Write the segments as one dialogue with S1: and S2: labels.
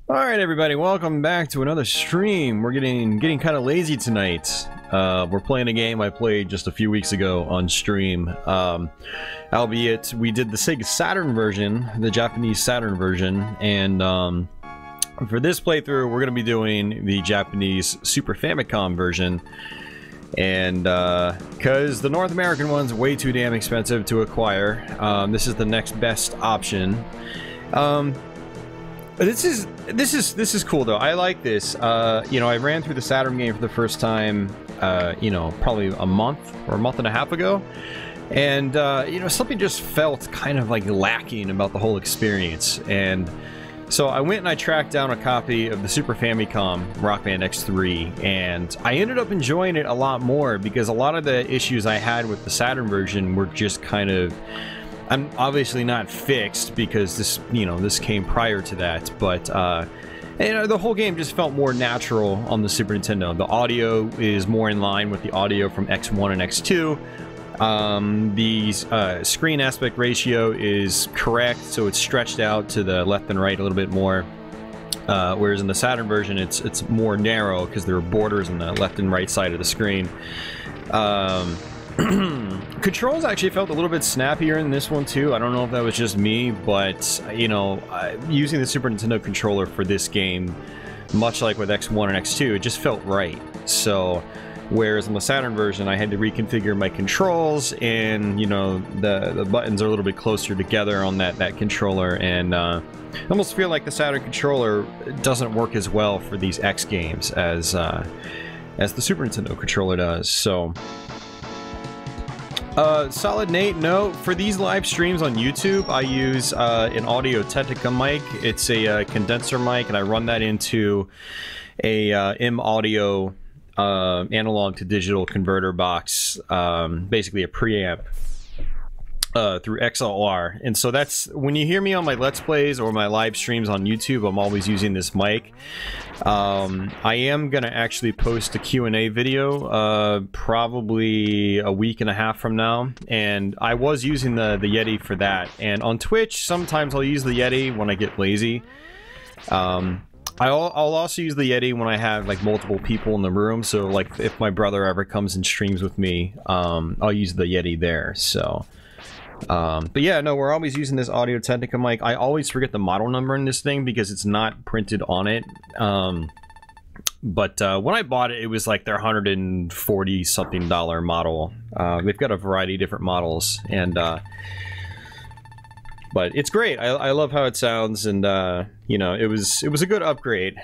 S1: Alright everybody, welcome back to another stream. We're getting kind of lazy tonight. We're playing a game I played just a few weeks ago on stream. Albeit, we did the Sega Saturn version, the Japanese Saturn version, and for this playthrough we're going to be doing the Japanese Super Famicom version. And because the North American one's way too damn expensive to acquire, this is the next best option. This is cool though. I like this. You know, I ran through the Saturn game for the first time, you know, probably a month or a month and a half ago, and you know, something just felt kind of like lacking about the whole experience. And so I went and I tracked down a copy of the Super Famicom Rockman X3, and I ended up enjoying it a lot more because a lot of the issues I had with the Saturn version were just kind of, I'm obviously not fixed because this, you know, this came prior to that, but you know, the whole game just felt more natural on the Super Nintendo. The audio is more in line with the audio from X1 and X2. The screen aspect ratio is correct, so it's stretched out to the left and right a little bit more. Whereas in the Saturn version, it's more narrow because there are borders on the left and right side of the screen. Controls actually felt a little bit snappier in this one too. I don't know if that was just me, but you know, using the Super Nintendo controller for this game, much like with X1 and X2, it just felt right. So, whereas on the Saturn version, I had to reconfigure my controls, and you know, the buttons are a little bit closer together on that controller, and I almost feel like the Saturn controller doesn't work as well for these X games as the Super Nintendo controller does. So. Solid Nate, no, for these live streams on YouTube, I use an Audio-Technica mic. It's a condenser mic, and I run that into a M-Audio analog to digital converter box, basically a preamp through XLR. And so that's, when you hear me on my Let's Plays or my live streams on YouTube, I'm always using this mic. I am going to actually post a Q&A video probably a week and a half from now, and I was using the Yeti for that. And on Twitch, sometimes I'll use the Yeti when I get lazy. I'll also use the Yeti when I have like multiple people in the room, so like if my brother ever comes and streams with me, I'll use the Yeti there. So but yeah, no, we're always using this Audio-Technica mic. I always forget the model number in this thing because it's not printed on it. But when I bought it, it was like their $140 something model. They've got a variety of different models, and but it's great. I love how it sounds, and you know, it was a good upgrade.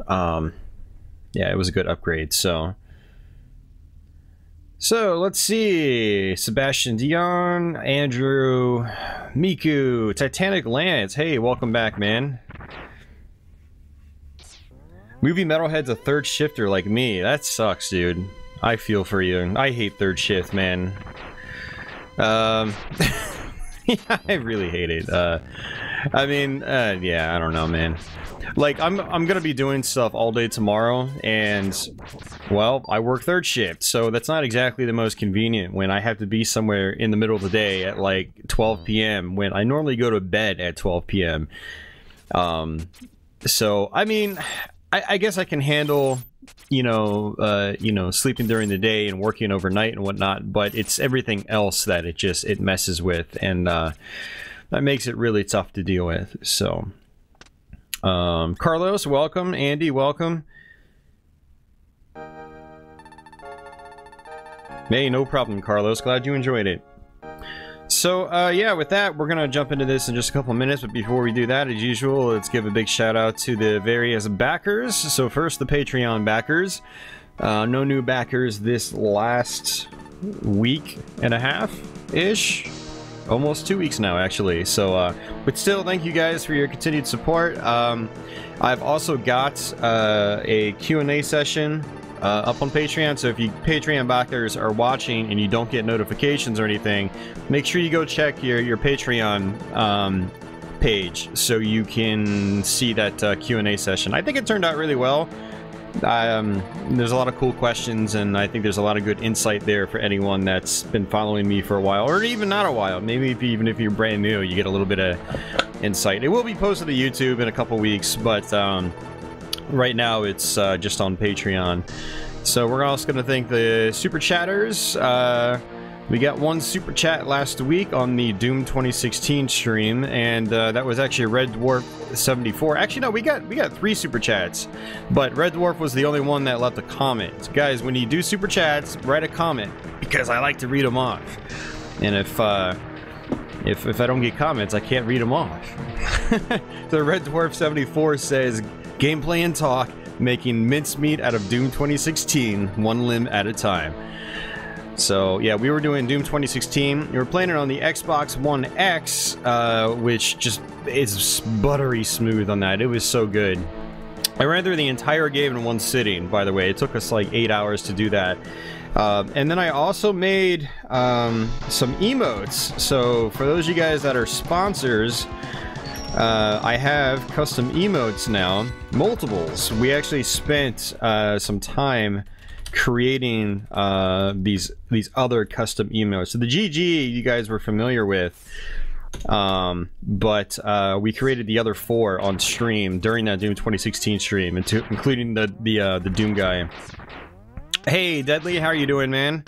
S1: Yeah, it was a good upgrade. So let's see. Sebastian Dion, Andrew, Miku, Titanic Lance. Hey, welcome back, man. Movie Metalhead's a third shifter like me. That sucks, dude. I feel for you. I hate third shift, man. Yeah, I really hate it. I mean, yeah, I don't know, man. Like, I'm gonna be doing stuff all day tomorrow, and, well, I work third shift, so that's not exactly the most convenient when I have to be somewhere in the middle of the day at, like, 12 p.m., when I normally go to bed at 12 p.m. So, I mean, I guess I can handle, you know, sleeping during the day and working overnight and whatnot, but it's everything else that it messes with, and, that makes it really tough to deal with, so... Carlos, welcome. Andy, welcome. Hey, no problem, Carlos. Glad you enjoyed it. So, yeah, with that, we're gonna jump into this in just a couple minutes, but before we do that, as usual, let's give a big shout out to the various backers. So first, the Patreon backers. No new backers this last week and a half-ish. Almost 2 weeks now, actually. So, but still, thank you guys for your continued support. I've also got a Q&A session up on Patreon, so if you Patreon backers are watching and you don't get notifications or anything, make sure you go check your Patreon page so you can see that Q&A session. I think it turned out really well. There's a lot of cool questions, and I think there's a lot of good insight there for anyone that's been following me for a while, or even not a while. Maybe even if you're brand new, you get a little bit of in sight. It will be posted to YouTube in a couple weeks, but right now it's just on Patreon. So we're also going to thank the Super Chatters. We got one Super Chat last week on the Doom 2016 stream, and that was actually Red Dwarf 74. Actually, no, we got 3 Super Chats, but Red Dwarf was the only one that left a comment. Guys, when you do Super Chats, write a comment, because I like to read them off. And if I don't get comments, I can't read them off. The Red Dwarf 74 says, gameplay and talk, making mincemeat out of Doom 2016, one limb at a time. So, yeah, we were doing Doom 2016. We were playing it on the Xbox One X, which just is buttery smooth on that. It was so good. I ran through the entire game in one sitting, by the way. It took us like 8 hours to do that. And then I also made some emotes. So, for those of you guys that are sponsors, I have custom emotes now. Multiples. We actually spent some time creating these other custom emotes. So the GG you guys were familiar with, but we created the other 4 on stream during that Doom 2016 stream, including the Doom guy. Hey Deadly, how are you doing, man?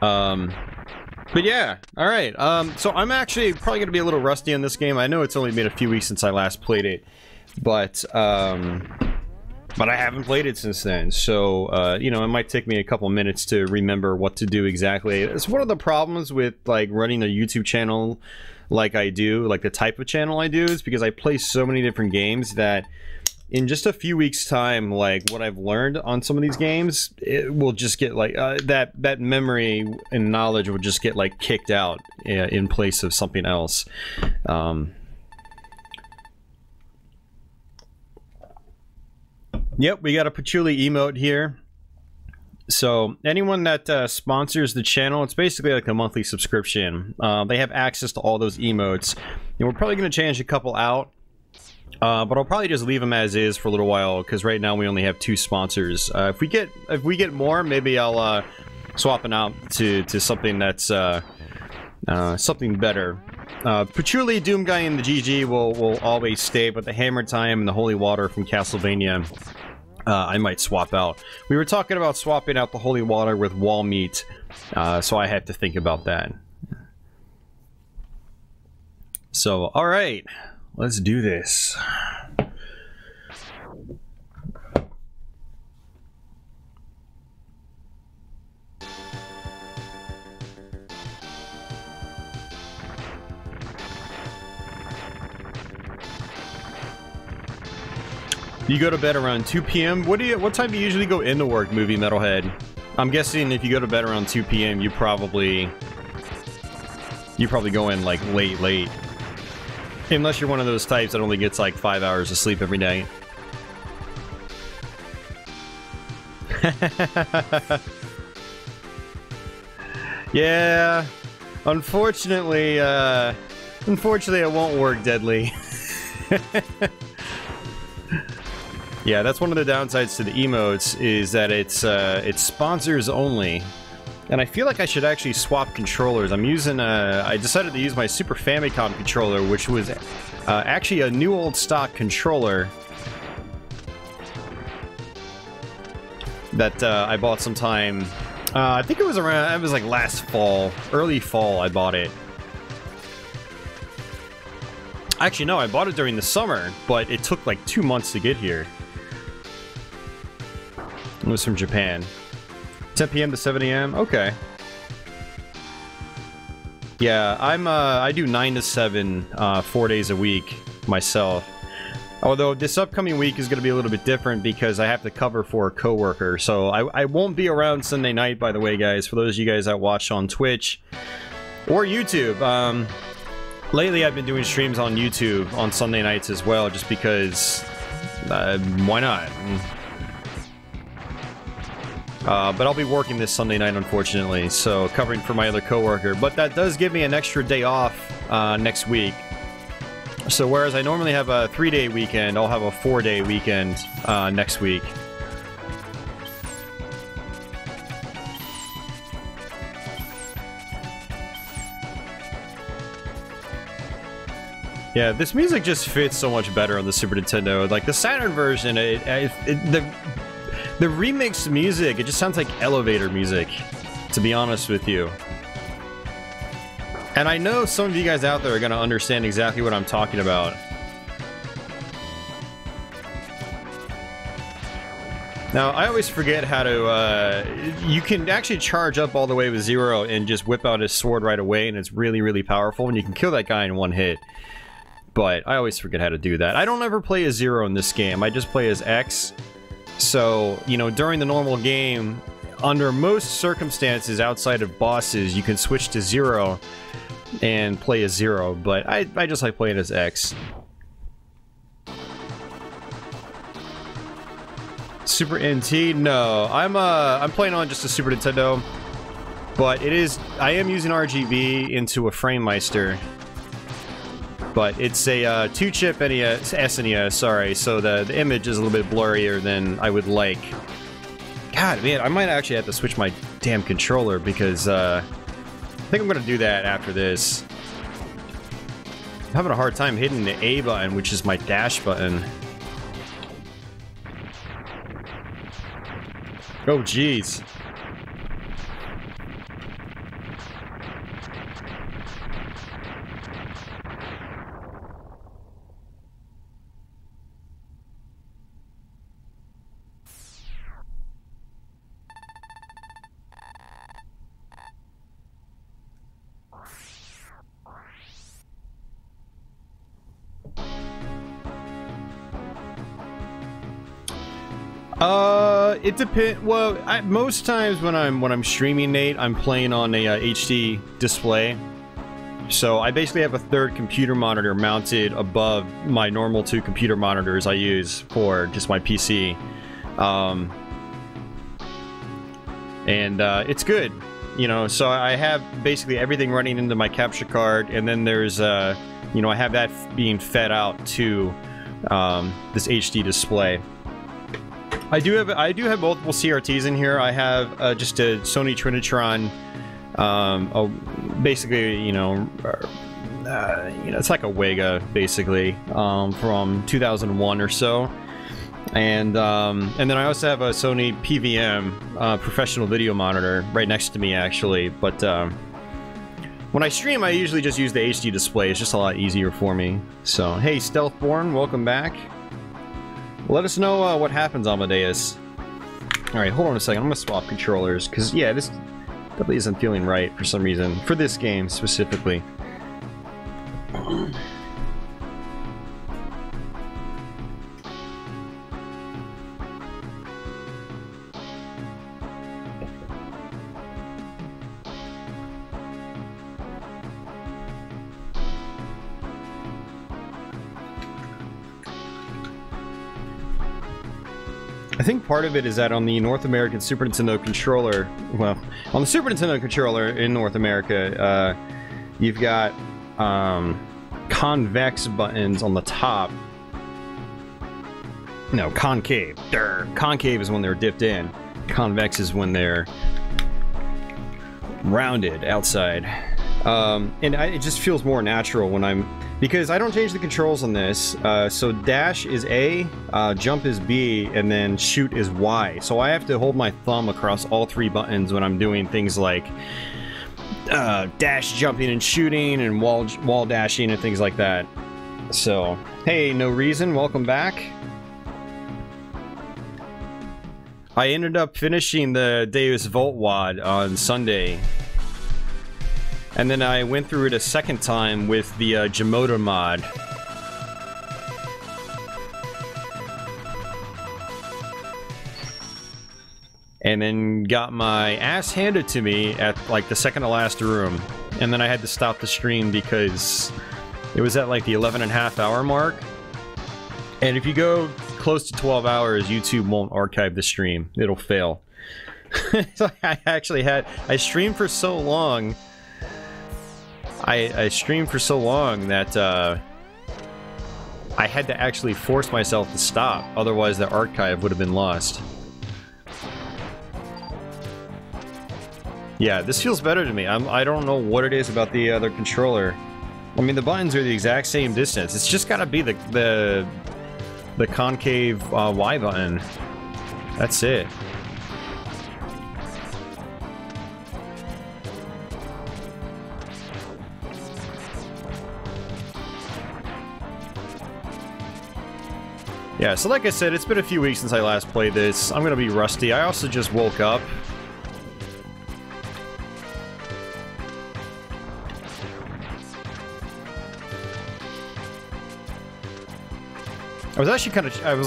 S1: But yeah, alright, so I'm actually probably gonna be a little rusty on this game. I know it's only been a few weeks since I last played it, but I haven't played it since then, so, you know, it might take me a couple minutes to remember what to do exactly. It's one of the problems with, like, running a YouTube channel like I do, like the type of channel I do, is because I play so many different games that in just a few weeks' time, like, what I've learned on some of these games, it will just get, like, that memory and knowledge will just get, like, kicked out in place of something else. Yep, we got a patchouli emote here. So, anyone that sponsors the channel, it's basically like a monthly subscription. They have access to all those emotes. And we're probably going to change a couple out. But I'll probably just leave them as is for a little while, because right now we only have 2 sponsors. If we get more, maybe I'll swap them out to something that's something better. Patchouli, Doom Guy, and the GG will always stay, but the Hammer Time and the Holy Water from Castlevania, I might swap out. We were talking about swapping out the Holy Water with Wall Meat, so I have to think about that. So, alright, let's do this. You go to bed around 2 p.m. What time do you usually go into work, Movie Metalhead? I'm guessing if you go to bed around 2 p.m. you probably go in like late. Unless you're one of those types that only gets like 5 hours of sleep every night. Yeah, unfortunately it won't work, Deadly. Yeah, that's one of the downsides to the emotes, is that it's sponsors only. And I feel like I should actually swap controllers. I'm using I decided to use my Super Famicom controller, which was actually a new old stock controller that I bought sometime. I think it was like last fall, early fall I bought it. Actually, no, I bought it during the summer, but it took like 2 months to get here. It was from Japan. 10 p.m. to 7 a.m. Okay. Yeah, I do 9 to 7, 4 days a week myself. Although this upcoming week is going to be a little bit different because I have to cover for a coworker. So I won't be around Sunday night, by the way, guys. For those of you guys that watch on Twitch or YouTube. Lately, I've been doing streams on YouTube on Sunday nights as well, just because, why not? But I'll be working this Sunday night, unfortunately, so covering for my other coworker. But that does give me an extra day off next week. So whereas I normally have a 3-day weekend, I'll have a 4-day weekend next week. Yeah, this music just fits so much better on the Super Nintendo. Like the Saturn version, the remixed music, it just sounds like elevator music, to be honest with you. And I know some of you guys out there are going to understand exactly what I'm talking about. Now, I always forget how to, you can actually charge up all the way with Zero and just whip out his sword right away, and it's really, really powerful, and you can kill that guy in one hit. But I always forget how to do that. I don't ever play as Zero in this game, I just play as X. So, you know, during the normal game, under most circumstances outside of bosses, you can switch to Zero and play as Zero, but I just like playing as X. Super NT? No, I'm playing on just a Super Nintendo, but I am using RGB into a FrameMeister, but it's a 2-chip NES, SNES, sorry, so the image is a little bit blurrier than I would like. God, man, I might actually have to switch my damn controller because I think I'm gonna do that after this. I'm having a hard time hitting the A button, which is my dash button. Oh, jeez. It depends. Well, most times when I'm streaming, Nate, I'm playing on a HD display. So I basically have a third computer monitor mounted above my normal 2 computer monitors I use for just my PC. It's good, you know. So I have basically everything running into my capture card, and then there's you know, I have that being fed out to this HD display. I do have multiple CRTs in here. I have just a Sony Trinitron, basically, you know, it's like a Wega basically, from 2001 or so, and then I also have a Sony PVM, professional video monitor, right next to me actually. But when I stream, I usually just use the HD display. It's just a lot easier for me. So hey, Stealthborn, welcome back. Let us know what happens, Amadeus. Alright, hold on a second. I'm gonna swap controllers, because, yeah, this definitely isn't feeling right for some reason. For this game, specifically. I think part of it is that on the North American Super Nintendo controller, well, on the Super Nintendo controller in North America, you've got convex buttons on the top. No, concave. Durr. Concave is when they're dipped in. Convex is when they're rounded outside. It just feels more natural when I'm... Because I don't change the controls on this, so dash is A, jump is B, and then shoot is Y. So I have to hold my thumb across all 3 buttons when I'm doing things like dash jumping and shooting and wall dashing and things like that. So, hey, No Reason, welcome back. I ended up finishing the Deus Volt WAD on Sunday. And then I went through it a second time with the Jamoda mod. And then got my ass handed to me at like the second to last room. And then I had to stop the stream because it was at like the 11.5 hour mark. And if you go close to 12 hours, YouTube won't archive the stream. It'll fail. So I streamed for so long. I streamed for so long that I had to actually force myself to stop, otherwise the archive would have been lost. Yeah, this feels better to me. I don't know what it is about the other controller. I mean, the buttons are the exact same distance. It's just gotta be the concave Y button. That's it. Yeah, so like I said, it's been a few weeks since I last played this. I'm gonna be rusty. I also just woke up. I was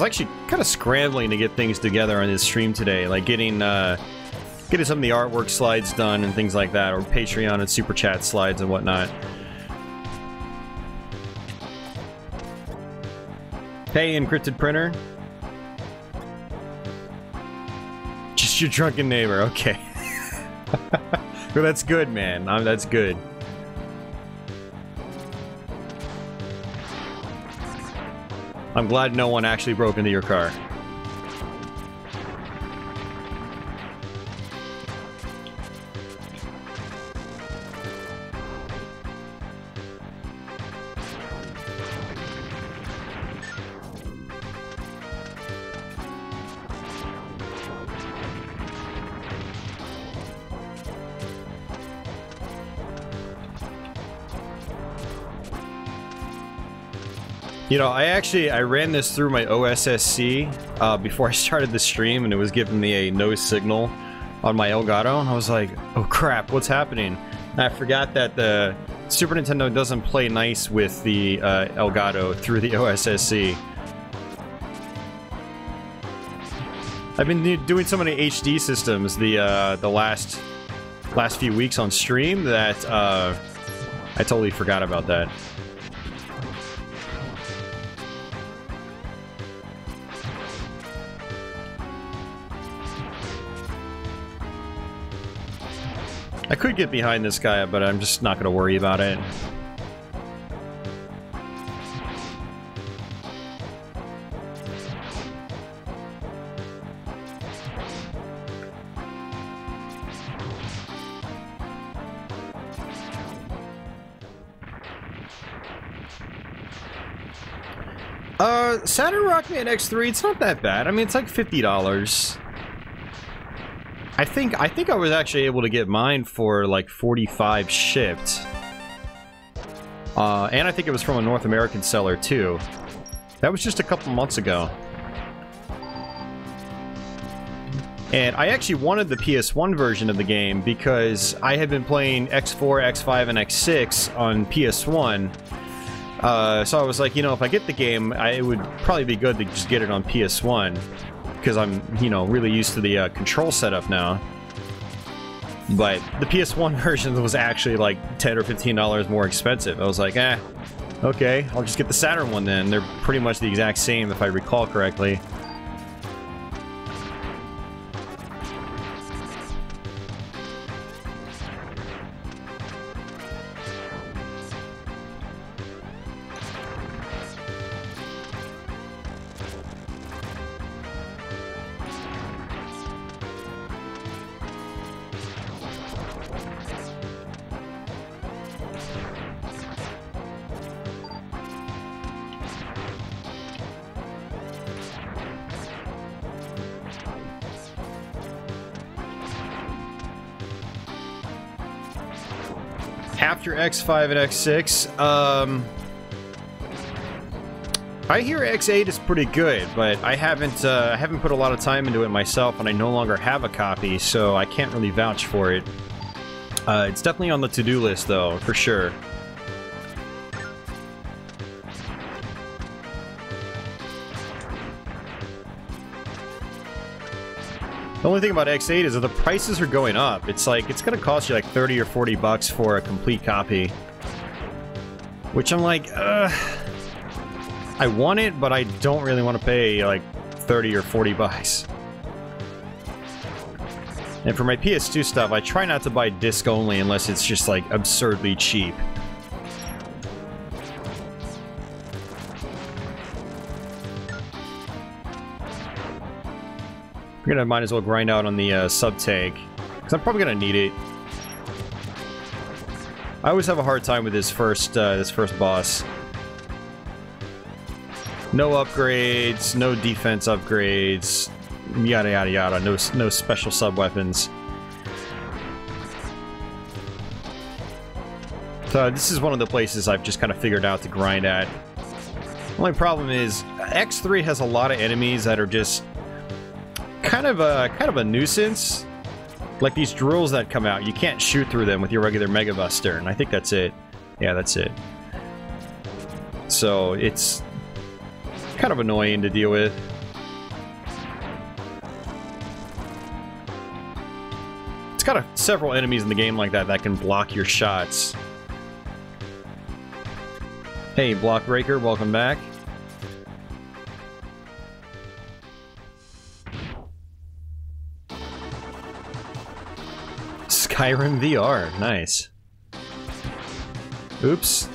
S1: actually kind of scrambling to get things together on this stream today, like getting some of the artwork slides done and things like that, or Patreon and Super Chat slides and whatnot. Hey, encrypted printer. Just your drunken neighbor, okay. Well, that's good, man. That's good. I'm glad no one actually broke into your car. You know, I ran this through my OSSC before I started the stream, and it was giving me a no signal on my Elgato, and I was like, oh crap, what's happening? And I forgot that the Super Nintendo doesn't play nice with the Elgato through the OSSC. I've been doing so many HD systems the last few weeks on stream that I totally forgot about that. I could get behind this guy, but I'm just not going to worry about it. Saturn Rockman X3, it's not that bad. I mean, it's like $50. I think I was actually able to get mine for like 45 shipped. And I think it was from a North American seller too. That was just a couple months ago. And I actually wanted the PS1 version of the game because I had been playing X4, X5, and X6 on PS1. So I was like, you know, if I get the game, it would probably be good to just get it on PS1. Because I'm, you know, really used to the control setup now. But the PS1 version was actually like $10 or $15 more expensive. I was like, okay, I'll just get the Saturn one then. They're pretty much the exact same if I recall correctly. After X5 and X6, I hear X8 is pretty good, but I haven't put a lot of time into it myself, and I no longer have a copy, so I can't really vouch for it. It's definitely on the to-do list, though, for sure. The only thing about X8 is that the prices are going up. It's like, it's gonna cost you like 30 or 40 bucks for a complete copy. Which I'm like, I want it, but I don't really want to pay like 30 or 40 bucks. And for my PS2 stuff, I try not to buy disc only unless it's just like absurdly cheap. I might as well grind out on the sub tank, because I'm probably gonna need it. I always have a hard time with this first boss. No upgrades, no defense upgrades, yada yada yada. No special sub weapons. So this is one of the places I've just kind of figured out to grind at. Only problem is X3 has a lot of enemies that are just kind of a nuisance. Like these drills that come out, you can't shoot through them with your regular Mega Buster, and I think that's it. Yeah, that's it. So it's kind of annoying to deal with. It's got several enemies in the game like that that can block your shots. Hey, Block Breaker, welcome back. Skyrim VR, nice. Oops.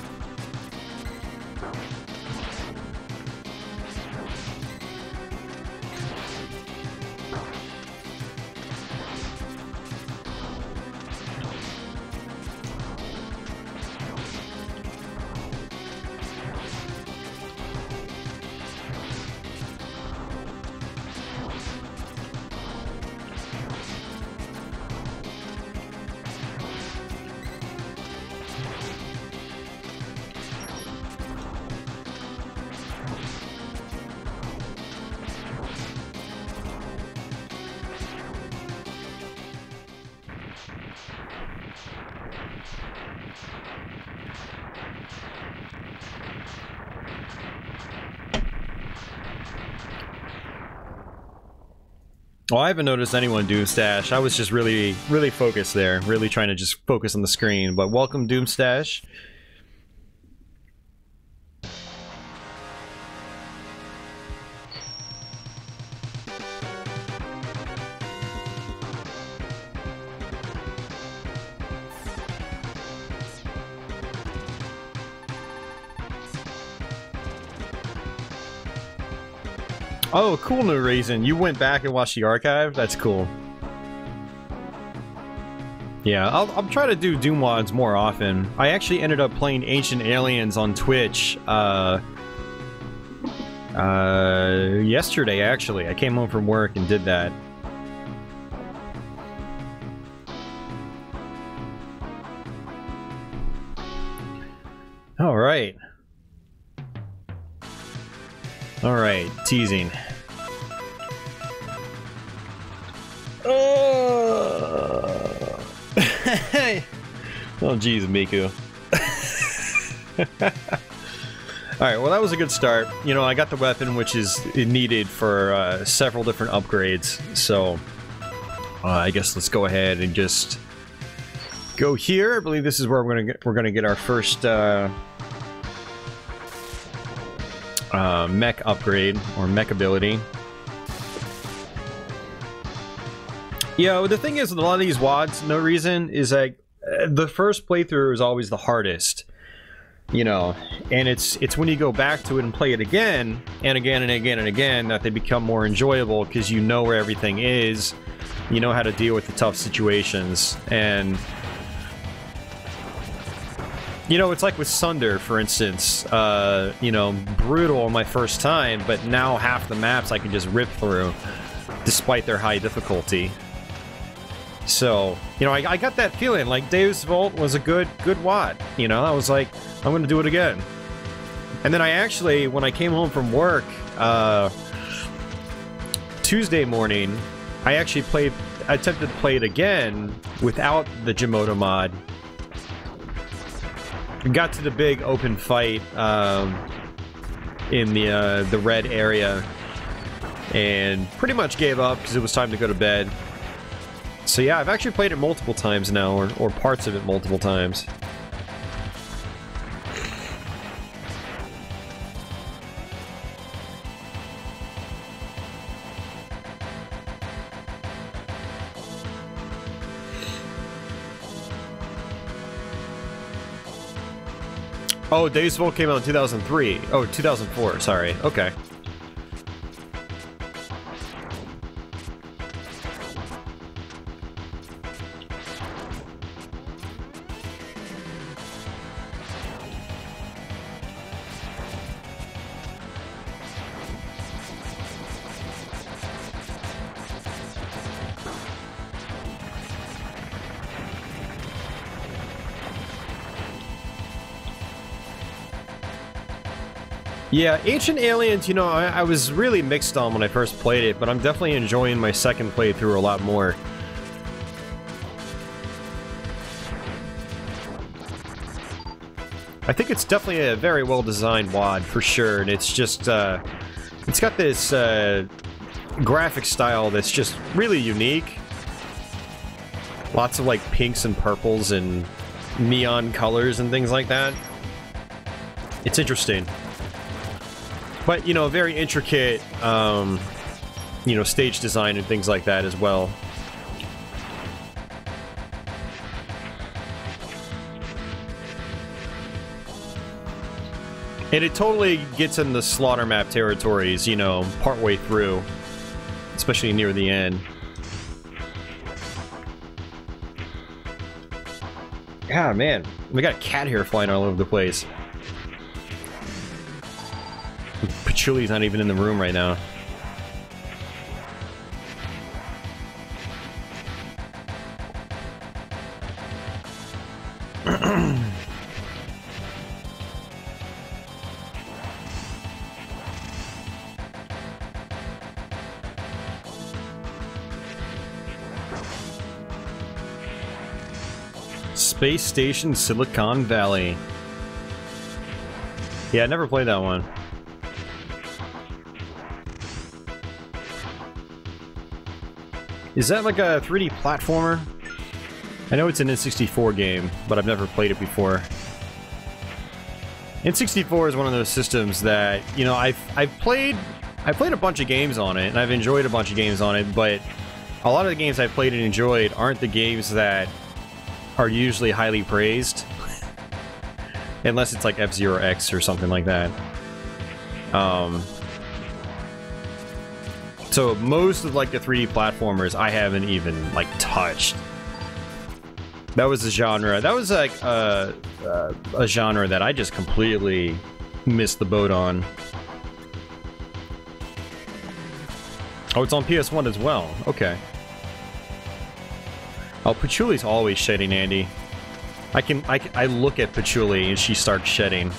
S1: Well, I haven't noticed anyone Doomstash. I was just really focused there. Really trying to just focus on the screen. But welcome, Doomstash. Oh, cool, New Reason. You went back and watched the archive? That's cool. Yeah, I'll try to do Doom WODs more often. I actually ended up playing Ancient Aliens on Twitch yesterday, actually. I came home from work and did that. Alright. Alright, teasing. Oh, geez, Miku. Alright, well that was a good start. You know, I got the weapon, which is needed for several different upgrades. So, I guess let's go ahead and just go here. I believe this is where we're gonna get our first mech upgrade, or mech ability. Yeah, the thing is with a lot of these WODs, No Reason, is like the first playthrough is always the hardest. You know, and it's when you go back to it and play it again and again and again and again that they become more enjoyable, because you know where everything is, you know how to deal with the tough situations. And you know, it's like with Sunder, for instance. You know, brutal on my first time, but now half the maps I can just rip through, despite their high difficulty. So, you know, I got that feeling, like Dave's Vault was a good WOD, you know? I was like, I'm gonna do it again. And then I actually, when I came home from work, Tuesday morning, I actually attempted to play it again without the Jimoto mod. Got to the big open fight in the red area, and pretty much gave up because it was time to go to bed. So yeah, I've actually played it multiple times now, or parts of it multiple times. Oh, Days of Old came out in 2003. Oh, 2004, sorry. Okay. Yeah, Ancient Aliens, you know, I was really mixed on when I first played it, but I'm definitely enjoying my second playthrough a lot more. I think it's definitely a very well-designed WAD, for sure, and it's just, it's got this, graphic style that's just really unique. Lots of, like, pinks and purples and neon colors and things like that. It's interesting. But, you know, very intricate, you know, stage design and things like that as well. And it totally gets in the slaughter map territories, you know, partway through. Especially near the end. Yeah, man. We got cat hair flying all over the place. Patchouli's not even in the room right now. Space Station Silicon Valley. Yeah, I never played that one. Is that like a 3D platformer? I know it's an N64 game, but I've never played it before. N64 is one of those systems that, you know, I've played a bunch of games on it, and I've enjoyed a bunch of games on it, but a lot of the games I've played and enjoyed aren't the games that are usually highly praised. Unless it's like F-Zero X or something like that. So most of like the 3D platformers I haven't even like touched. That was a genre. That was like a genre that I just completely missed the boat on. Oh, it's on PS1 as well. Okay. Oh, Patchouli's always shedding, Andy. I look at Patchouli and she starts shedding.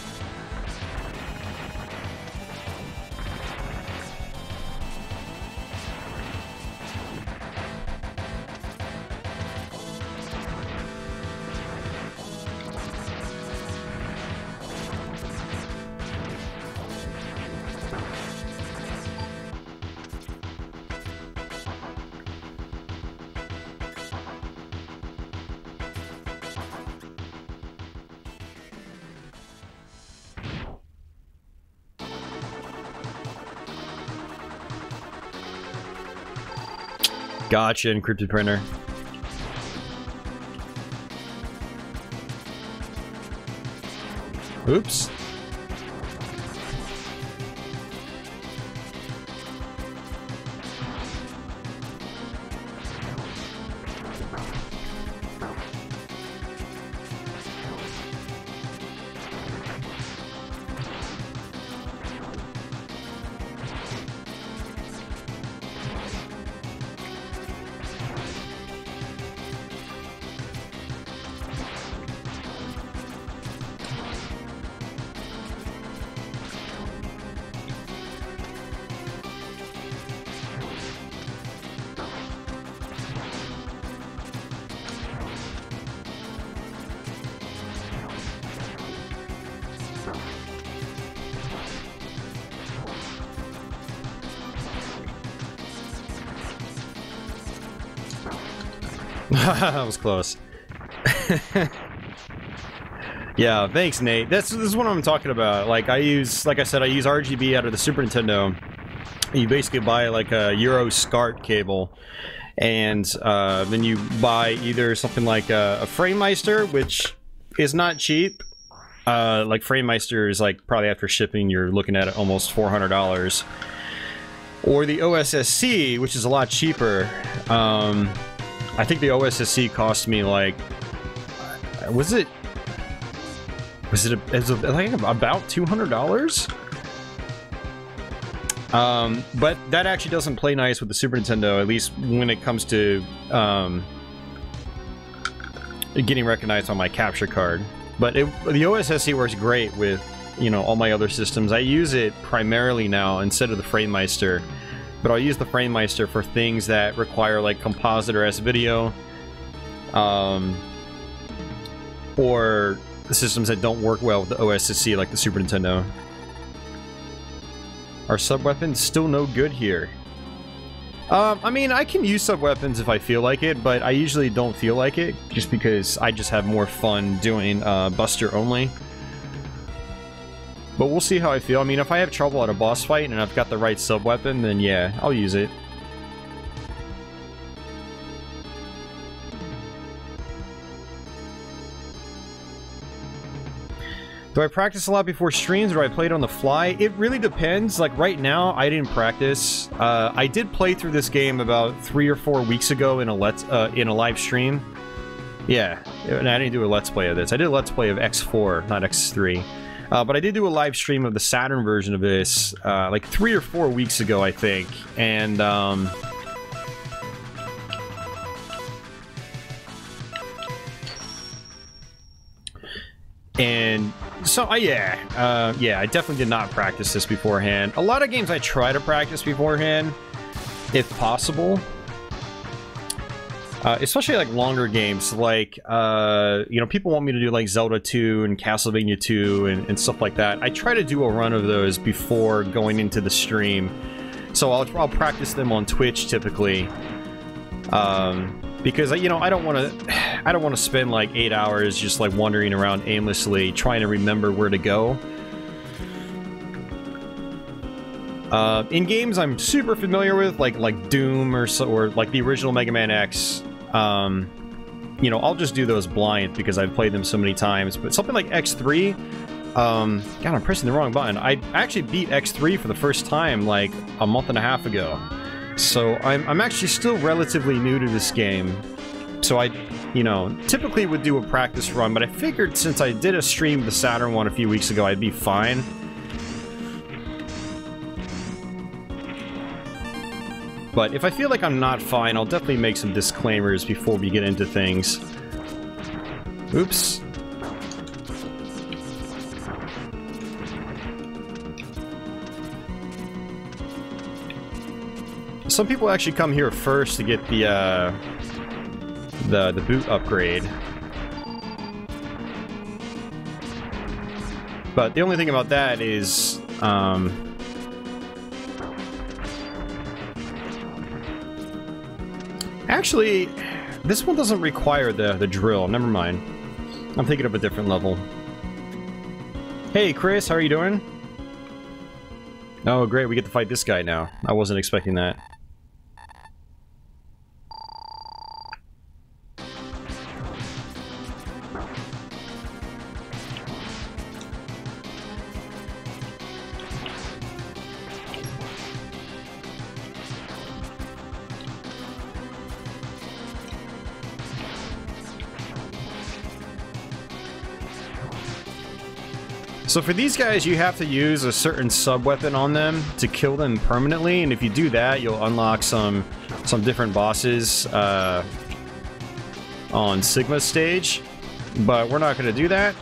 S1: Gotcha, encrypted printer. Oops. That was close. Yeah, thanks, Nate. This is what I'm talking about. Like I said, I use RGB out of the Super Nintendo. You basically buy like a Euro SCART cable, and then you buy either something like a FrameMeister, which is not cheap. Like FrameMeister is like probably after shipping, you're looking at almost $400, or the OSSC, which is a lot cheaper. I think the OSSC cost me like, was it like about $200? But that actually doesn't play nice with the Super Nintendo, at least when it comes to getting recognized on my capture card. But the OSSC works great with you know, all my other systems. I use it primarily now instead of the FrameMeister, but I'll use the FrameMeister for things that require like composite or S-video, or systems that don't work well with the OSSC, like the Super Nintendo. Are sub-weapons still no good here? I mean, I can use sub-weapons if I feel like it, but I usually don't feel like it, just because I just have more fun doing Buster only. But we'll see how I feel. I mean, if I have trouble at a boss fight and I've got the right sub-weapon, then yeah, I'll use it. Do I practice a lot before streams, or do I play it on the fly? It really depends. Like, right now, I didn't practice. I did play through this game about 3 or 4 weeks ago in a live stream. Yeah, and I didn't do a Let's Play of this. I did a Let's Play of X4, not X3. But I did do a live stream of the Saturn version of this, like 3 or 4 weeks ago, I think. And, so, yeah, I definitely did not practice this beforehand. A lot of games I try to practice beforehand, if possible. Especially, like, longer games, like, you know, people want me to do, like, Zelda 2 and Castlevania 2 and stuff like that. I try to do a run of those before going into the stream. So I'll practice them on Twitch, typically. Because, you know, I don't want to spend like 8 hours just like wandering around aimlessly trying to remember where to go. In games I'm super familiar with, like Doom or like the original Mega Man X, you know, I'll just do those blind because I've played them so many times. But something like X3, God, I'm pressing the wrong button. I actually beat X3 for the first time like a month and a half ago. So I'm actually still relatively new to this game. So I, you know, typically would do a practice run, but I figured since I did a stream of the Saturn one a few weeks ago, I'd be fine. But if I feel like I'm not fine, I'll definitely make some disclaimers before we get into things. Oops. Some people actually come here first to get the boot upgrade. But the only thing about that is, actually, this one doesn't require the drill. Never mind. I'm thinking of a different level. Hey, Chris, how are you doing? Oh, great, we get to fight this guy now. I wasn't expecting that. So for these guys, you have to use a certain sub-weapon on them to kill them permanently, and if you do that, you'll unlock some different bosses on Sigma's stage. But we're not going to do that,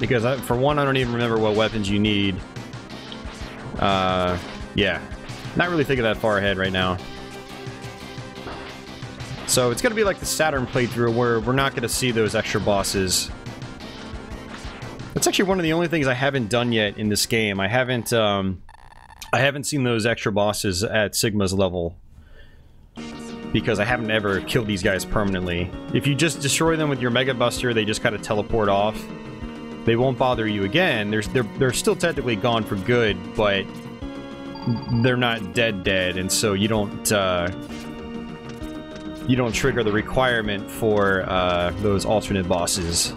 S1: because for one, I don't even remember what weapons you need. Yeah, not really thinking that far ahead right now. So it's going to be like the Saturn playthrough, where we're not going to see those extra bosses. That's actually one of the only things I haven't done yet in this game. I haven't seen those extra bosses at Sigma's level, because I haven't ever killed these guys permanently. If you just destroy them with your Mega Buster, they just kind of teleport off. They won't bother you again. They're still technically gone for good, but they're not dead, and so you don't trigger the requirement for those alternate bosses.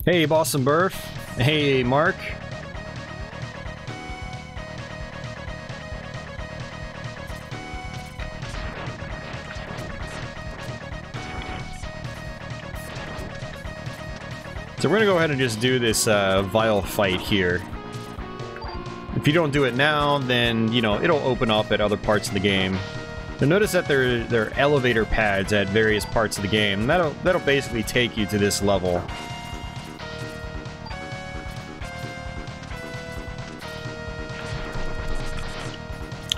S1: Hey, Boston Burf. Hey, Mark. So we're gonna go ahead and just do this Vile fight here. If you don't do it now, then, you know, it'll open up at other parts of the game. You'll notice that there are elevator pads at various parts of the game. That'll basically take you to this level.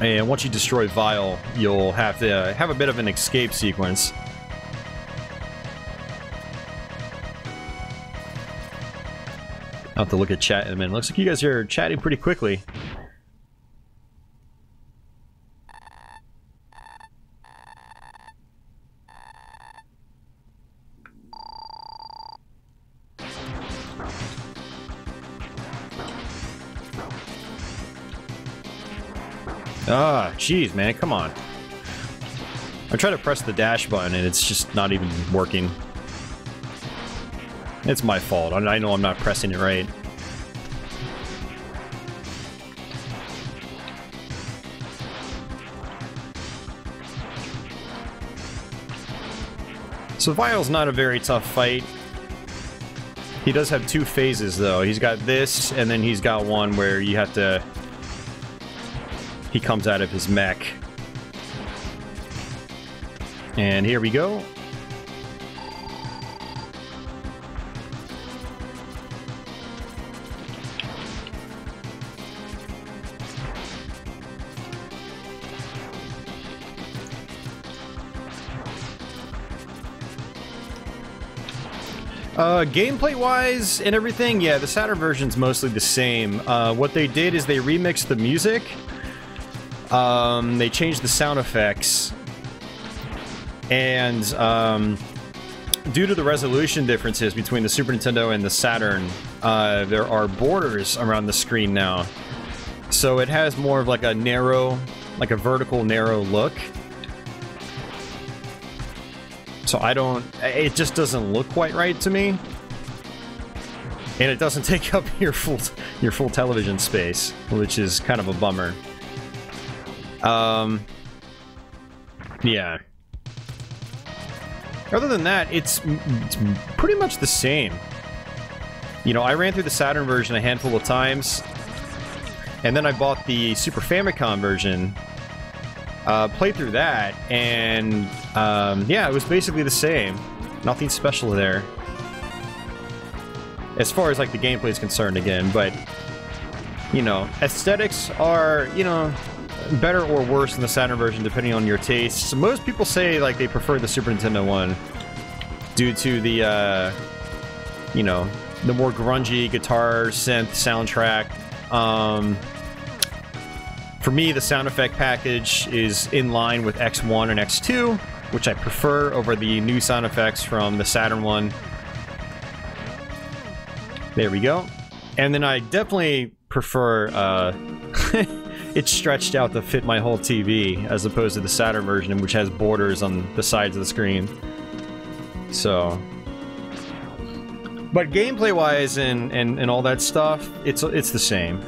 S1: And once you destroy Vile, you'll have to have a bit of an escape sequence. I'll have to look at chat in a minute. Looks like you guys are chatting pretty quickly. Ah, jeez, man, come on. I try to press the dash button and it's just not even working. It's my fault. I know I'm not pressing it right. So Vile's not a very tough fight. He does have two phases, though. He's got this, and then he's got one where you have to... He comes out of his mech. And here we go. Gameplay-wise and everything, yeah, the Saturn version's mostly the same. What they did is they remixed the music. They changed the sound effects. And, due to the resolution differences between the Super Nintendo and the Saturn, there are borders around the screen now. So it has more of like a narrow, like a vertical narrow look. So it just doesn't look quite right to me. And it doesn't take up your full television space, which is kind of a bummer. Yeah. Other than that, it's pretty much the same. You know, I ran through the Saturn version a handful of times, and then I bought the Super Famicom version, played through that, and yeah, it was basically the same. Nothing special there. As far as, like, the gameplay is concerned, again, but, you know, aesthetics are, you know, better or worse in the Saturn version, depending on your tastes. Most people say, like, they prefer the Super Nintendo one due to the, you know, the more grungy guitar synth soundtrack. For me, the sound effect package is in line with X1 and X2, which I prefer over the new sound effects from the Saturn one. There we go. And then I definitely prefer, it's stretched out to fit my whole TV, as opposed to the Saturn version, which has borders on the sides of the screen. So... But gameplay-wise and all that stuff, it's the same.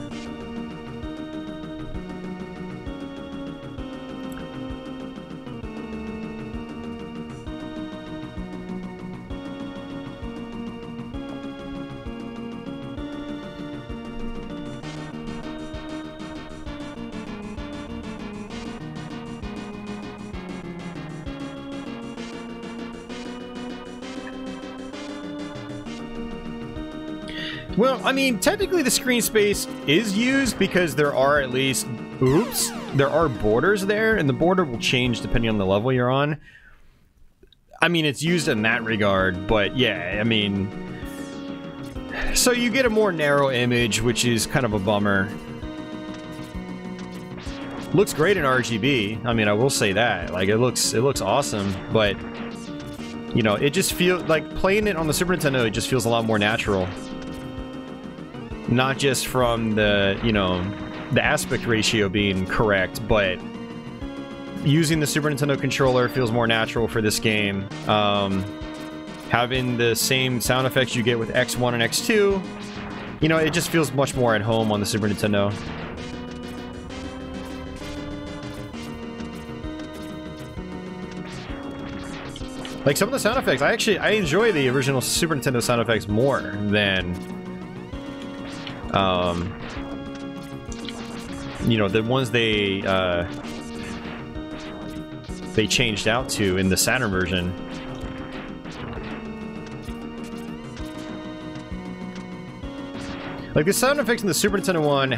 S1: Well, I mean, technically the screen space is used because there are at least... Oops! There are borders there, and the border will change depending on the level you're on. I mean, it's used in that regard, but yeah, I mean... So you get a more narrow image, which is kind of a bummer. Looks great in RGB, I mean, I will say that. Like, it looks awesome, but... You know, it just feels... Like, playing it on the Super Nintendo, it just feels a lot more natural. Not just from the, you know, the aspect ratio being correct, but using the Super Nintendo controller feels more natural for this game. Having the same sound effects you get with X1 and X2, you know, it just feels much more at home on the Super Nintendo. Like, some of the sound effects, I enjoy the original Super Nintendo sound effects more than... you know, the ones they, they changed out to in the Saturn version. Like the sound effects in the Super Nintendo one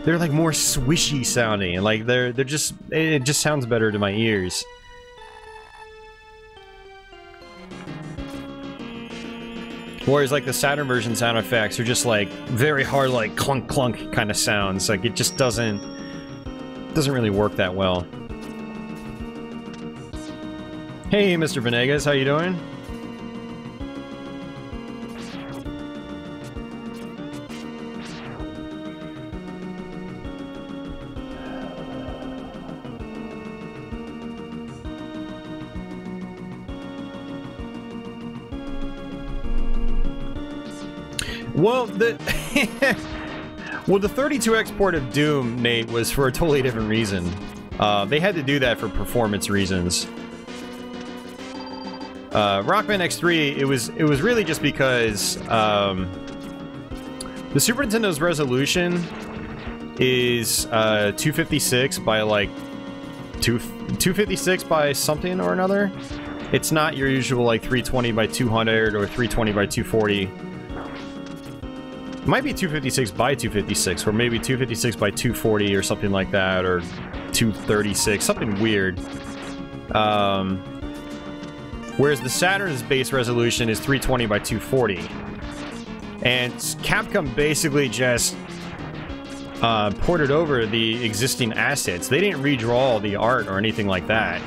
S1: they're like more swishy sounding. Like they're just, it just sounds better to my ears. Whereas like the Saturn version sound effects are just like very hard, like clunk clunk kind of sounds. Like it just doesn't really work that well. Hey, Mr. Venegas, how you doing? Well, the 32X port of Doom, Nate, was for a totally different reason. They had to do that for performance reasons. Rockman X3, it was really just because the Super Nintendo's resolution is 256 by like 256 by something or another. It's not your usual like 320 by 200 or 320 by 240. It might be 256 by 256, or maybe 256 by 240 or something like that, or 236, something weird. Whereas the Saturn's base resolution is 320 by 240. And Capcom basically just ported over the existing assets. They didn't redraw the art or anything like that.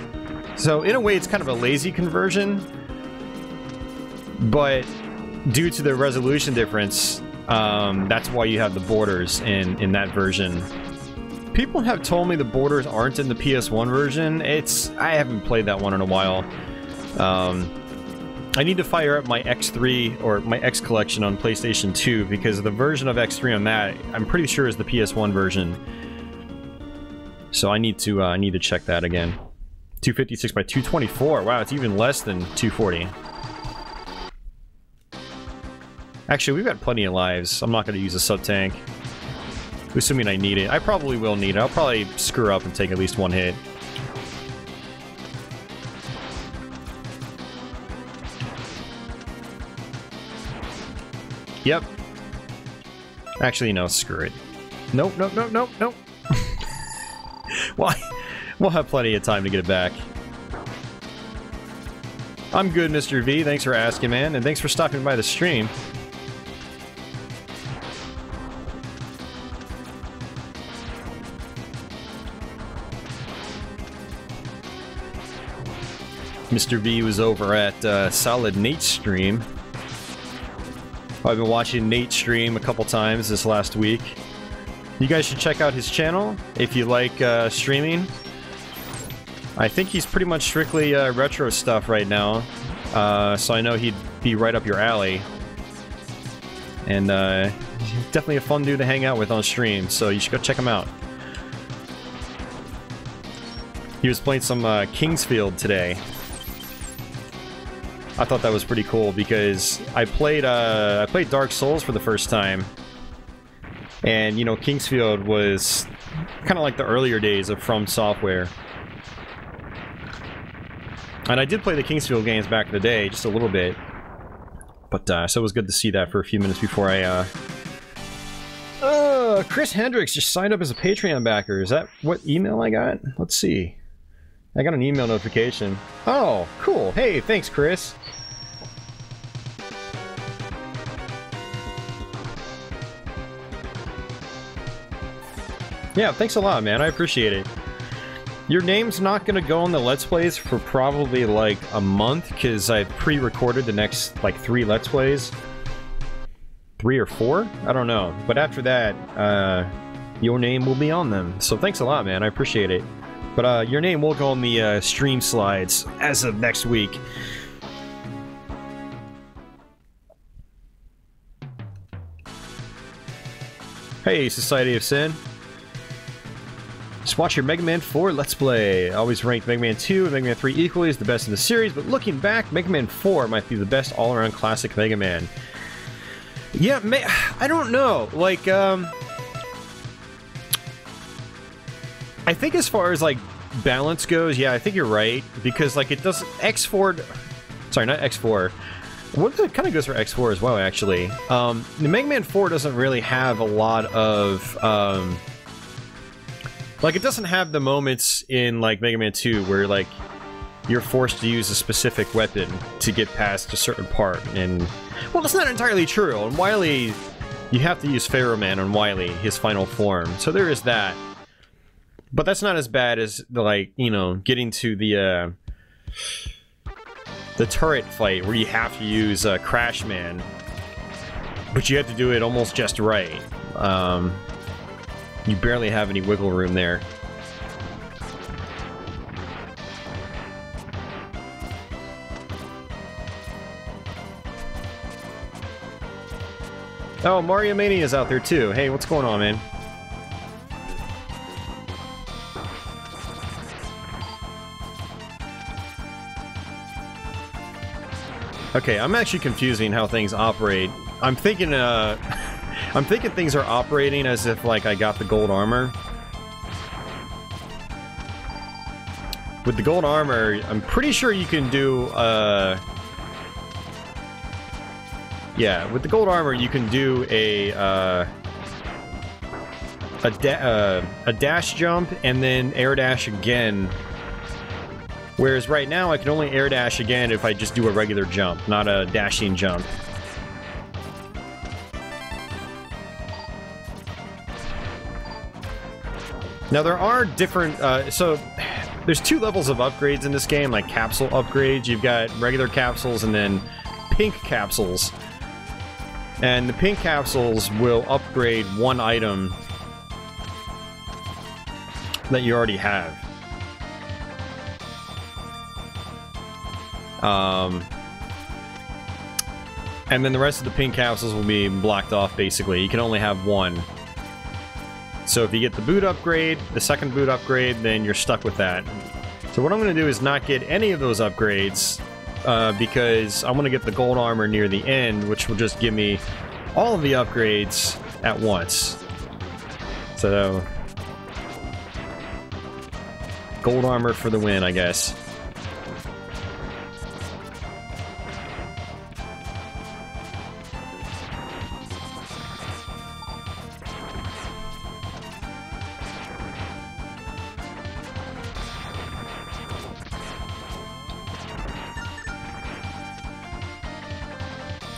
S1: So in a way, it's kind of a lazy conversion. But due to the resolution difference, that's why you have the borders in that version. People have told me the borders aren't in the PS1 version. I haven't played that one in a while. I need to fire up my X3 or my X collection on PlayStation 2 because the version of X3 on that, I'm pretty sure, is the PS1 version. So I need to check that again. 256 by 224. Wow, it's even less than 240. Actually, we've got plenty of lives. I'm not going to use a sub-tank. Assuming I need it. I probably will need it. I'll probably screw up and take at least one hit. Yep. Actually, no, screw it. Nope, nope, nope, nope, nope. Why? We'll have plenty of time to get it back. I'm good, Mr. V. Thanks for asking, man. And thanks for stopping by the stream. Mr. V was over at Solid Nate's stream. I've been watching Nate stream a couple times this last week. You guys should check out his channel if you like streaming. I think he's pretty much strictly retro stuff right now, so I know he'd be right up your alley. And definitely a fun dude to hang out with on stream, so you should go check him out. He was playing some Kingsfield today. I thought that was pretty cool because I played Dark Souls for the first time, and you know, Kingsfield was kind of like the earlier days of From Software. And I did play the Kingsfield games back in the day, just a little bit. But so it was good to see that for a few minutes before I Chris Hendricks just signed up as a Patreon backer. Is that what email I got? Let's see. I got an email notification. Oh, cool. Hey, thanks, Chris. Yeah, thanks a lot, man. I appreciate it. Your name's not gonna go on the Let's Plays for probably like a month, because I pre-recorded the next like 3 Let's Plays. 3 or 4? I don't know. But after that, your name will be on them. So thanks a lot, man. I appreciate it. But your name will go on the stream slides as of next week. Hey, Society of Sin. Just watch your Mega Man 4 Let's Play. I always ranked Mega Man 2 and Mega Man 3 equally as the best in the series, but looking back, Mega Man 4 might be the best all-around classic Mega Man. Yeah, I don't know. Like, I think as far as, like, balance goes, yeah, I think you're right, because like it doesn't X4, sorry, not X4. What it kind of goes for X4 as well, actually. The Mega Man 4 doesn't really have a lot of like it doesn't have the moments in like Mega Man 2 where like you're forced to use a specific weapon to get past a certain part. And well, that's not entirely true. On Wily, you have to use Pharaoh Man on Wily, his final form. So there is that. But that's not as bad as, like, you know, getting to the turret fight where you have to use Crash Man. But you have to do it almost just right. You barely have any wiggle room there. Oh, Mario Mania's out there too. Hey, what's going on, man? Okay, I'm actually confusing how things operate. I'm thinking, I'm thinking things are operating as if, like, I got the gold armor. With the gold armor, I'm pretty sure you can do, yeah, with the gold armor, you can do a dash jump and then air dash again. Whereas right now, I can only air dash again if I just do a regular jump, not a dashing jump. Now there are different, so there's two levels of upgrades in this game, like capsule upgrades. You've got regular capsules and then pink capsules. And the pink capsules will upgrade one item that you already have. And then the rest of the pink capsules will be blocked off, basically. You can only have one. So if you get the boot upgrade, the second boot upgrade, then you're stuck with that. So what I'm going to do is not get any of those upgrades, because I'm going to get the gold armor near the end, which will just give me all of the upgrades at once. So, gold armor for the win, I guess.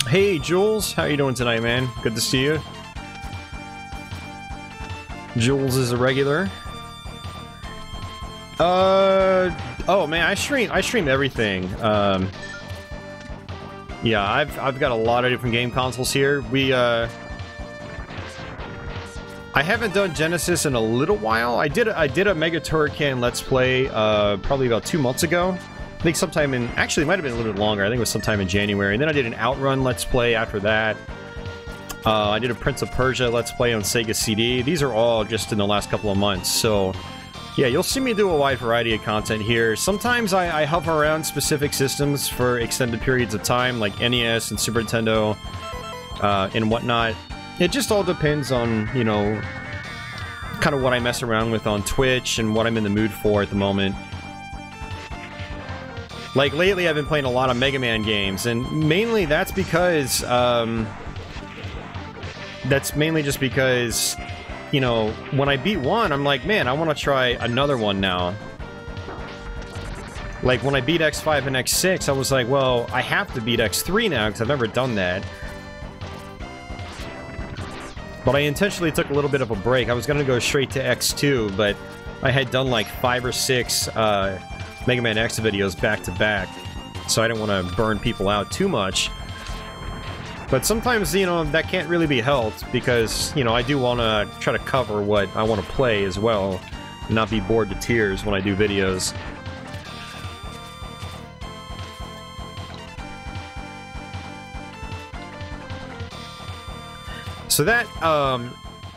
S1: Hey, Jules, how you doing tonight, man? Good to see you. Jules is a regular. Oh man, I stream everything. Yeah, I've got a lot of different game consoles here. I haven't done Genesis in a little while. I did a Mega Turrican Let's Play probably about 2 months ago. I think sometime in, actually it might have been a little bit longer, I think it was sometime in January. And then I did an Outrun Let's Play after that. I did a Prince of Persia Let's Play on Sega CD. These are all just in the last couple of months, so yeah, you'll see me do a wide variety of content here. Sometimes I hover around specific systems for extended periods of time, like NES and Super Nintendo and whatnot. It just all depends on, you know, kind of what I mess around with on Twitch and what I'm in the mood for at the moment. Like, lately I've been playing a lot of Mega Man games, and mainly that's because, that's mainly just because, you know, when I beat one, I'm like, man, I want to try another one now. Like, when I beat X5 and X6, I was like, well, I have to beat X3 now, because I've never done that. But I intentionally took a little bit of a break. I was going to go straight to X2, but I had done like 5 or 6, Mega Man X videos back to back, so I didn't want to burn people out too much. But sometimes, you know, that can't really be helped, because, you know, I do want to try to cover what I want to play as well, and not be bored to tears when I do videos. So that,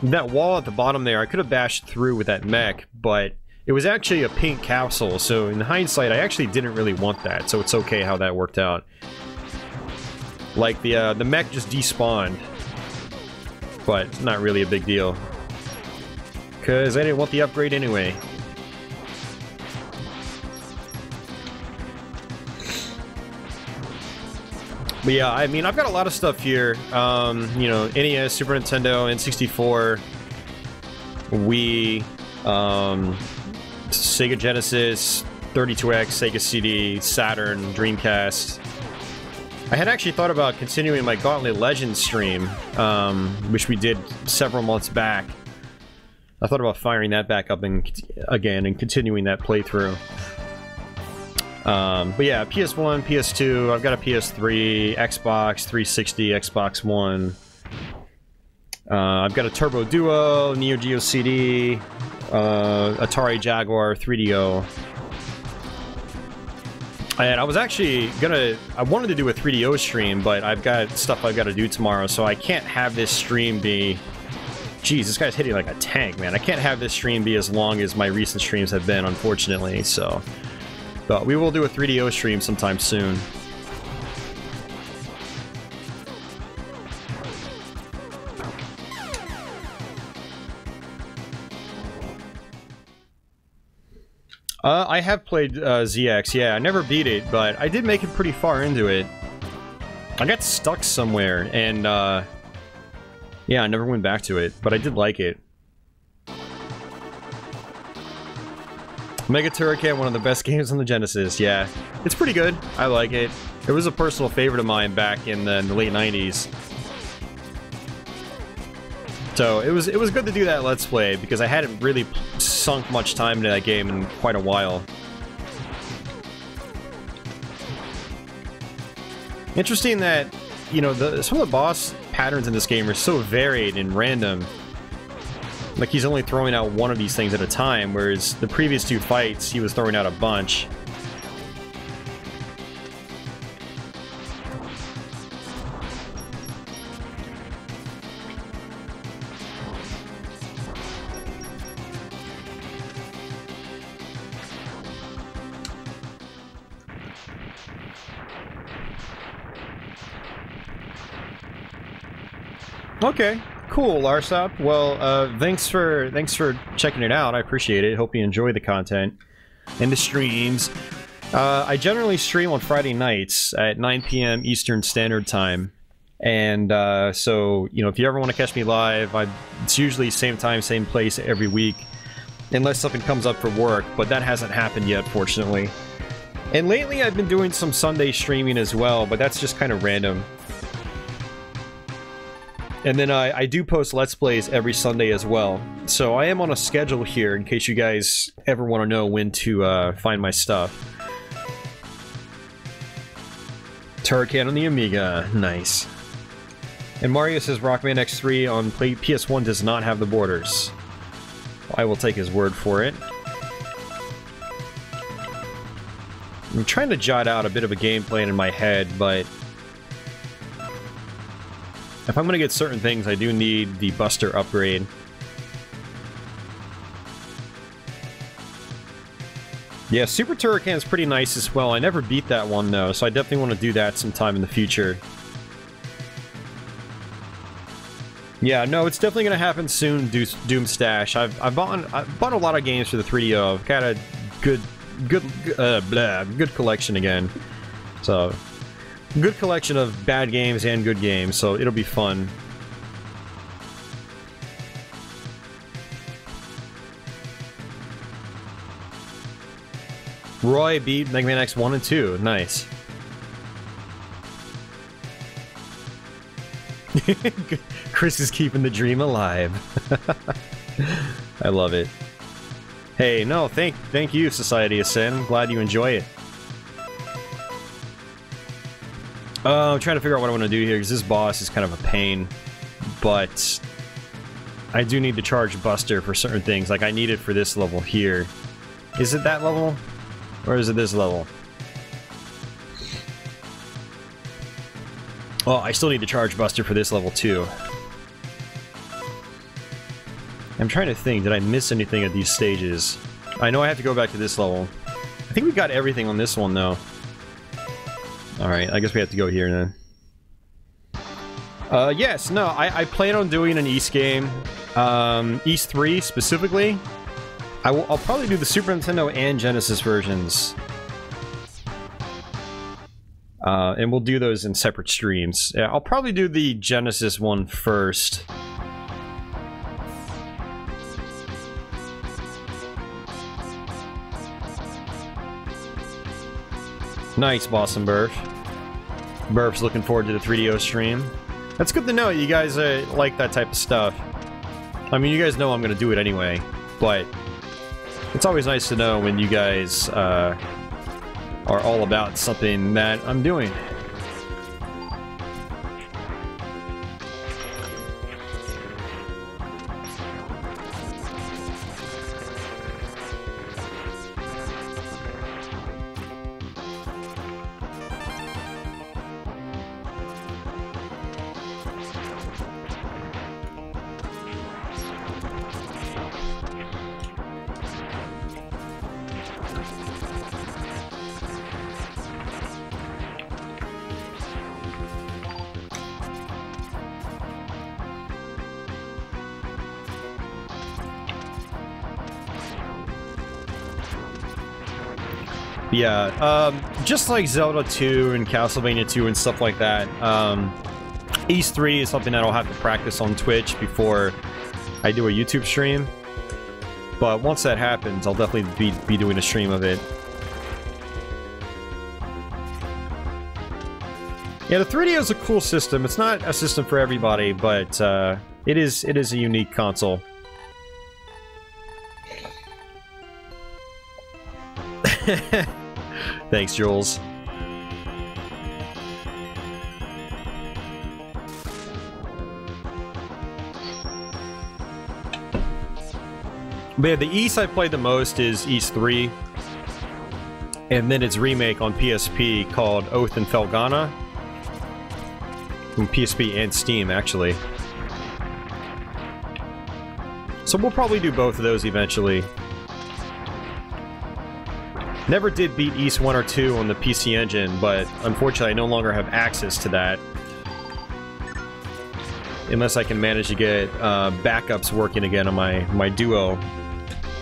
S1: that wall at the bottom there, I could have bashed through with that mech, but it was actually a pink capsule, so in hindsight, I actually didn't really want that, so it's okay how that worked out. Like, the mech just despawned, but not really a big deal, because I didn't want the upgrade anyway. But yeah, I mean, I've got a lot of stuff here. You know, NES, Super Nintendo, N64, Wii, Sega Genesis, 32X, Sega CD, Saturn, Dreamcast. I had actually thought about continuing my Gauntlet Legends stream, which we did several months back. I thought about firing that back up again and continuing that playthrough. But yeah, PS1, PS2, I've got a PS3, Xbox 360, Xbox One. I've got a Turbo Duo, Neo Geo CD, Atari Jaguar 3DO. And I was actually I wanted to do a 3DO stream, but I've got stuff I've got to do tomorrow, so I can't have this stream be... Jeez, this guy's hitting like a tank, man. I can't have this stream be as long as my recent streams have been, unfortunately, so... But we will do a 3DO stream sometime soon. I have played ZX, yeah. I never beat it, but I did make it pretty far into it. I got stuck somewhere, and yeah, I never went back to it, but I did like it. Mega Turrican, one of the best games on the Genesis, yeah. It's pretty good. I like it. It was a personal favorite of mine back in the late 90s. So it was good to do that Let's Play, because I hadn't really sunk much time into that game in quite a while. Interesting that, you know, some of the boss patterns in this game are so varied and random. Like, he's only throwing out one of these things at a time, whereas the previous two fights, he was throwing out a bunch. Okay, cool, Larsop. Well, thanks for checking it out. I appreciate it. Hope you enjoy the content and the streams. I generally stream on Friday nights at 9 p.m. Eastern Standard Time, and so you know, if you ever want to catch me live, it's usually same time, same place every week, unless something comes up for work. But that hasn't happened yet, fortunately. And lately, I've been doing some Sunday streaming as well, but that's just kind of random. And then I do post Let's Plays every Sunday as well. So I am on a schedule here in case you guys ever want to know when to find my stuff. Turrican on the Amiga. Nice. And Mario says Rockman X3 on PS1 does not have the borders. I will take his word for it. I'm trying to jot out a bit of a game plan in my head, but... if I'm gonna get certain things, I do need the Buster upgrade. Yeah, Super Turrican is pretty nice as well. I never beat that one though, so I definitely want to do that sometime in the future. Yeah, no, it's definitely gonna happen soon. Doom Stash. I've bought a lot of games for the 3DO. I've got a good collection again. So. Good collection of bad games and good games, so it'll be fun. Roy beat Megaman X 1 and 2. Nice. Chris is keeping the dream alive. I love it. Hey, no, thank you, Society of Sin. I'm glad you enjoy it. I'm trying to figure out what I want to do here, because this boss is kind of a pain, but I do need to charge Buster for certain things. Like, I need it for this level here. Is it that level? Or is it this level? Oh, I still need to charge Buster for this level too. I'm trying to think, did I miss anything at these stages? I know I have to go back to this level. I think we got everything on this one though. Alright, I guess we have to go here then. Yes, no, I plan on doing an East game. East 3 specifically. I'll probably do the Super Nintendo and Genesis versions. And we'll do those in separate streams. Yeah, I'll probably do the Genesis one first. Nice, Boss and Burf. Burf's looking forward to the 3DO stream. That's good to know you guys like that type of stuff. I mean, you guys know I'm going to do it anyway, but it's always nice to know when you guys are all about something that I'm doing. Yeah, just like Zelda 2 and Castlevania 2 and stuff like that, Ys 3 is something that I'll have to practice on Twitch before I do a YouTube stream. But once that happens, I'll definitely be doing a stream of it. Yeah, the 3DO is a cool system. It's not a system for everybody, but it is a unique console. Thanks, Jules. But yeah, the Ys I played the most is Ys 3. And then its remake on PSP called Oath and Felghana. On PSP and Steam, actually. So we'll probably do both of those eventually. Never did beat Ys 1 or 2 on the PC Engine, but unfortunately I no longer have access to that. Unless I can manage to get backups working again on my Duo.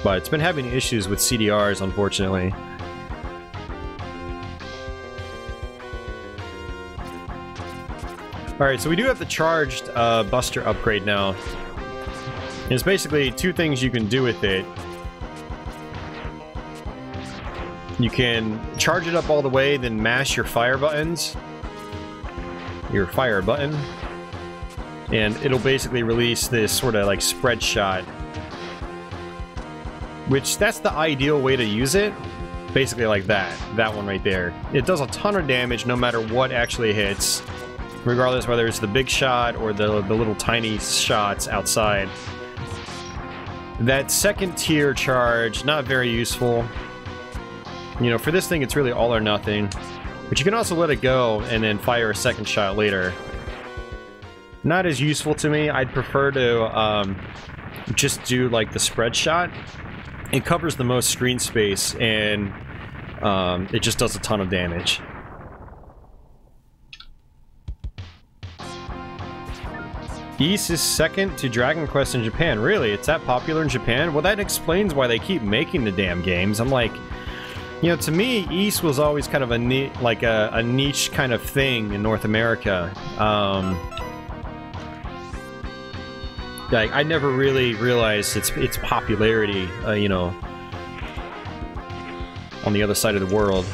S1: But it's been having issues with CDRs, unfortunately. Alright, so we do have the charged Buster upgrade now. And it's basically two things you can do with it. You can charge it up all the way, then mash your fire buttons. Your fire button. And it'll basically release this sort of like spread shot. Which, that's the ideal way to use it. Basically like that. That one right there. It does a ton of damage no matter what actually hits. Regardless whether it's the big shot or the little tiny shots outside. That second tier charge, not very useful. You know, for this thing, it's really all or nothing. But you can also let it go and then fire a second shot later. Not as useful to me. I'd prefer to just do, like, the spread shot. It covers the most screen space, and it just does a ton of damage. Ys is second to Dragon Quest in Japan. Really? It's that popular in Japan? Well, that explains why they keep making the damn games. I'm like... You know, to me, Ys was always kind of a niche kind of thing in North America. Like, I never really realized its popularity, you know, on the other side of the world.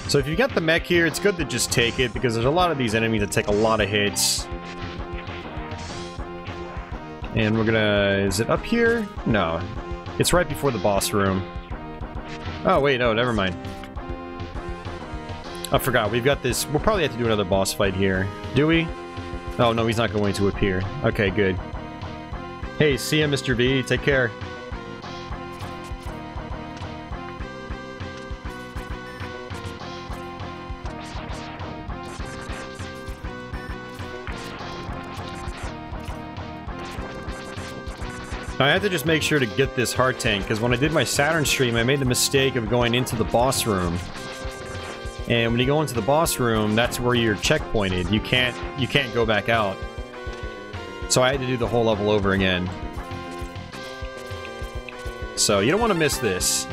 S1: So if you got the mech here, it's good to just take it, because there's a lot of these enemies that take a lot of hits. And we're gonna... Is it up here? No. It's right before the boss room. Oh, wait, no, never mind. I forgot, we've got this... We'll probably have to do another boss fight here. Do we? Oh, no, he's not going to appear. Okay, good. Hey, see ya, Mr. V. Take care. I have to just make sure to get this heart tank, because when I did my Saturn stream, I made the mistake of going into the boss room. And when you go into the boss room, that's where you're checkpointed. You can't go back out. So I had to do the whole level over again. So you don't want to miss this.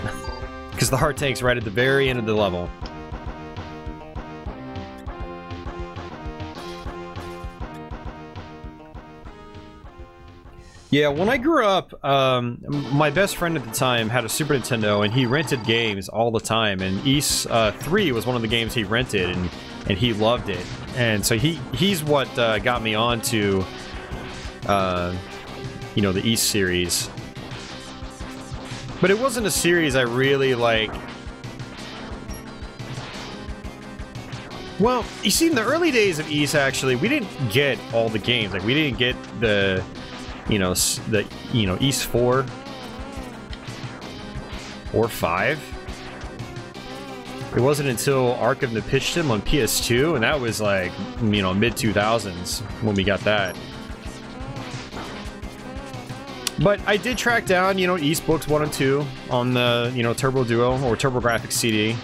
S1: Because the heart tank's right at the very end of the level. Yeah, when I grew up, my best friend at the time had a Super Nintendo, and he rented games all the time. And Ys 3 was one of the games he rented, and he loved it. And so he's what got me onto, you know, the Ys series. But it wasn't a series I really, like... Well, you see, in the early days of Ys, actually, we didn't get all the games. Like, we didn't get the... Ys 4 or 5. It wasn't until Ark of Nepishtim on PS2, and that was like, you know, mid-2000s when we got that. But I did track down, you know, Ys Books 1 and 2 on the, you know, Turbo Duo or TurboGrafx CD.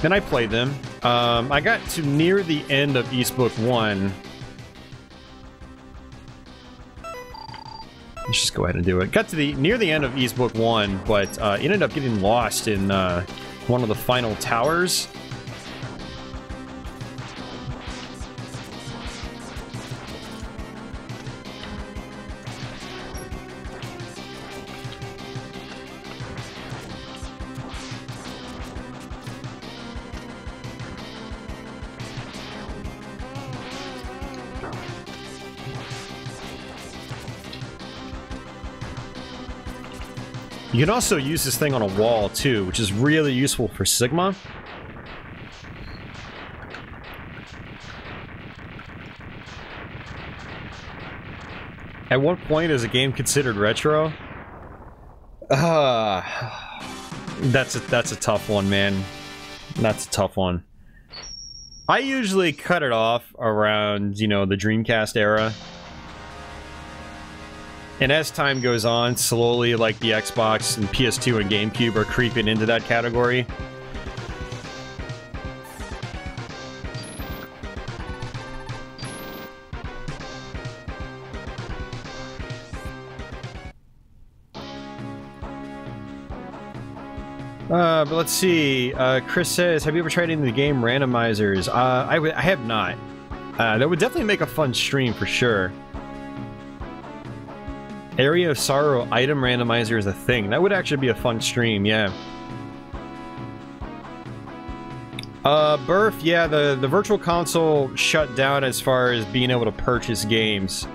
S1: And I played them. I got to near the end of Ys Book 1. Let's just go ahead and do it. Got to near the end of Ys Book 1, but ended up getting lost in one of the final towers. You can also use this thing on a wall, too, which is really useful for Sigma. At what point is a game considered retro? That's a tough one, man. That's a tough one. I usually cut it off around, you know, the Dreamcast era. And as time goes on, slowly, like, the Xbox and PS2 and GameCube are creeping into that category. But let's see. Chris says, have you ever tried any of the game randomizers? I have not. That would definitely make a fun stream for sure. Area of Sorrow item randomizer is a thing. That would actually be a fun stream, yeah. Burf, yeah, the Virtual Console shut down as far as being able to purchase games.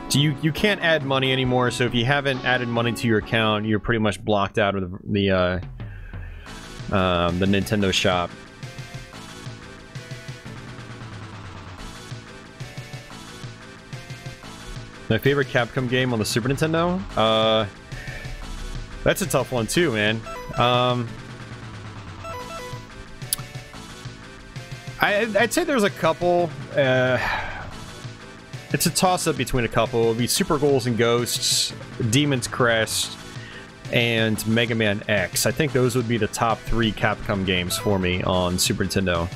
S1: So you can't add money anymore, so if you haven't added money to your account, you're pretty much blocked out of the Nintendo shop. My favorite Capcom game on the Super Nintendo? That's a tough one too, man. I'd say there's a couple. It's a toss-up between a couple. It would be Super Ghouls and Ghosts, Demon's Crest, and Mega Man X. I think those would be the top 3 Capcom games for me on Super Nintendo.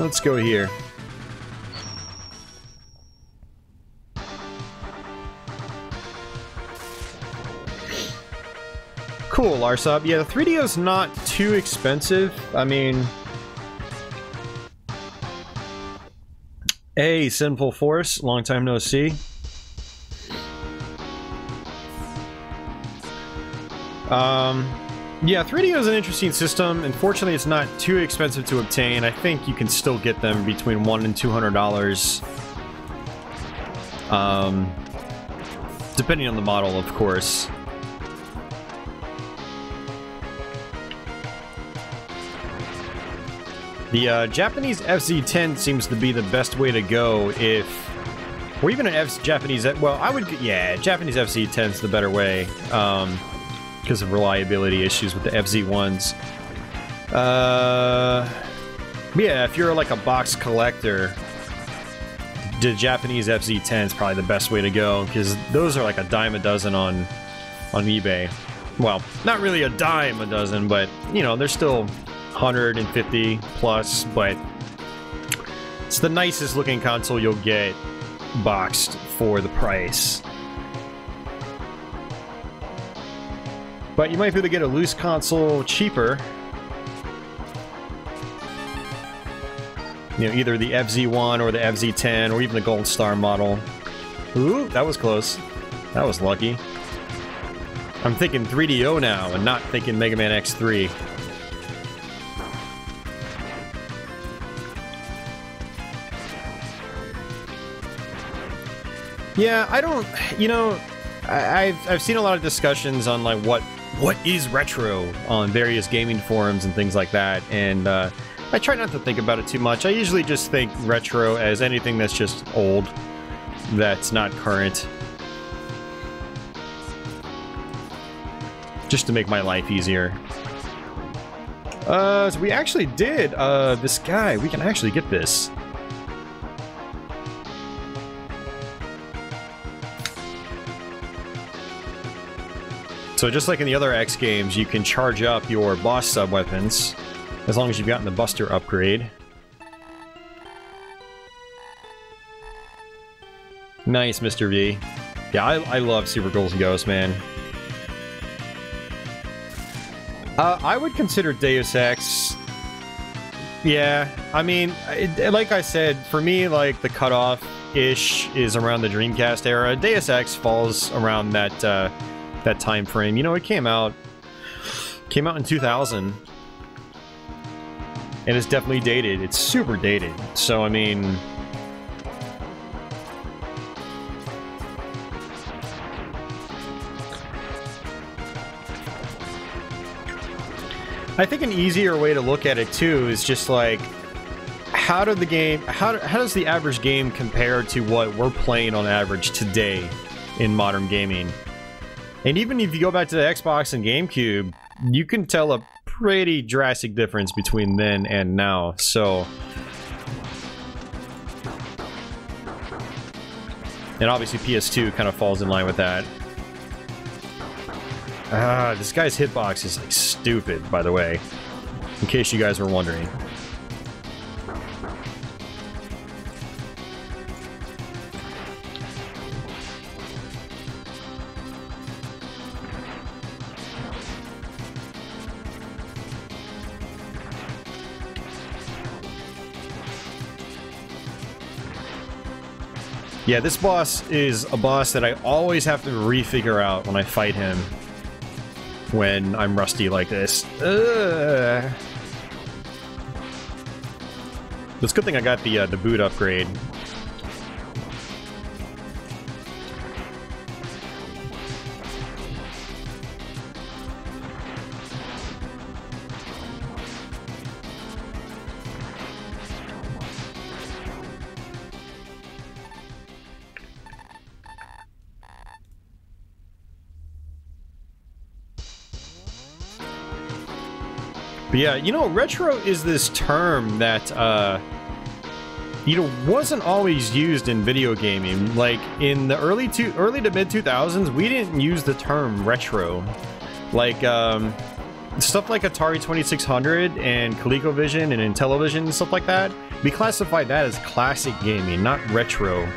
S1: Let's go here. Cool, Larsop. Yeah, the 3DO's not too expensive. I mean... Hey, Sinful Force. Long time no see. Yeah, 3DO is an interesting system. Unfortunately, it's not too expensive to obtain. I think you can still get them between $100 and $200. Depending on the model, of course. The Japanese FZ10 seems to be the best way to go if... Or even an Japanese... Well, I would... Yeah, Japanese FZ10 is the better way. Because of reliability issues with the FZ1s. Yeah, if you're like a box collector, the Japanese FZ10 is probably the best way to go, because those are like a dime a dozen on eBay. Well, not really a dime a dozen, but, you know, they're still 150 plus, but it's the nicest looking console you'll get boxed for the price. But you might be able to get a loose console cheaper. You know, either the FZ1 or the FZ10 or even the Gold Star model. Ooh, that was close. That was lucky. I'm thinking 3DO now and not thinking Megaman X3. Yeah, I don't, you know, I've seen a lot of discussions on like what is retro on various gaming forums and things like that, and I try not to think about it too much. I usually just think retro as anything that's just old, that's not current. Just to make my life easier. So we actually did, this guy, we can actually get this. So just like in the other X games, you can charge up your boss sub-weapons, as long as you've gotten the Buster upgrade. Nice, Mr. V. Yeah, I love Super Ghouls and Ghosts, man. I would consider Deus Ex. Yeah, I mean, like I said, for me, like, the cutoff-ish is around the Dreamcast era. Deus Ex falls around that, that time frame. You know, it came out in 2000. And it's definitely dated. It's super dated. So, I mean... I think an easier way to look at it too is just like, how does the average game compare to what we're playing on average today in modern gaming? And even if you go back to the Xbox and GameCube, you can tell a pretty drastic difference between then and now. So, and obviously PS2 kind of falls in line with that. This guy's hitbox is like stupid, by the way, in case you guys were wondering. Yeah, this boss is a boss that I always have to re-figure out when I fight him. When I'm rusty like this. Ugh. It's a good thing I got the boot upgrade. But yeah, you know, retro is this term that, you know, wasn't always used in video gaming. Like, in the early to mid-2000s, we didn't use the term retro. Like, stuff like Atari 2600 and ColecoVision and Intellivision and stuff like that, we classified that as classic gaming, not retro.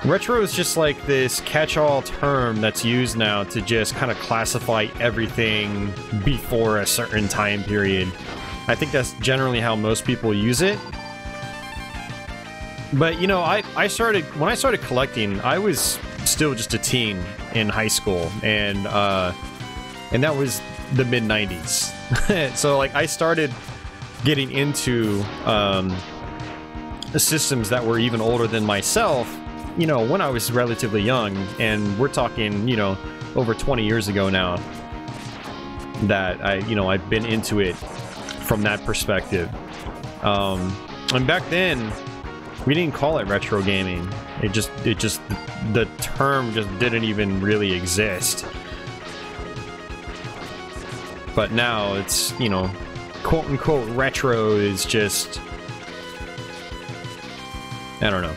S1: Retro is just like this catch-all term that's used now to just kind of classify everything before a certain time period. I think that's generally how most people use it. But, you know, when I started collecting, I was still just a teen in high school, and that was the mid-90s. So, like, I started getting into systems that were even older than myself, you know, when I was relatively young, and we're talking, you know, over 20 years ago now, that I've been into it from that perspective. And back then, we didn't call it retro gaming. The term just didn't even really exist. But now it's, you know, quote-unquote retro is just I don't know.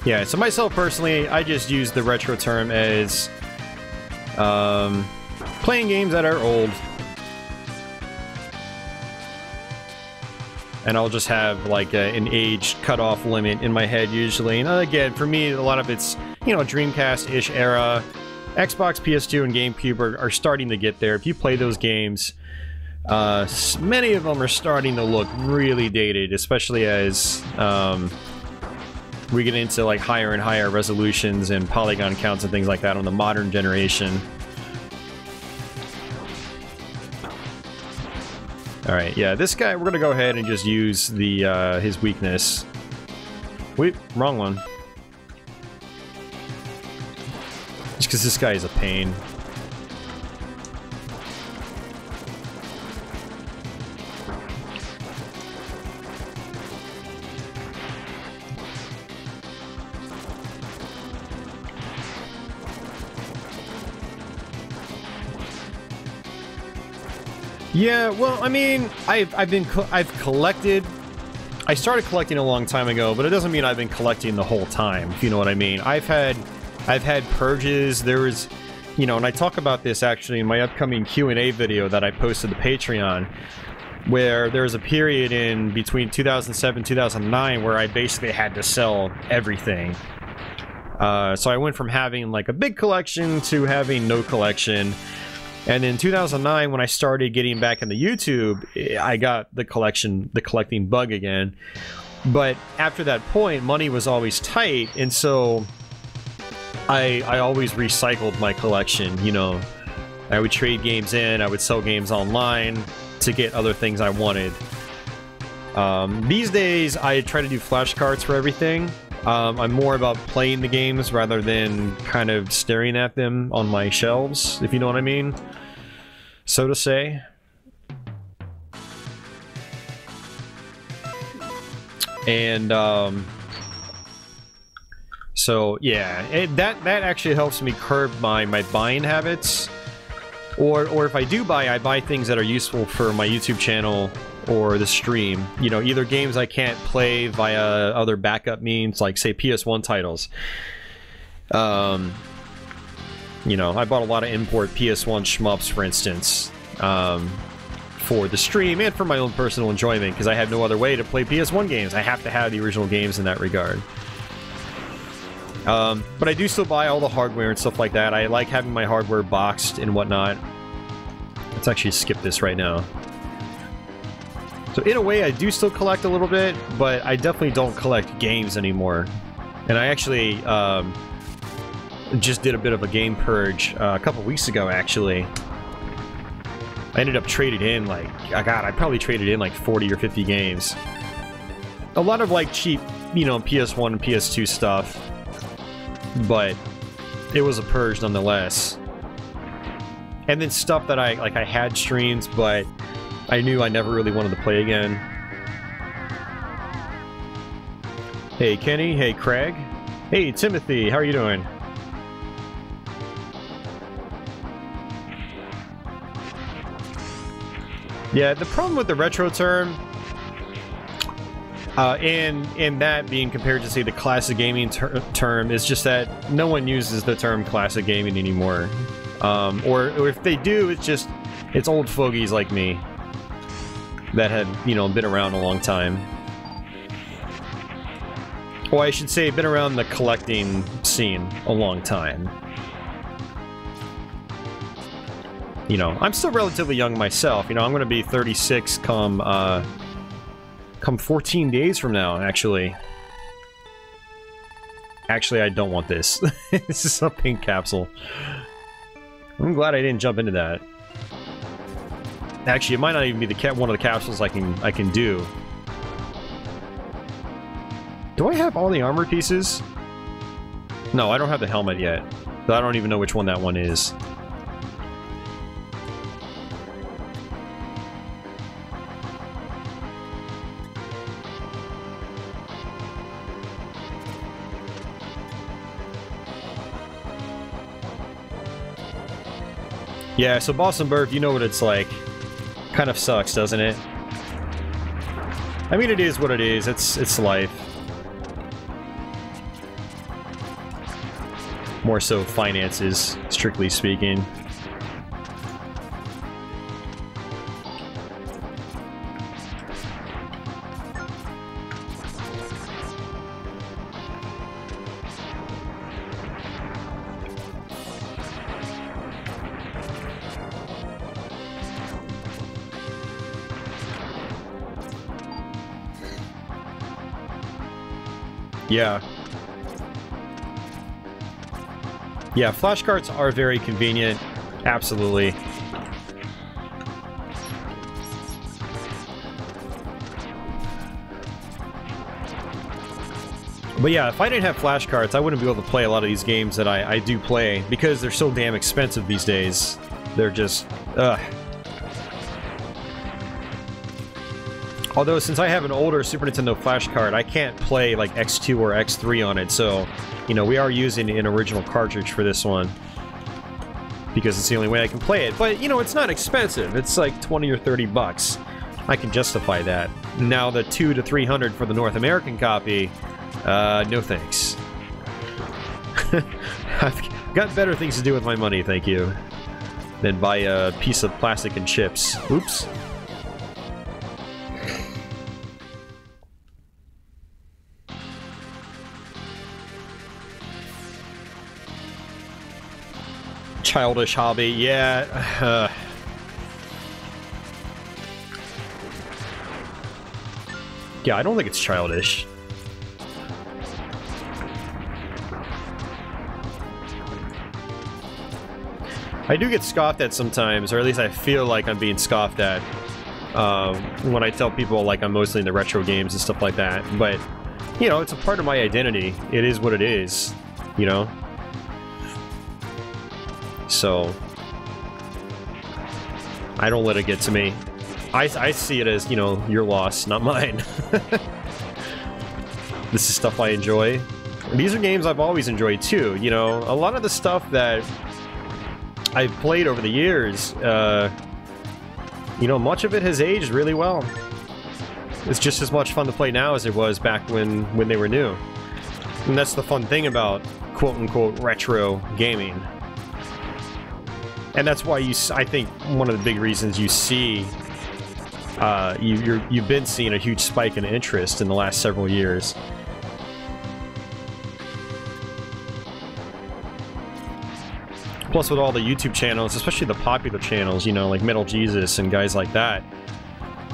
S1: Yeah, so myself personally, I just use the retro term as playing games that are old. And I'll just have like an age cutoff limit in my head usually. And again, for me, a lot of it's, you know, Dreamcast-ish era. Xbox, PS2, and GameCube are starting to get there. If you play those games, many of them are starting to look really dated, especially as we get into like higher and higher resolutions and polygon counts and things like that on the modern generation. Alright, yeah, this guy, we're gonna go ahead and just use the his weakness. Wait, wrong one. Just because this guy is a pain. Yeah, well, I mean, I've collected. I started collecting a long time ago, but it doesn't mean I've been collecting the whole time, if you know what I mean. I've had purges. There was, you know, and I talk about this actually in my upcoming Q&A video that I posted to Patreon, where there was a period in between 2007 2009 where I basically had to sell everything. So I went from having like a big collection to having no collection. And in 2009, when I started getting back into YouTube, I got the collecting bug again. But after that point, money was always tight, and so I always recycled my collection, you know. I would trade games in, I would sell games online to get other things I wanted. These days, I try to do flashcards for everything. I'm more about playing the games rather than kind of staring at them on my shelves, if you know what I mean, so to say. And so yeah, that actually helps me curb my buying habits. Or if I do buy, I buy things that are useful for my YouTube channel or the stream. You know, either games I can't play via other backup means, like, say, PS1 titles. You know, I bought a lot of import PS1 shmups, for instance, for the stream and for my own personal enjoyment, because I have no other way to play PS1 games. I have to have the original games in that regard. But I do still buy all the hardware and stuff like that. I like having my hardware boxed and whatnot. Let's actually skip this right now. So in a way, I do still collect a little bit, but I definitely don't collect games anymore. And I actually just did a bit of a game purge a couple weeks ago, actually. I ended up trading in, like, God, I probably traded in like 40 or 50 games. A lot of, like, cheap, you know, PS1 and PS2 stuff. But it was a purge nonetheless. And then stuff that I had streams, but I knew I never really wanted to play again. Hey Kenny, hey Craig, hey Timothy, how are you doing? Yeah, the problem with the retro term, and that being compared to, say, the classic gaming term, is just that no one uses the term classic gaming anymore. Or if they do, it's old fogies like me that had, you know, been around a long time. Or I should say, been around the collecting scene a long time. You know, I'm still relatively young myself. You know, I'm going to be 36 come 14 days from now, actually. Actually, I don't want this. This is a pink capsule. I'm glad I didn't jump into that. Actually, it might not even be one of the capsules I can do. Do I have all the armor pieces? No, I don't have the helmet yet. So I don't even know which one that one is. Yeah, so Boston Burp, you know what it's like. Kind of sucks, doesn't it? I mean, it is what it is. It's life. More so finances, strictly speaking. Yeah. Yeah, flashcards are very convenient. Absolutely. But yeah, if I didn't have flashcards, I wouldn't be able to play a lot of these games that I do play, because they're so damn expensive these days. They're just... ugh. Although, since I have an older Super Nintendo flash card, I can't play, like, X2 or X3 on it, so, you know, we are using an original cartridge for this one. Because it's the only way I can play it. But, you know, it's not expensive. It's like 20 or 30 bucks. I can justify that. Now, the $200 to $300 for the North American copy, no thanks. I've got better things to do with my money, thank you, than buy a piece of plastic and chips. Oops. Childish hobby, yeah. Yeah, I don't think it's childish. I do get scoffed at sometimes, or at least I feel like I'm being scoffed at when I tell people like I'm mostly into retro games and stuff like that. But, you know, it's a part of my identity. It is what it is, you know? So, I don't let it get to me. I see it as, you know, your loss, not mine. This is stuff I enjoy. These are games I've always enjoyed too, you know? A lot of the stuff that I've played over the years, you know, much of it has aged really well. It's just as much fun to play now as it was back when they were new. And that's the fun thing about quote-unquote retro gaming. And that's why I think one of the big reasons you see, you've been seeing a huge spike in interest in the last several years. Plus with all the YouTube channels, especially the popular channels, you know, like Metal Jesus and guys like that,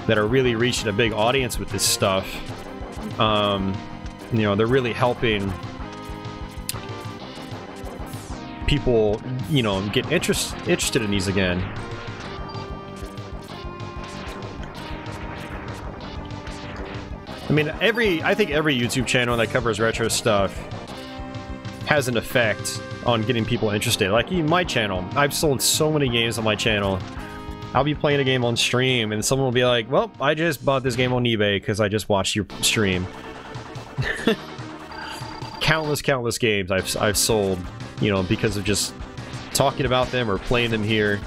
S1: that are really reaching a big audience with this stuff, you know, they're really helping people, you know, get interested in these again. I mean, I think every YouTube channel that covers retro stuff has an effect on getting people interested. Like my channel, I've sold so many games on my channel. I'll be playing a game on stream and someone will be like, well, I just bought this game on eBay because I just watched your stream. Countless games I've sold, you know, because of just talking about them or playing them here.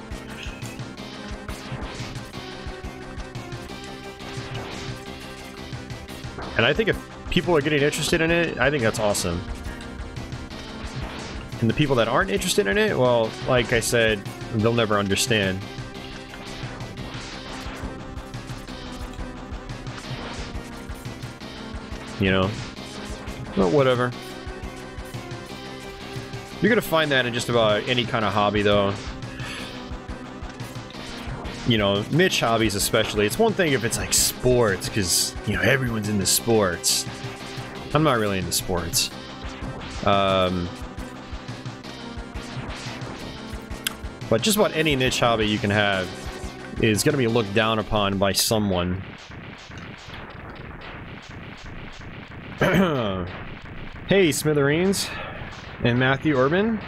S1: And I think if people are getting interested in it, I think that's awesome. And the people that aren't interested in it, well, like I said, they'll never understand. You know? But whatever. You're gonna find that in just about any kind of hobby, though. You know, niche hobbies especially. It's one thing if it's like sports, because, you know, everyone's into sports. I'm not really into sports. But just about any niche hobby you can have is gonna be looked down upon by someone. Hey, Smithereens and Matthew Urban.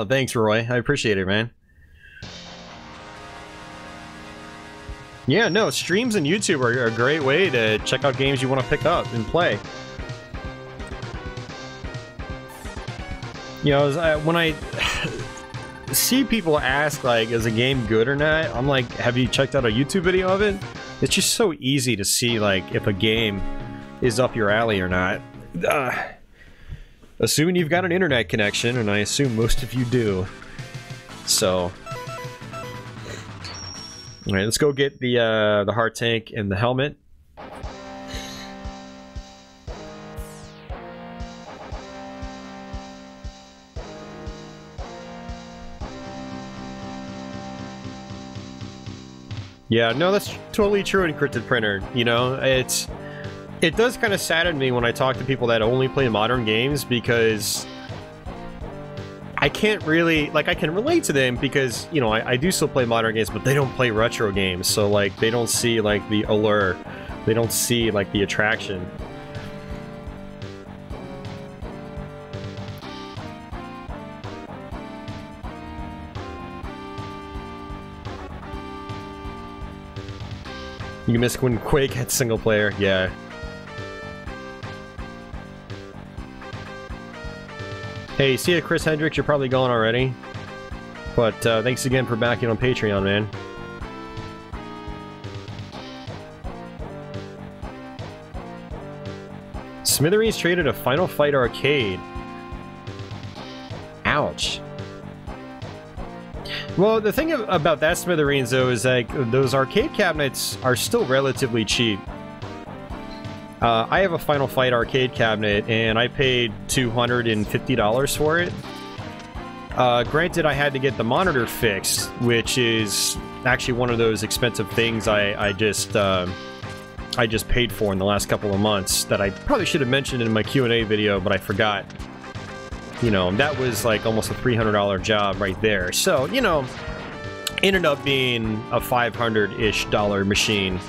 S1: Thanks, Roy. I appreciate it, man. Yeah, no, streams and YouTube are a great way to check out games you want to pick up and play. You know, when I see people ask, like, is a game good or not, I'm like, have you checked out a YouTube video of it? It's just so easy to see, like, if a game is up your alley or not. Assuming you've got an internet connection, and I assume most of you do. So... Alright, let's go get the heart tank and the helmet. Yeah, no, that's totally true in Encrypted Printer. You know, it does kind of sadden me when I talk to people that only play modern games, because I can't really, like, I can relate to them because, you know, I do still play modern games, but they don't play retro games, so, like, they don't see, like, the allure. They don't see, like, the attraction. You miss when Quake had single player, yeah. Hey, see ya, Chris Hendricks, you're probably gone already. But thanks again for backing on Patreon, man. Smithereens traded a Final Fight arcade. Ouch. Well, the thing about that, Smithereens, though, is like those arcade cabinets are still relatively cheap. I have a Final Fight arcade cabinet, and I paid $250 for it. Granted, I had to get the monitor fixed, which is actually one of those expensive things I just paid for in the last couple of months that I probably should have mentioned in my Q&A video, but I forgot. You know, that was like almost a $300 job right there. So, you know, ended up being a $500-ish machine.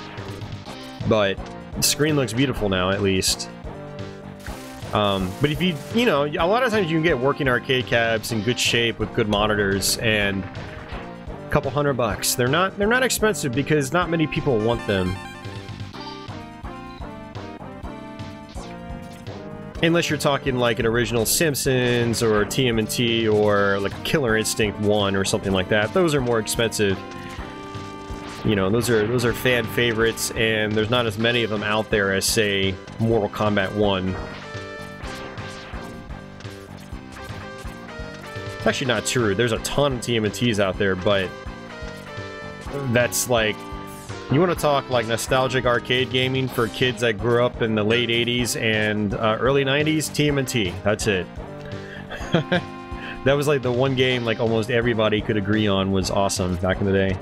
S1: But the screen looks beautiful now, at least. But if you know, a lot of times you can get working arcade cabs in good shape with good monitors and a couple $100. They're not expensive because not many people want them. Unless you're talking like an original Simpsons or TMNT or like Killer Instinct 1 or something like that. Those are more expensive. You know, those are fan favorites, and there's not as many of them out there as, say, Mortal Kombat 1. It's actually not true. There's a ton of TMNTs out there, but that's like... You want to talk like nostalgic arcade gaming for kids that grew up in the late 80s and early 90s? TMNT. That's it. That was like the one game like almost everybody could agree on was awesome back in the day.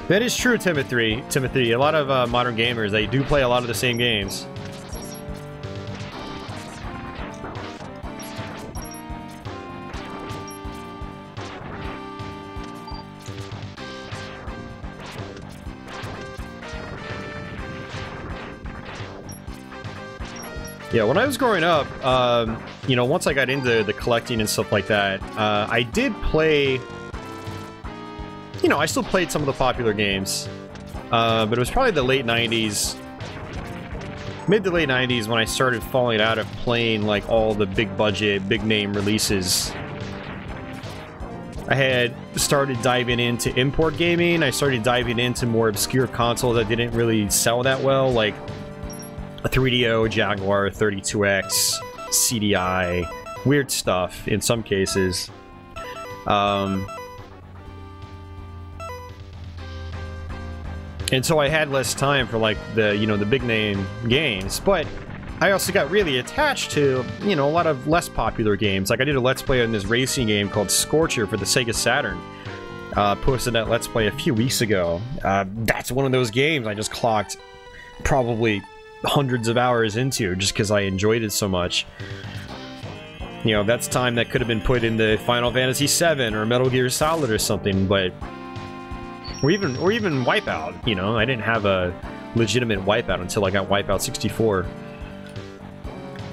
S1: That is true, Timothy. A lot of modern gamers, they do play a lot of the same games. Yeah, when I was growing up, you know, once I got into the collecting and stuff like that, I did play... You know, I still played some of the popular games, but it was probably the late 90s, mid to late 90s when I started falling out of playing, like, all the big budget, big name releases. I had started diving into import gaming, I started diving into more obscure consoles that didn't really sell that well, like a 3DO, Jaguar, 32X, CDI, weird stuff in some cases. And so I had less time for, like, the, you know, the big name games, but I also got really attached to, you know, a lot of less popular games. Like, I did a Let's Play on this racing game called Scorcher for the Sega Saturn. Posted that Let's Play a few weeks ago. That's one of those games I just clocked probably hundreds of hours into just because I enjoyed it so much. You know, that's time that could have been put into Final Fantasy VII or Metal Gear Solid or something, but... Or even Wipeout, you know? I didn't have a legitimate Wipeout until I got Wipeout 64.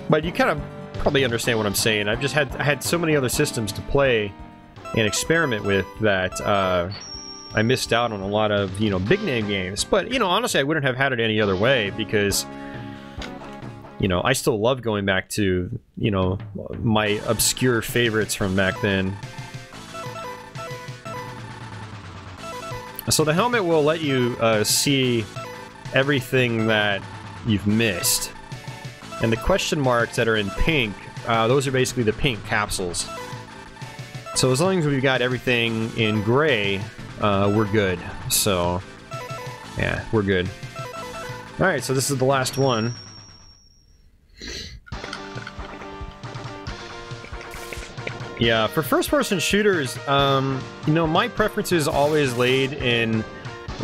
S1: But you kind of probably understand what I'm saying. I had so many other systems to play and experiment with that I missed out on a lot of, you know, big name games. But, you know, honestly, I wouldn't have had it any other way because, you know, I still love going back to, you know, my obscure favorites from back then. So the helmet will let you see everything that you've missed. And the question marks that are in pink, those are basically the pink capsules. So as long as we've got everything in gray, we're good. So, yeah, we're good. Alright, so this is the last one. Yeah, for first-person shooters, you know, my preference is always laid in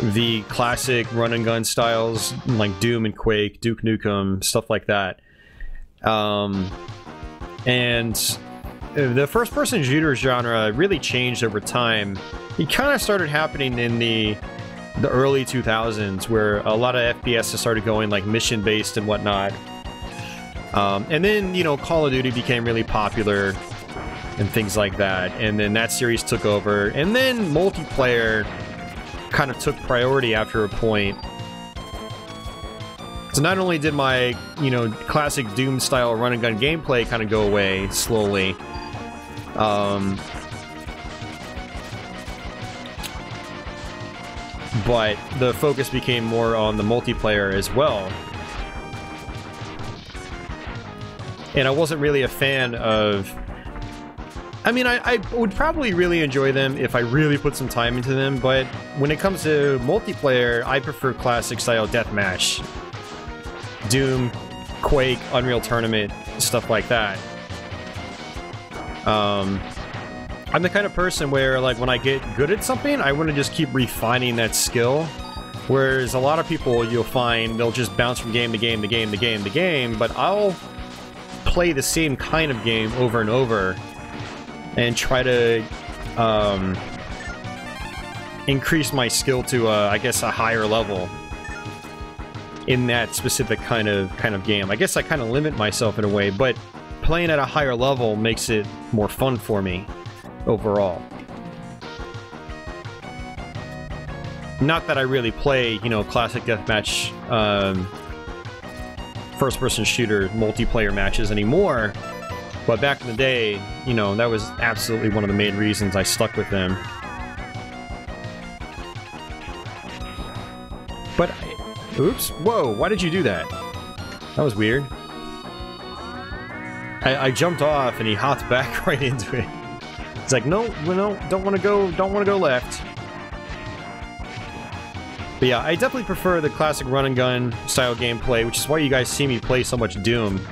S1: the classic run-and-gun styles, like Doom and Quake, Duke Nukem, stuff like that. And the first-person shooter genre really changed over time. It kind of started happening in the early 2000s, where a lot of FPS started going like mission-based and whatnot. And then, you know, Call of Duty became really popular and things like that, and then that series took over, and then multiplayer kind of took priority after a point. So not only did my, you know, classic Doom style run and gun gameplay kind of go away slowly, but the focus became more on the multiplayer as well. And I wasn't really a fan of... I mean, I would probably really enjoy them if I really put some time into them, but when it comes to multiplayer, I prefer classic-style deathmatch. Doom, Quake, Unreal Tournament, stuff like that. I'm the kind of person where, like, when I get good at something, I want to just keep refining that skill. Whereas a lot of people, you'll find, they'll just bounce from game to game to game to game to game, but I'll play the same kind of game over and over and try to increase my skill to, I guess, a higher level in that specific kind of game. I guess I kind of limit myself in a way, but playing at a higher level makes it more fun for me overall. Not that I really play, you know, classic deathmatch, first-person shooter multiplayer matches anymore. But back in the day, you know, that was absolutely one of the main reasons I stuck with them. But, oops, whoa, why did you do that? That was weird. I jumped off and he hopped back right into it. It's like, no, don't want to go left. But yeah, I definitely prefer the classic run and gun style gameplay, which is why you guys see me play so much Doom.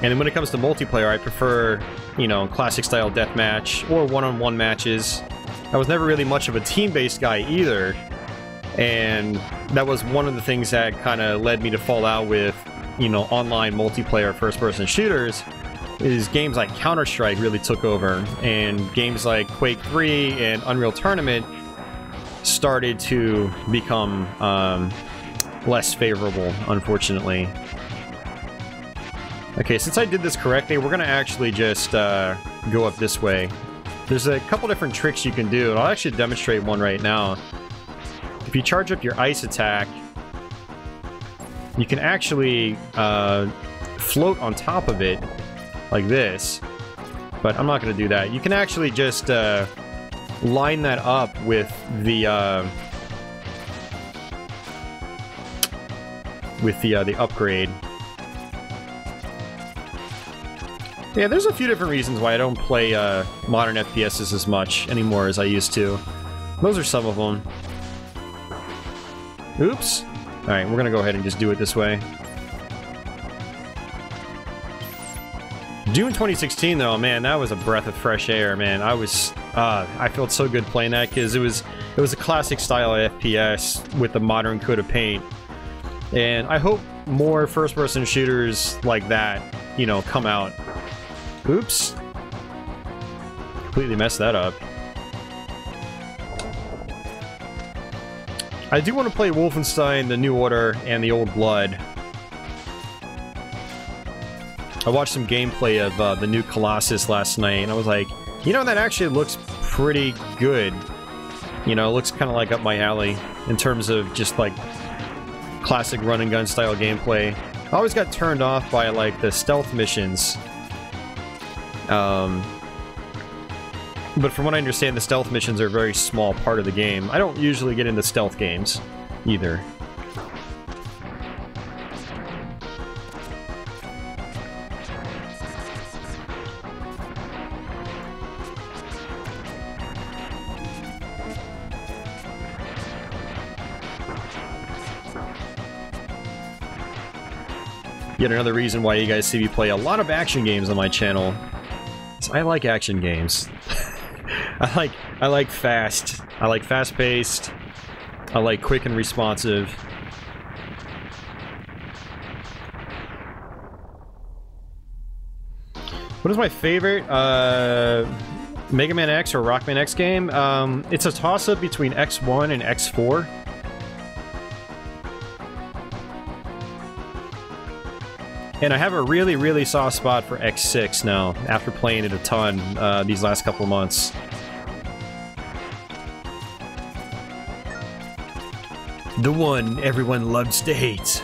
S1: And then when it comes to multiplayer, I prefer, you know, classic-style deathmatch or one-on-one matches. I was never really much of a team-based guy either, and that was one of the things that kind of led me to fall out with, you know, online multiplayer first-person shooters, is games like Counter-Strike really took over, and games like Quake 3 and Unreal Tournament started to become less favorable, unfortunately. Okay, since I did this correctly, we're gonna actually just go up this way. There's a couple different tricks you can do, and I'll actually demonstrate one right now. If you charge up your ice attack, you can actually float on top of it, like this. But I'm not gonna do that. You can actually just line that up with the upgrade. Yeah, there's a few different reasons why I don't play modern FPSs as much anymore as I used to. Those are some of them. Oops. Alright, we're gonna go ahead and just do it this way. Doom 2016, though, man, that was a breath of fresh air, man. I felt so good playing that, because it was a classic style of FPS with a modern coat of paint. And I hope more first-person shooters like that, you know, come out. Oops. Completely messed that up. I do want to play Wolfenstein, The New Order, and The Old Blood. I watched some gameplay of the new Colossus last night, and I was like, you know, that actually looks pretty good. You know, it looks kind of like up my alley in terms of just like classic run and gun style gameplay. I always got turned off by like the stealth missions. But from what I understand, the stealth missions are a very small part of the game. I don't usually get into stealth games either. Yet another reason why you guys see me play a lot of action games on my channel. I like action games. I like fast. I like fast-paced. I like quick and responsive. What is my favorite Megaman X or Rockman X game? It's a toss-up between X1 and X4. And I have a really, really soft spot for X6 now, after playing it a ton these last couple of months. The one everyone loves to hate.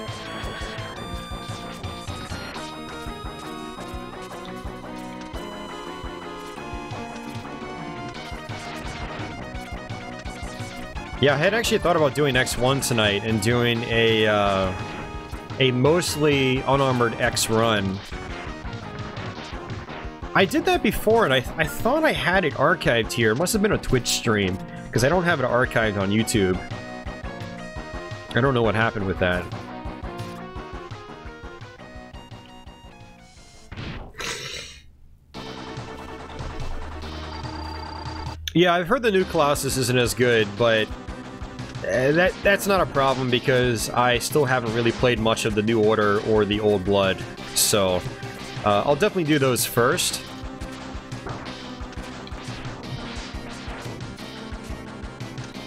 S1: Yeah, I had actually thought about doing X1 tonight and doing a mostly unarmored X run. I did that before, and I thought I had it archived here. It must have been a Twitch stream, because I don't have it archived on YouTube. I don't know what happened with that. Yeah, I've heard the new Colossus isn't as good, but that's not a problem because I still haven't really played much of the New Order or the Old Blood, so I'll definitely do those first.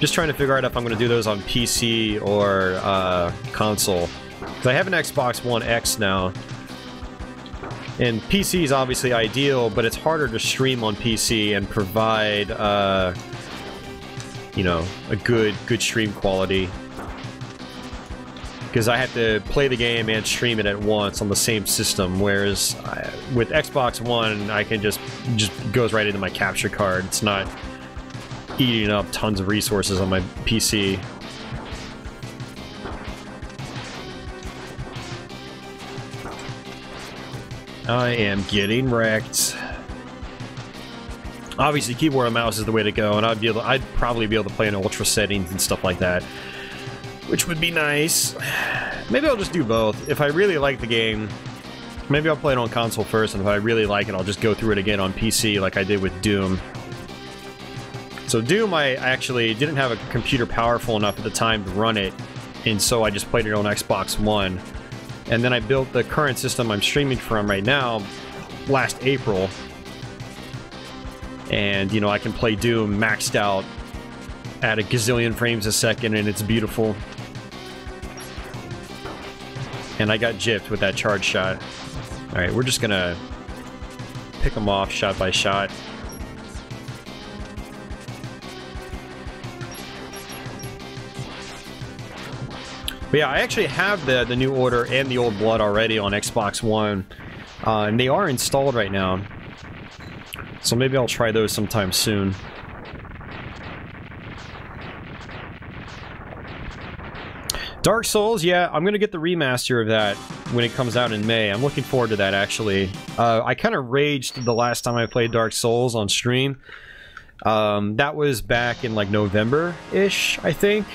S1: Just trying to figure out if I'm going to do those on PC or console. Because I have an Xbox One X now. And PC is obviously ideal, but it's harder to stream on PC and provide, you know, a good stream quality. Because I have to play the game and stream it at once on the same system, whereas with Xbox One, I can just goes right into my capture card. It's not eating up tons of resources on my PC. I am getting wrecked. Obviously, keyboard and mouse is the way to go, and I'd probably be able to play in ultra settings and stuff like that, which would be nice. Maybe I'll just do both. If I really like the game, maybe I'll play it on console first, and if I really like it, I'll just go through it again on PC like I did with Doom. So Doom, I actually didn't have a computer powerful enough at the time to run it, and so I just played it on Xbox One. And then I built the current system I'm streaming from right now last April. And, you know, I can play Doom maxed out at a gazillion frames a second, and it's beautiful. And I got gypped with that charge shot. Alright, we're just gonna pick them off shot by shot. But yeah, I actually have the New Order and the Old Blood already on Xbox One. And they are installed right now. So maybe I'll try those sometime soon. Dark Souls, yeah, I'm gonna get the remaster of that when it comes out in May. I'm looking forward to that, actually. I kind of raged the last time I played Dark Souls on stream. That was back in, like, November-ish, I think.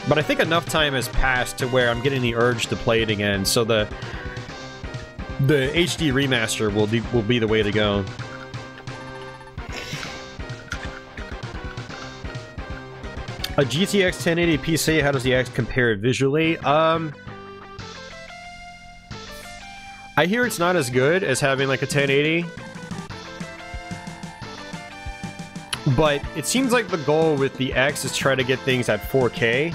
S1: But I think enough time has passed to where I'm getting the urge to play it again, so the HD remaster will be the way to go. A GTX 1080 PC, how does the X compare visually? I hear it's not as good as having like a 1080. But it seems like the goal with the X is try to get things at 4K.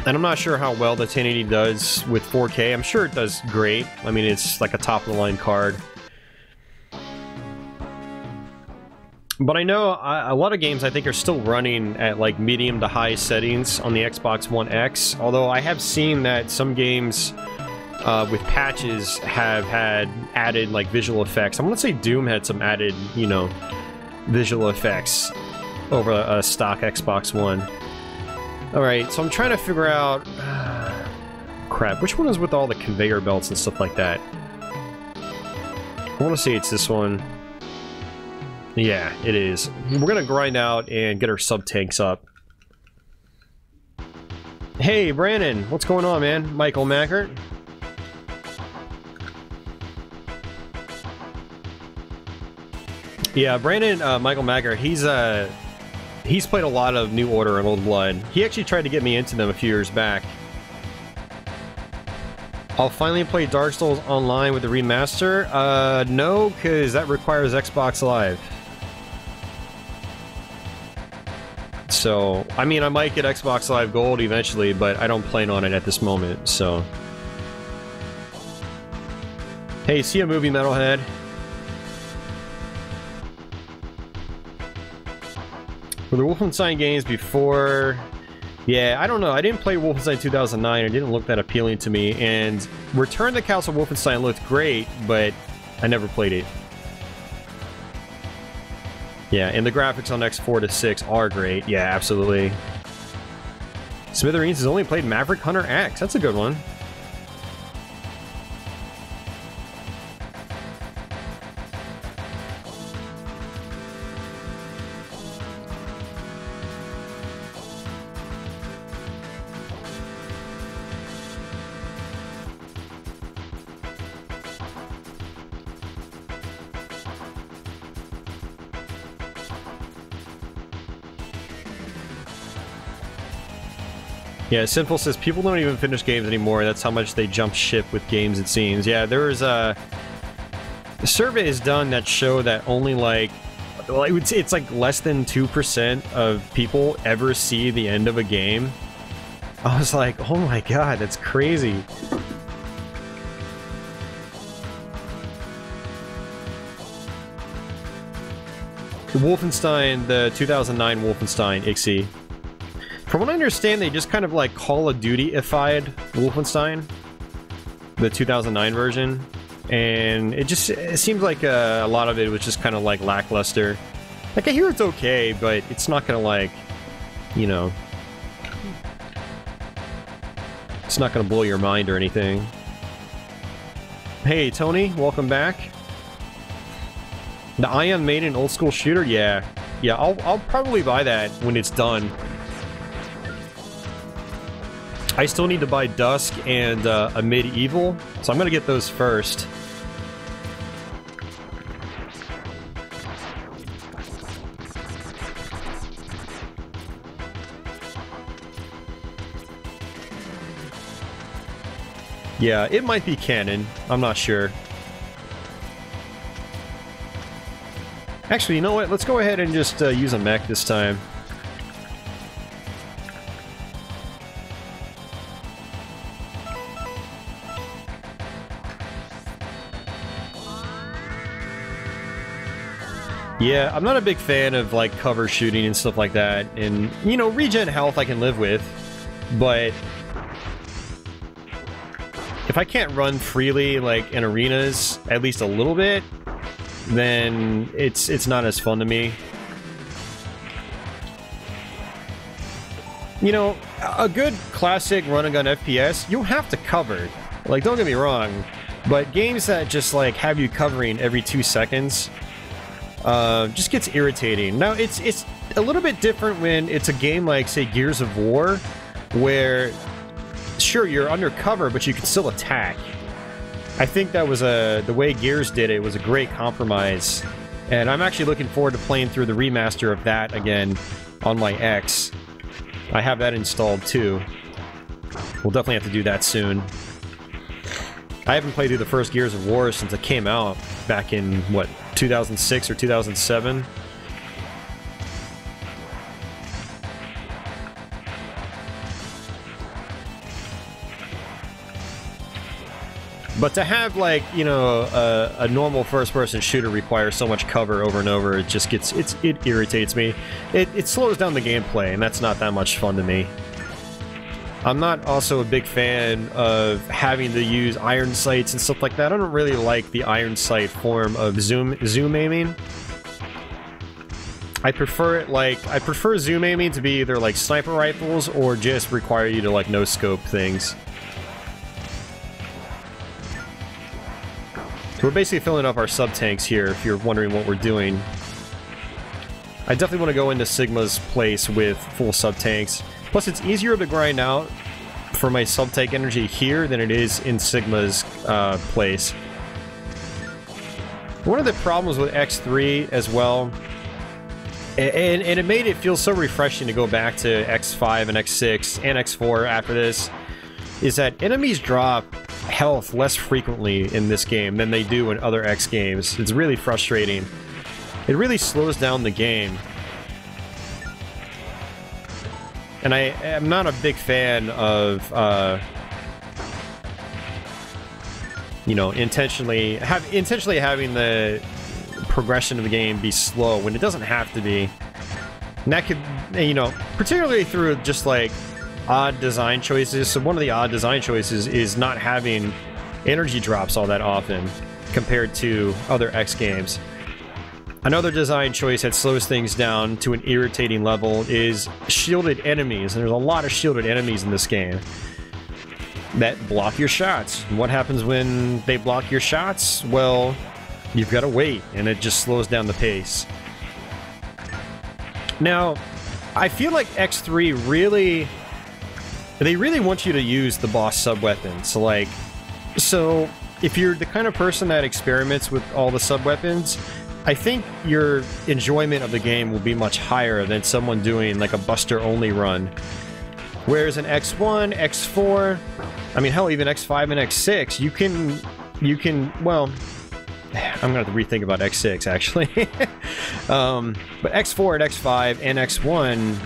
S1: And I'm not sure how well the 1080 does with 4K. I'm sure it does great. I mean, it's like a top-of-the-line card. But I know a lot of games I think are still running at like medium to high settings on the Xbox One X, although I have seen that some games with patches have had added like visual effects. I want to say Doom had some added, you know, visual effects over a stock Xbox One. Alright, so I'm trying to figure out... crap, which one is with all the conveyor belts and stuff like that? I want to say it's this one. Yeah, it is. We're gonna grind out and get our sub-tanks up. Hey, Brandon, what's going on, man? Michael Mackert. Yeah, Brandon, Michael Mackert, he's played a lot of New Order and Old Blood. He actually tried to get me into them a few years back. I'll finally play Dark Souls online with the remaster. No, because that requires Xbox Live. So, I mean, I might get Xbox Live Gold eventually, but I don't plan on it at this moment, so... Hey, see a movie, Metalhead? Were the Wolfenstein games before... Yeah, I don't know. I didn't play Wolfenstein 2009. It didn't look that appealing to me, and Return to Castle Wolfenstein looked great, but I never played it. Yeah, and the graphics on X4 to 6 are great. Yeah, absolutely. Smithereens has only played Maverick Hunter X. That's a good one. Yeah, Sinful says people don't even finish games anymore. That's how much they jump ship with games, it seems. Yeah, there was a survey is done that show that only like, well, I would say it's like less than 2% of people ever see the end of a game. I was like, oh my god, that's crazy. Wolfenstein, the 2009 Wolfenstein XE. From what I understand, they just kind of like Call of Duty-ified Wolfenstein, the 2009 version, and it seems like a lot of it was just kind of like lackluster. Like, I hear it's okay, but it's not gonna like, you know, it's not gonna blow your mind or anything. Hey, Tony, welcome back. The Ion Maiden old school shooter, yeah, I'll probably buy that when it's done. I still need to buy Dusk and a Medieval, so I'm gonna get those first. Yeah, it might be canon. I'm not sure. Actually, you know what? Let's go ahead and just use a mech this time. Yeah, I'm not a big fan of, like, cover shooting and stuff like that, and, you know, regen health I can live with, but if I can't run freely, like, in arenas, at least a little bit, then it's not as fun to me. You know, a good classic run-and-gun FPS, you have to cover. Like, don't get me wrong, but games that just, like, have you covering every 2 seconds... just gets irritating. Now, it's a little bit different when it's a game like, say, Gears of War, where, sure, you're undercover, but you can still attack. I think that was the way Gears did it was a great compromise, and I'm actually looking forward to playing through the remaster of that again on my X. I have that installed, too. We'll definitely have to do that soon. I haven't played through the first Gears of War since it came out back in, what, 2006 or 2007? But to have, like, you know, a normal first-person shooter requires so much cover over and over, it just gets, it irritates me. It slows down the gameplay, and that's not that much fun to me. I'm not also a big fan of having to use iron sights and stuff like that. I don't really like the iron sight form of zoom aiming. I prefer zoom aiming to be either like sniper rifles or just require you to like no scope things. We're basically filling up our sub-tanks here, if you're wondering what we're doing. I definitely want to go into Sigma's place with full sub-tanks. Plus, it's easier to grind out for my sub-tank energy here than it is in Sigma's place. One of the problems with X3 as well, and it made it feel so refreshing to go back to X5 and X6 and X4 after this, is that enemies drop health less frequently in this game than they do in other X games. It's really frustrating. It really slows down the game. And I am not a big fan of, you know, intentionally having the progression of the game be slow when it doesn't have to be. And that could, you know, particularly through just like odd design choices. So one of the odd design choices is not having energy drops all that often compared to other X games. Another design choice that slows things down to an irritating level is shielded enemies, and there's a lot of shielded enemies in this game that block your shots. And what happens when they block your shots? Well, you've got to wait, and it just slows down the pace. Now, I feel like X3 really... They really want you to use the boss sub-weapons. So if you're the kind of person that experiments with all the sub-weapons, I think your enjoyment of the game will be much higher than someone doing like a buster-only run. Whereas in X1, X4, I mean, hell, even X5 and X6, you can, well, I'm gonna have to rethink about X6, actually. But X4 and X5 and X1,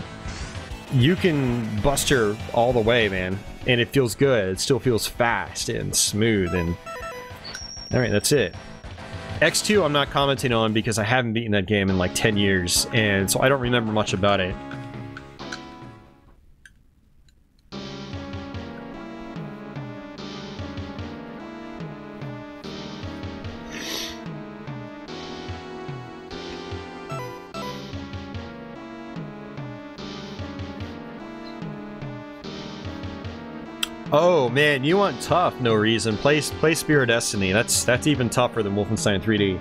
S1: you can buster all the way, man. And it feels good. It still feels fast and smooth, and... Alright, that's it. X2 I'm not commenting on because I haven't beaten that game in like 10 years, and so I don't remember much about it. Oh man, you want tough? No reason. Play Spear of Destiny. That's even tougher than Wolfenstein 3D.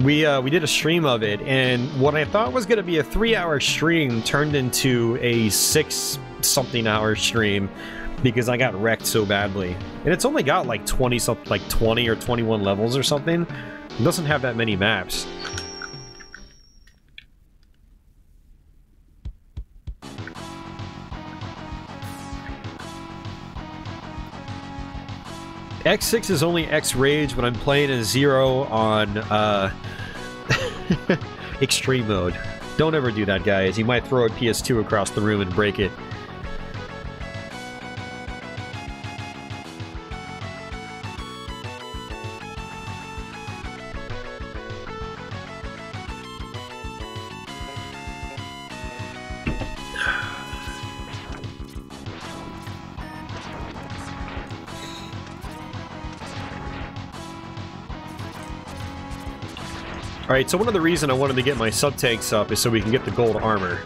S1: We did a stream of it, and what I thought was going to be a 3-hour stream turned into a 6-something hour stream because I got wrecked so badly. And it's only got like 20 or 21 levels or something. It doesn't have that many maps. X6 is only X-Rage when I'm playing a 0 on extreme mode. Don't ever do that, guys. You might throw a PS2 across the room and break it. Alright, so one of the reasons I wanted to get my sub-tanks up is so we can get the gold armor.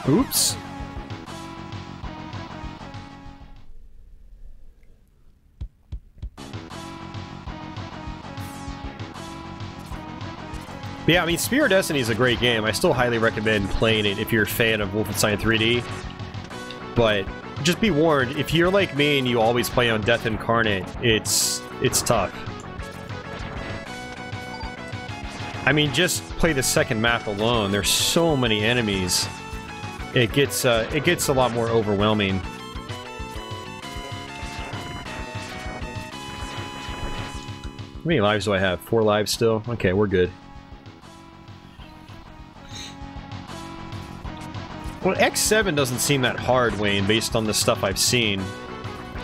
S1: Oops. Yeah, I mean, Spear of Destiny is a great game. I still highly recommend playing it if you're a fan of Wolfenstein 3D. But just be warned, if you're like me and you always play on Death Incarnate, it's tough. I mean, just play the second map alone. There's so many enemies. it gets a lot more overwhelming. How many lives do I have? 4 lives still? Okay, we're good. Well, X7 doesn't seem that hard, Wayne, based on the stuff I've seen.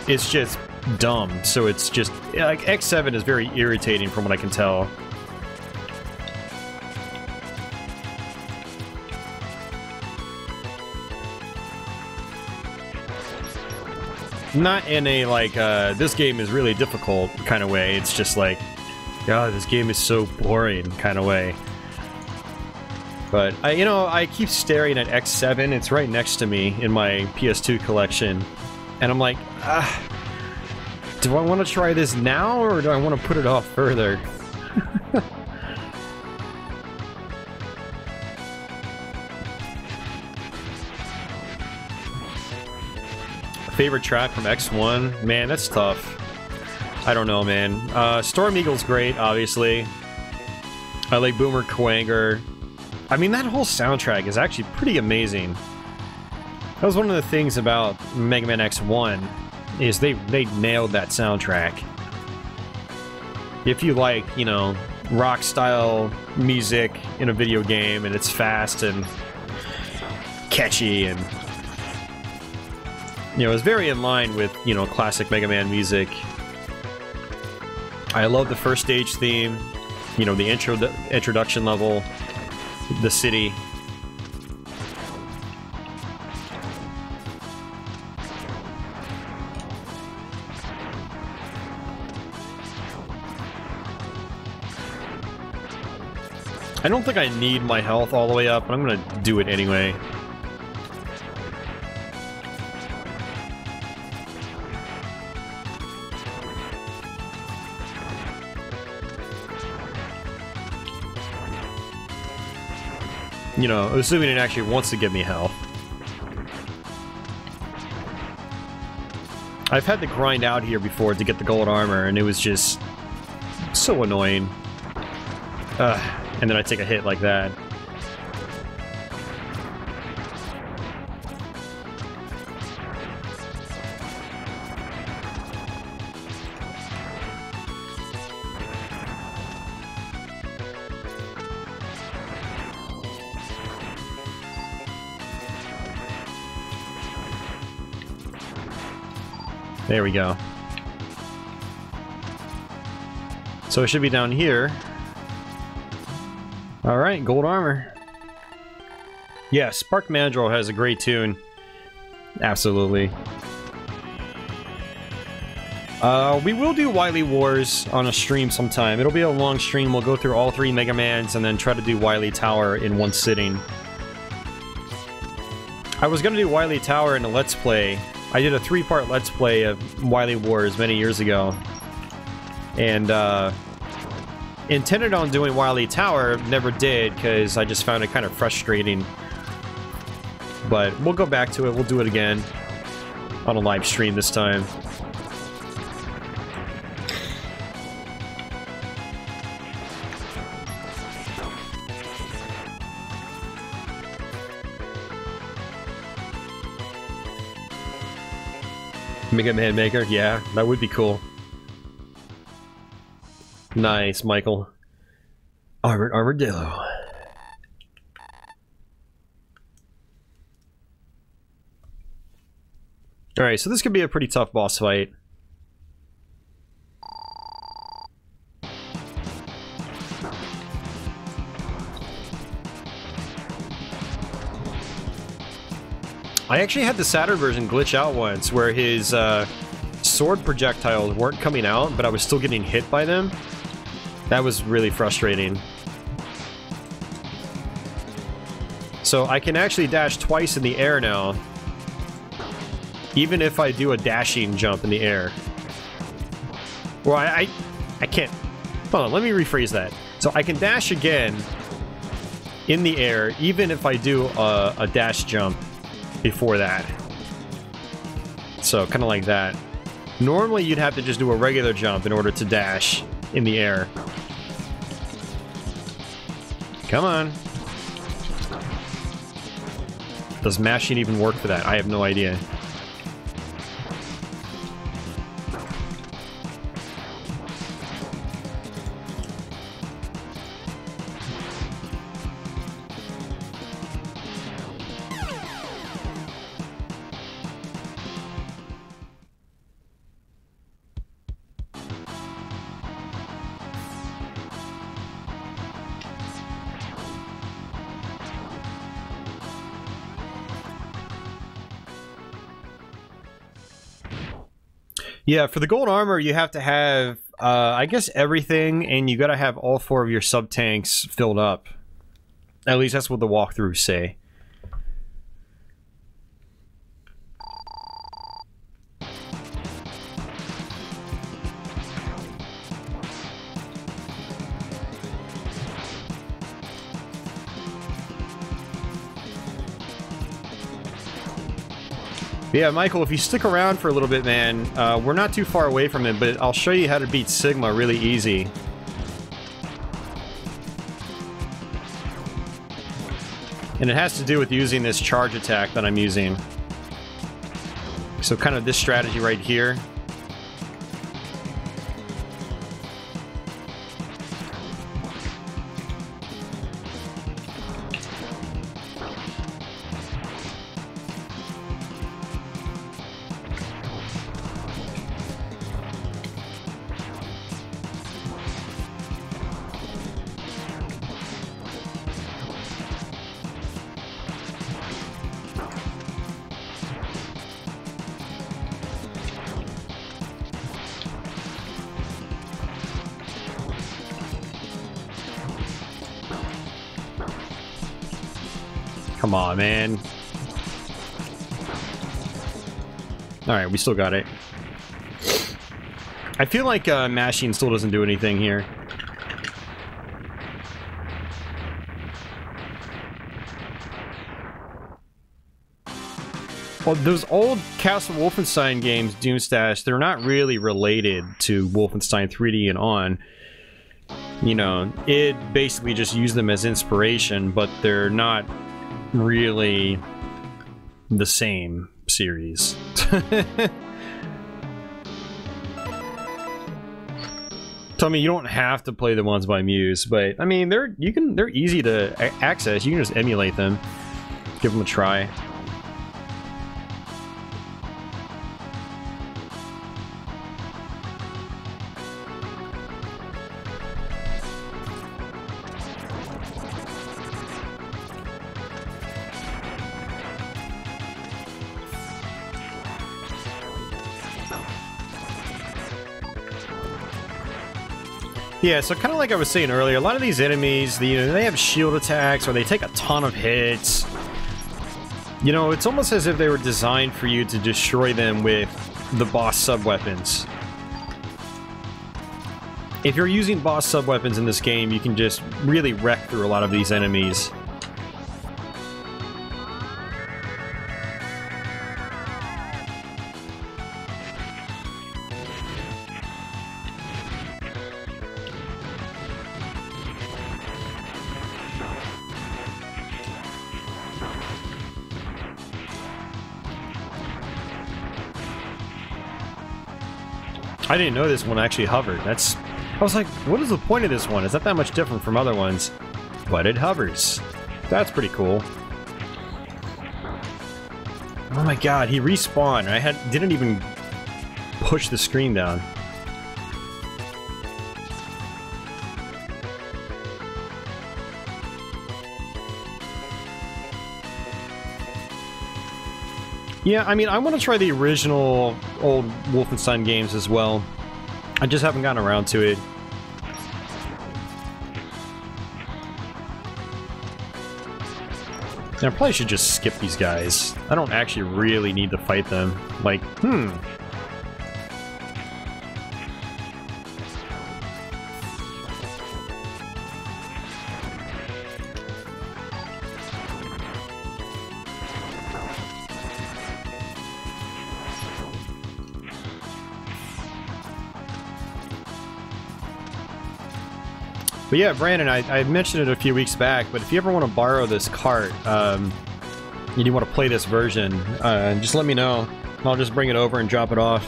S1: It's just dumb, so it's just... like, X7 is very irritating from what I can tell. Not in a, like, this game is really difficult kind of way. It's just like, God, this game is so boring kind of way. But, you know, I keep staring at X7. It's right next to me in my PS2 collection. And I'm like, do I want to try this now, or do I want to put it off further? Favorite track from X1? Man, that's tough. I don't know, man. Storm Eagle's great, obviously. I like Boomer Kuwanger. I mean, that whole soundtrack is actually pretty amazing. That was one of the things about Mega Man X1, is they nailed that soundtrack. If you like, you know, rock-style music in a video game, and it's fast and catchy, and... you know, it's very in line with, you know, classic Mega Man music. I love the first stage theme, you know, the introduction level, the city. I don't think I need my health all the way up, but I'm gonna do it anyway. You know, assuming it actually wants to give me health. I've had to grind out here before to get the gold armor, and it was just so annoying. And then I take a hit like that. There we go. So it should be down here. Alright, gold armor. Yeah, Spark Mandrill has a great tune. Absolutely. We will do Wily Wars on a stream sometime. It'll be a long stream. We'll go through all 3 Mega Mans and then try to do Wily Tower in one sitting. I was gonna do Wily Tower in a Let's Play. I did a 3-part Let's Play of Wily Wars many years ago. And, intended on doing Wily Tower, never did, because I just found it kind of frustrating. But we'll go back to it, we'll do it again. On a live stream this time. Mega Man Maker? Yeah, that would be cool. Nice, Michael. Armadillo. Alright, so this could be a pretty tough boss fight. I actually had the Saturn version glitch out once, where his sword projectiles weren't coming out, but I was still getting hit by them. That was really frustrating. So I can actually dash twice in the air now, even if I do a dashing jump in the air. Well, I can't... Hold on, let me rephrase that. So I can dash again in the air, even if I do a dash jump before that. So, kind of like that. Normally, you'd have to just do a regular jump in order to dash in the air. Come on. Does mashing even work for that? I have no idea. Yeah, for the gold armor, you have to have, I guess, everything, and you gotta have all 4 of your sub-tanks filled up. At least that's what the walkthroughs say. Yeah, Michael, if you stick around for a little bit, man, we're not too far away from it, but I'll show you how to beat Sigma really easy. And it has to do with using this charge attack that I'm using. So kind of this strategy right here. Come on, man. Alright, we still got it. I feel like mashing still doesn't do anything here. Well, those old Castle Wolfenstein games, Doomstash, they're not really related to Wolfenstein 3D and on. You know, it basically just used them as inspiration, but they're not really the same series. Tell me, you don't have to play the ones by Muse, but I mean, they're easy to access. You can just emulate them, give them a try. Yeah, so kind of like I was saying earlier, a lot of these enemies, they have shield attacks or they take a ton of hits. You know, it's almost as if they were designed for you to destroy them with the boss sub-weapons. If you're using boss sub-weapons in this game, you can just really wreck through a lot of these enemies. I didn't know this one actually hovered. I was like, what is the point of this one? Is that much different from other ones? But it hovers. That's pretty cool. Oh my god, he respawned. I didn't even push the screen down. Yeah, I mean, I want to try the original old Wolfenstein games as well. I just haven't gotten around to it. And I probably should just skip these guys. I don't actually really need to fight them. Like, But yeah, Brandon, I mentioned it a few weeks back, but if you ever want to borrow this cart, you want to play this version, just let me know. I'll just bring it over and drop it off.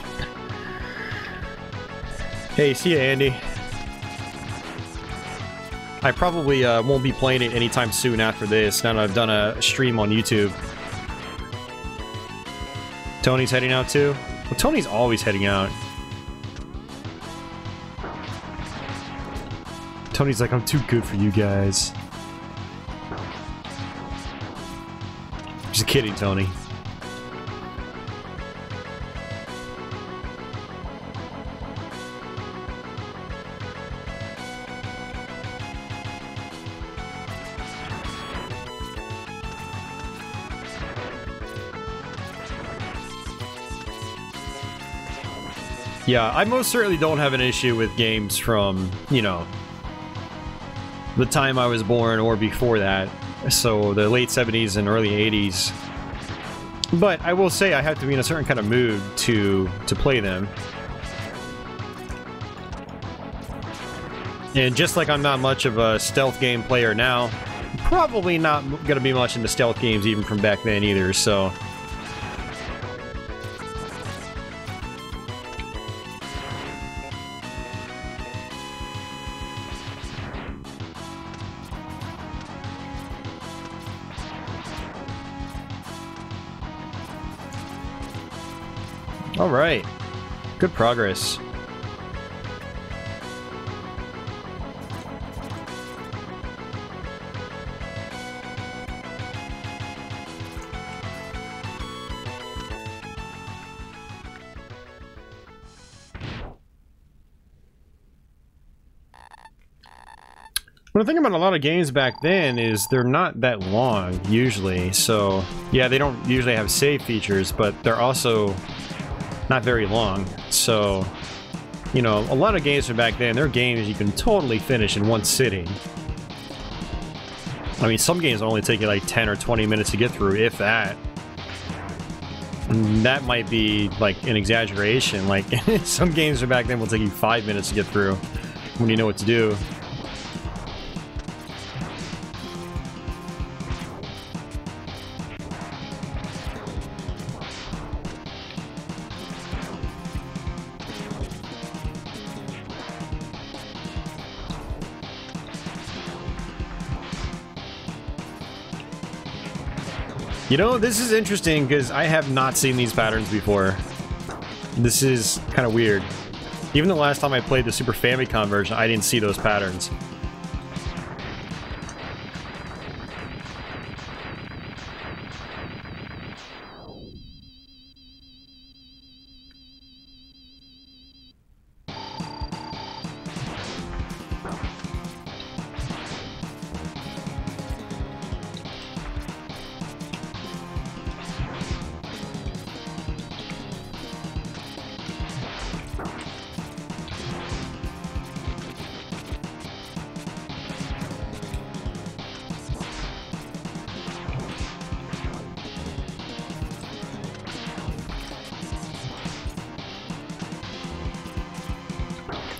S1: Hey, see ya, Andy. I probably won't be playing it anytime soon after this, now that I've done a stream on YouTube. Tony's heading out too? Well, Tony's always heading out. Tony's like, I'm too good for you guys. Just kidding, Tony. Yeah, I most certainly don't have an issue with games from, you know, the time I was born or before that. So the late 70s and early 80s. But I will say I have to be in a certain kind of mood to play them. And just like I'm not much of a stealth game player now, probably not gonna be much into stealth games even from back then either, so... Alright. Good progress. What I think about a lot of games back then is they're not that long, usually, so... Yeah, they don't usually have save features, but they're also not very long, so... You know, a lot of games from back then, they're games you can totally finish in one sitting. I mean, some games only take you like 10 or 20 minutes to get through, if that. And that might be, like, an exaggeration. Like, some games from back then will take you 5 minutes to get through when you know what to do. You know, this is interesting because I have not seen these patterns before. This is kind of weird. Even the last time I played the Super Famicom version, I didn't see those patterns.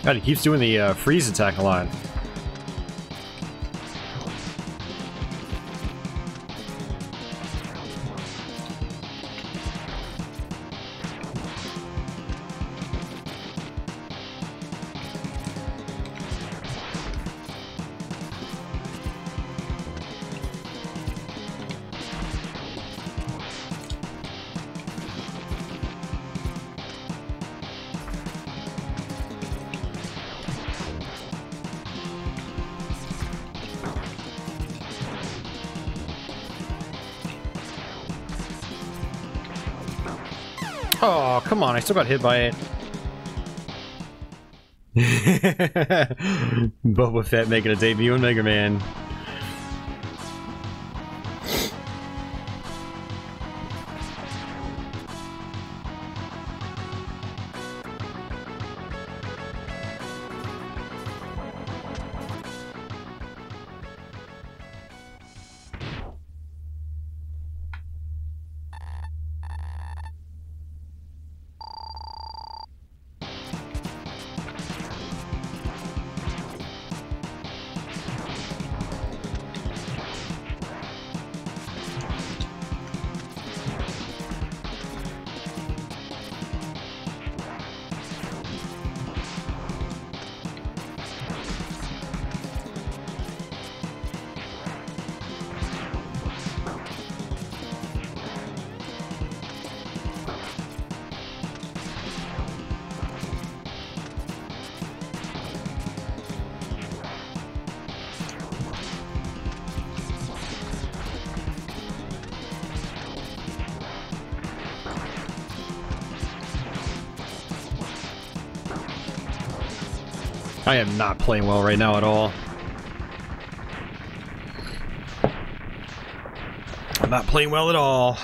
S1: God, he keeps doing the freeze attack a lot. Oh, come on, I still got hit by it. Boba Fett making a debut in Mega Man. I am not playing well right now at all. I'm not playing well at all.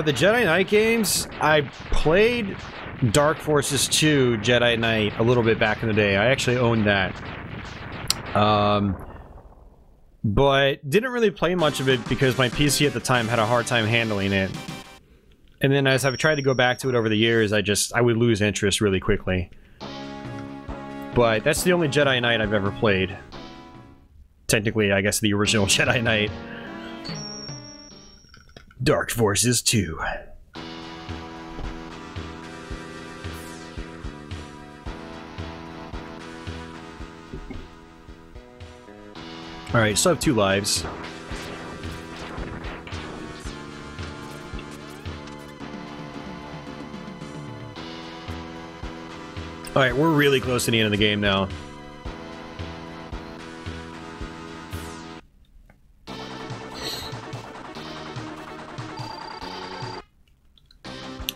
S1: The Jedi Knight games, I played Dark Forces 2 Jedi Knight a little bit back in the day. I actually owned that. But didn't really play much of it because my PC at the time had a hard time handling it. And then as I've tried to go back to it over the years, I would lose interest really quickly. But that's the only Jedi Knight I've ever played. Technically, I guess the original Jedi Knight. Dark Forces 2. Alright, still have 2 lives. Alright, we're really close to the end of the game now.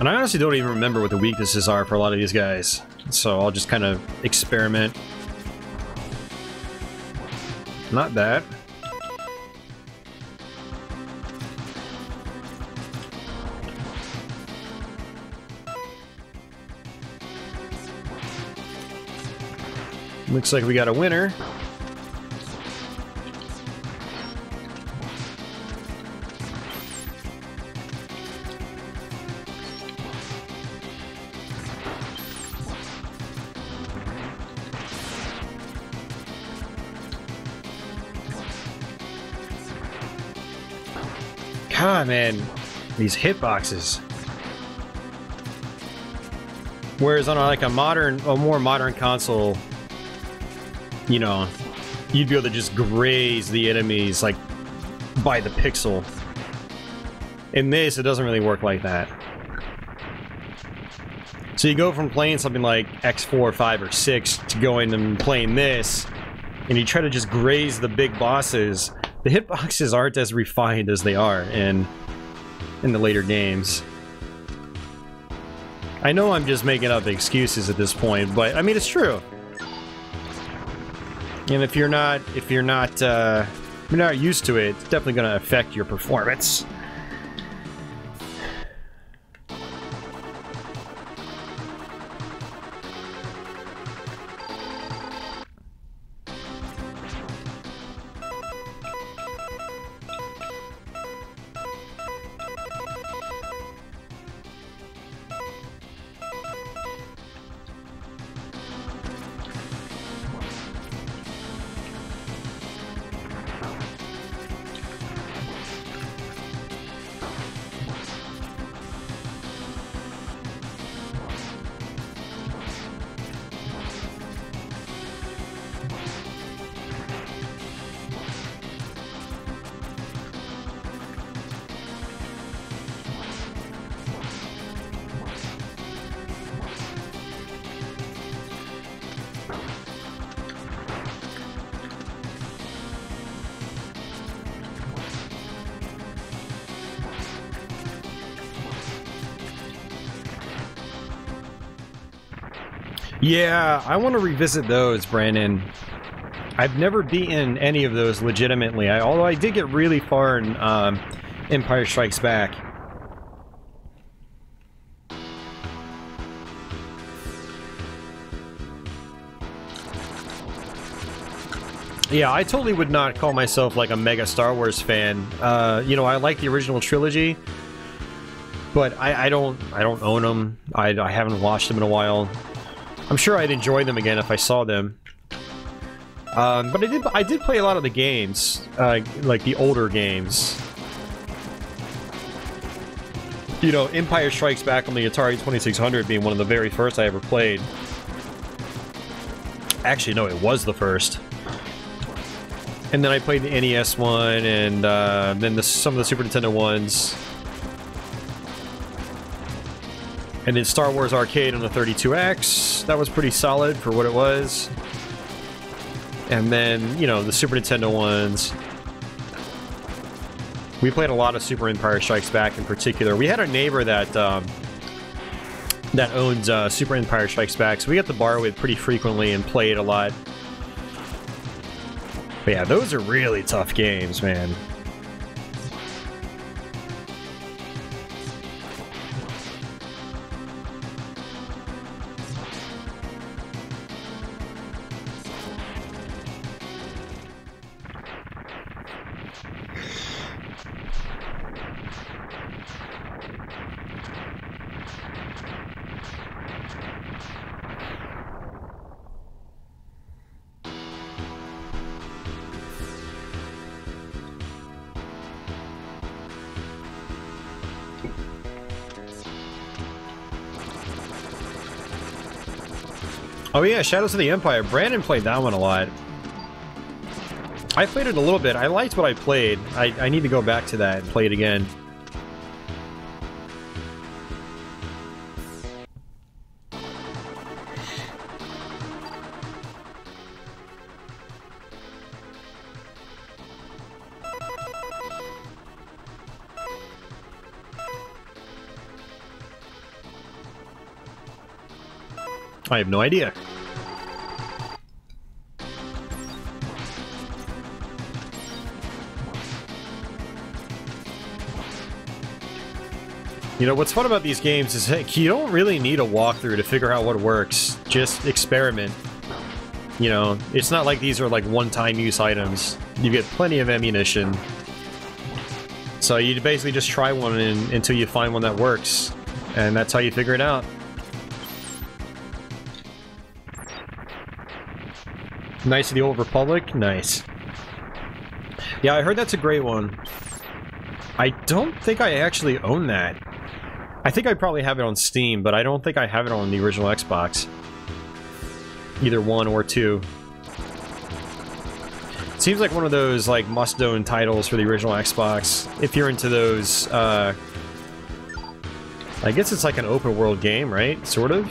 S1: And I honestly don't even remember what the weaknesses are for a lot of these guys. So I'll just kind of experiment. Not bad. Looks like we got a winner. God, man, these hitboxes. Whereas on like a more modern console, you know, you'd be able to just graze the enemies like by the pixel. In this, it doesn't really work like that. So you go from playing something like X4, 5, or 6 to going and playing this, and you try to just graze the big bosses. The hitboxes aren't as refined as they are in the later games. I know I'm just making up excuses at this point, but I mean it's true. And if you're not used to it, it's definitely going to affect your performance. Yeah, I want to revisit those, Brandon. I've never beaten any of those legitimately, although I did get really far in Empire Strikes Back. Yeah, I totally would not call myself like a mega Star Wars fan. You know, I like the original trilogy, but I don't own them. I haven't watched them in a while. I'm sure I'd enjoy them again if I saw them. But I did play a lot of the games, like the older games. You know, Empire Strikes Back on the Atari 2600 being one of the very first I ever played. Actually, no, it was the first. And then I played the NES one, and then some of the Super Nintendo ones. And then Star Wars Arcade on the 32X. That was pretty solid for what it was. And then, you know, the Super Nintendo ones. We played a lot of Super Empire Strikes Back in particular. We had a neighbor that that owned Super Empire Strikes Back, so we got to borrow it pretty frequently and play it a lot. But yeah, those are really tough games, man. Oh yeah, Shadows of the Empire. Brandon played that one a lot. I played it a little bit. I liked what I played. I need to go back to that and play it again. I have no idea. You know, what's fun about these games is, heck, you don't really need a walkthrough to figure out what works. Just experiment. You know, it's not like these are like one-time use items. You get plenty of ammunition. So you basically just try one until you find one that works. And that's how you figure it out. Knights of the Old Republic? Nice. Yeah, I heard that's a great one. I don't think I actually own that. I think I probably have it on Steam, but I don't think I have it on the original Xbox. Either 1 or 2. It seems like one of those, like, must-own titles for the original Xbox. If you're into those, I guess it's like an open-world game, right? Sort of?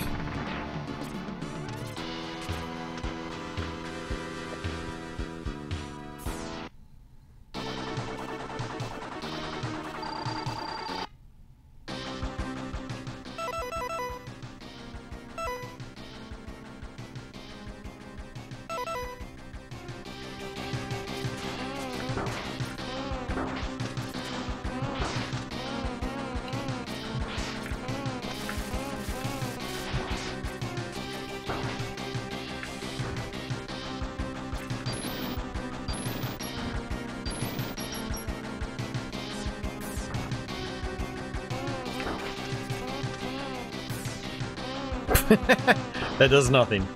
S1: That does nothing.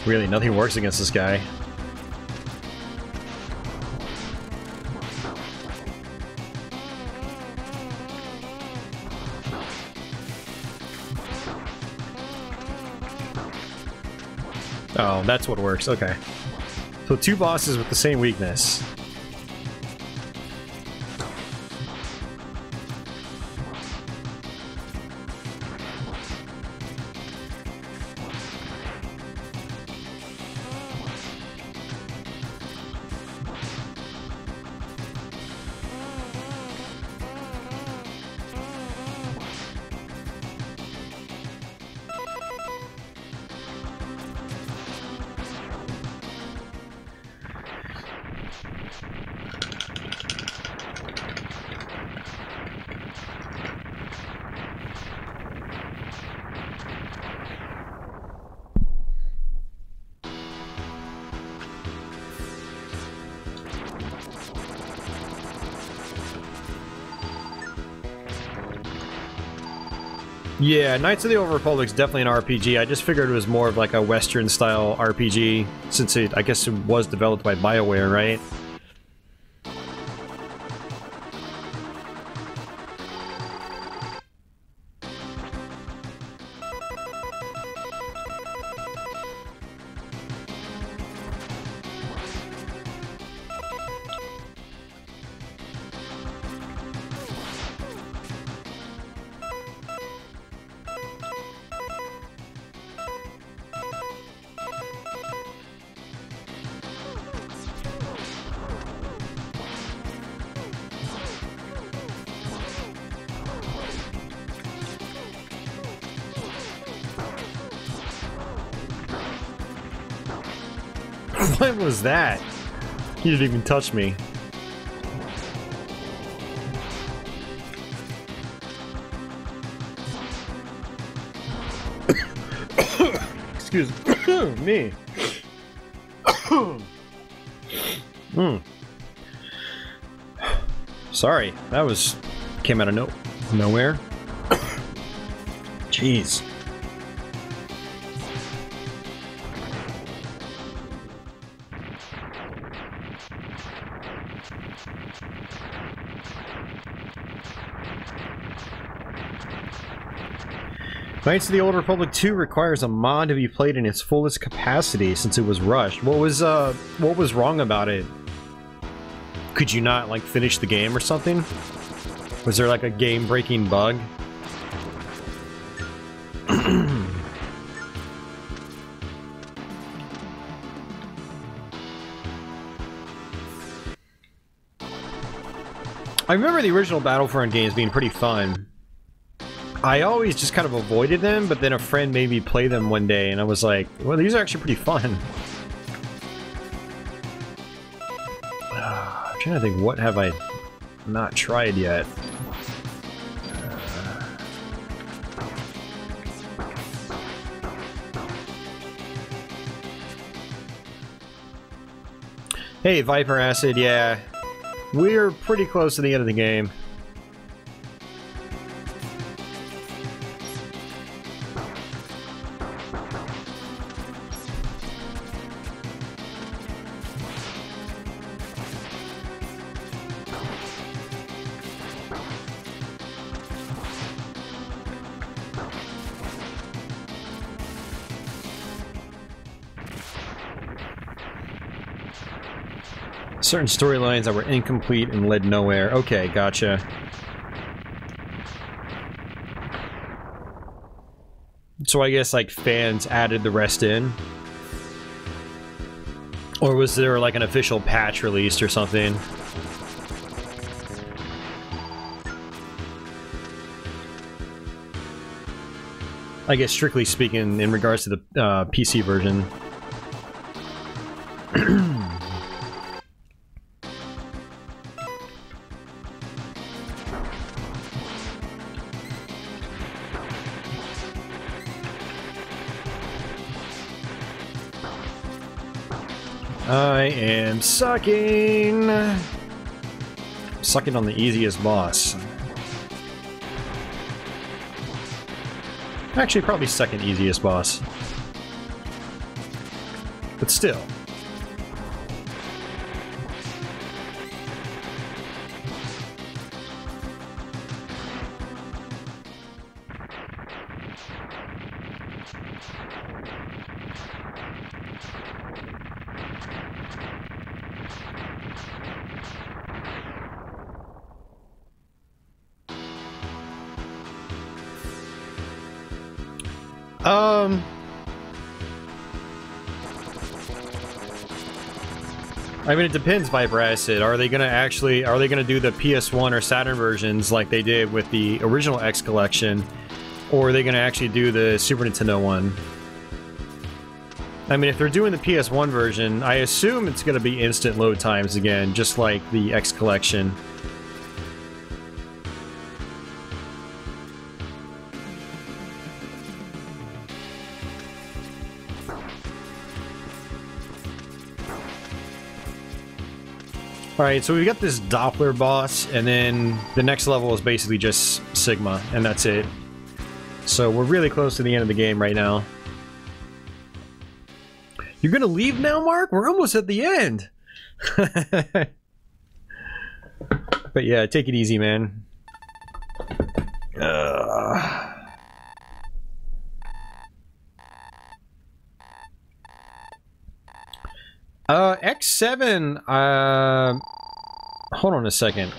S1: Really, nothing works against this guy. Oh, that's what works. Okay. So 2 bosses with the same weakness. Yeah, Knights of the Old Republic's definitely an RPG. I just figured it was more of like a Western-style RPG, since I guess it was developed by BioWare, right? What was that? He didn't even touch me. Excuse me. Sorry, that came out of nowhere. Jeez. Knights of the Old Republic 2 requires a mod to be played in its fullest capacity since it was rushed. What was wrong about it? Could you not, like, finish the game or something? Was there, like, a game-breaking bug? I remember the original Battlefront games being pretty fun. I always just kind of avoided them, but then a friend made me play them one day, and I was like, well, these are actually pretty fun. I'm trying to think, what have I not tried yet? Hey, Viper Acid, yeah. We're pretty close to the end of the game. Certain storylines that were incomplete and led nowhere. Okay, gotcha. So I guess, like, fans added the rest in? Or was there, like, an official patch released or something? I guess, strictly speaking, in regards to the PC version. I am sucking on the easiest boss. Actually, probably second easiest boss. But still. I mean, it depends, Viper Acid. Are they gonna do the PS1 or Saturn versions like they did with the original X Collection? Or are they gonna actually do the Super Nintendo one? I mean, if they're doing the PS1 version, I assume it's gonna be instant load times again, just like the X Collection. Alright, so we've got this Doppler boss, and then the next level is basically just Sigma, and that's it. So we're really close to the end of the game right now. You're gonna leave now, Mark? We're almost at the end. But yeah, take it easy, man. X7, hold on a second.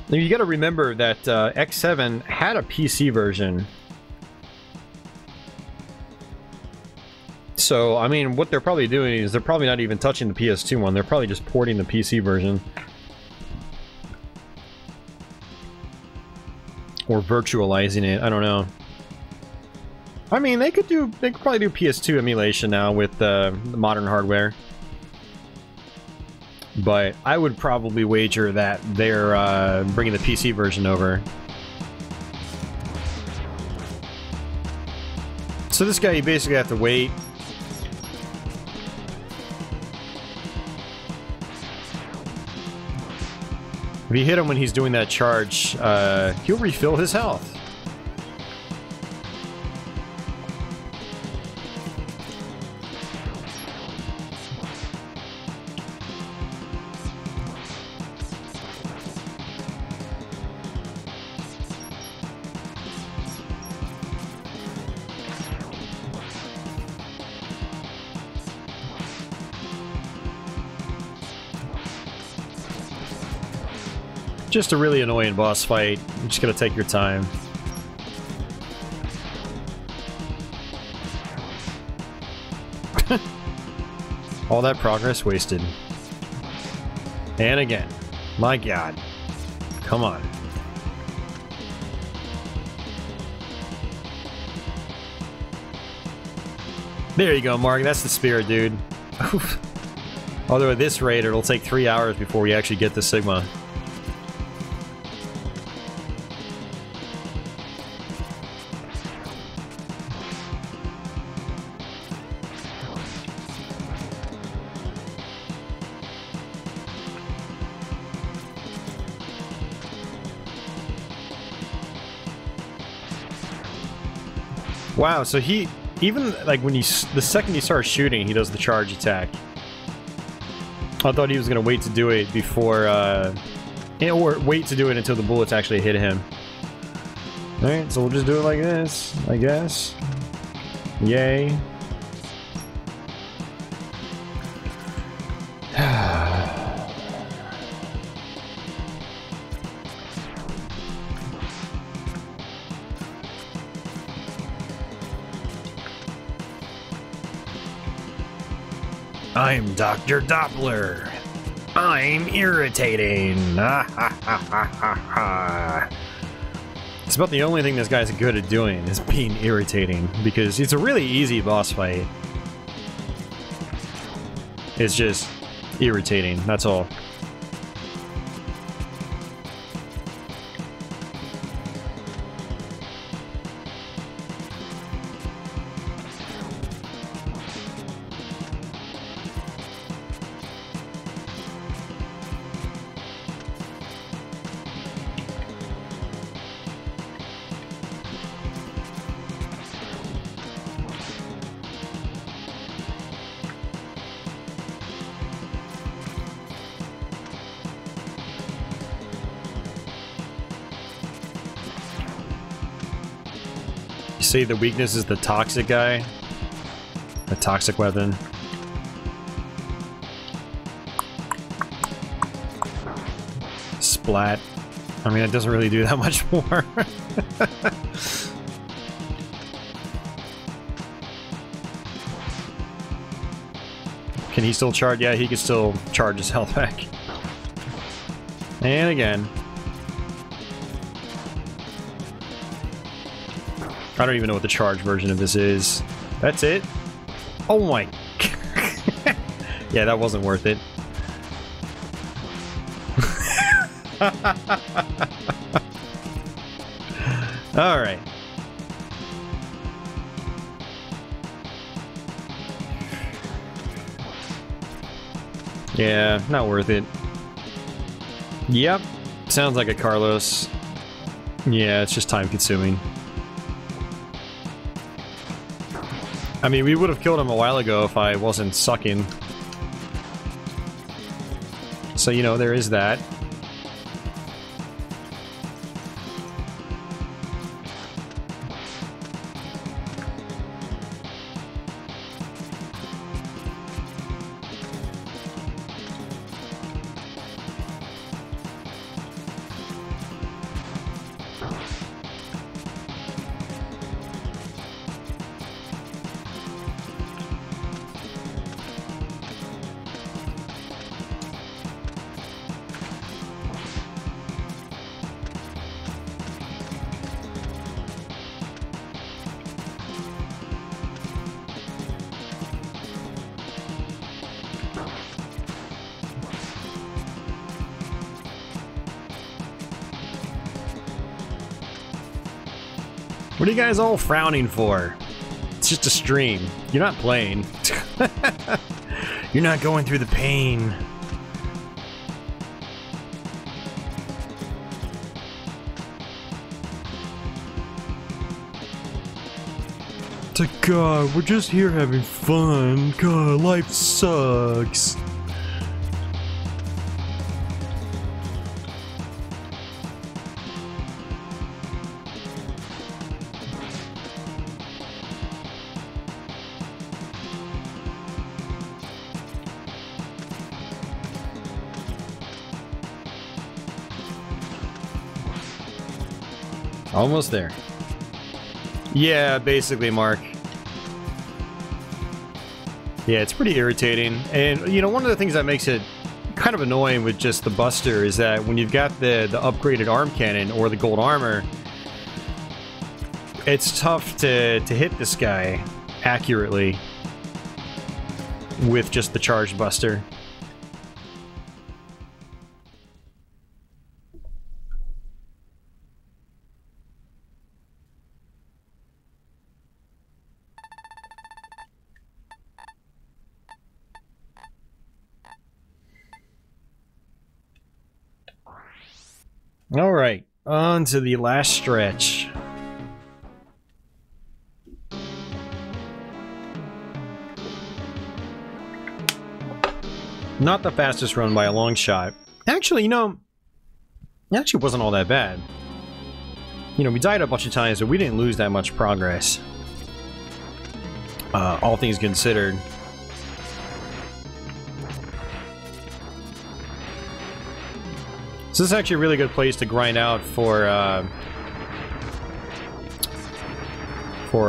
S1: You got to remember that X7 had a PC version. So, I mean, what they're probably doing is they're probably not even touching the PS2 one. They're probably just porting the PC version. Or virtualizing it. I don't know. I mean, they could probably do PS2 emulation now with the modern hardware. But I would probably wager that they're bringing the PC version over. So this guy, you basically have to wait. If you hit him when he's doing that charge, he'll refill his health. Just a really annoying boss fight. You're just gonna take your time. All that progress wasted. And again. My god. Come on. There you go, Mark. That's the spirit, dude. Although at this rate, it'll take 3 hours before we actually get the Sigma. Wow, so he, even like when the second he starts shooting, he does the charge attack. I thought he was gonna wait to do it before, or wait to do it until the bullets actually hit him. Alright, so we'll just do it like this, I guess. Yay. I'm Dr. Doppler. I'm irritating. It's about the only thing this guy's good at doing is being irritating, because it's a really easy boss fight. It's just irritating, that's all. See, the weakness is the toxic guy. The toxic weapon. Splat. I mean, it doesn't really do that much more. Can he still charge? Yeah, he can still charge his health back. And again. I don't even know what the charge version of this is. That's it? Oh my... Yeah, that wasn't worth it. Alright. Yeah, not worth it. Yep, sounds like a Carlos. Yeah, it's just time consuming. I mean, we would have killed him a while ago if I wasn't sucking. So, you know, there is that. What are you guys all frowning for? It's just a stream. You're not playing. You're not going through the pain. It's like, God, we're just here having fun. God, life sucks. Almost there. Yeah, basically, Mark. Yeah, it's pretty irritating. And, you know, one of the things that makes it kind of annoying with just the Buster is that when you've got the upgraded arm cannon or the gold armor, it's tough to hit this guy accurately with just the charged Buster. Alright, on to the last stretch. Not the fastest run by a long shot. Actually, you know, it actually wasn't all that bad. You know, we died a bunch of times, but we didn't lose that much progress. All things considered. So this is actually a really good place to grind out for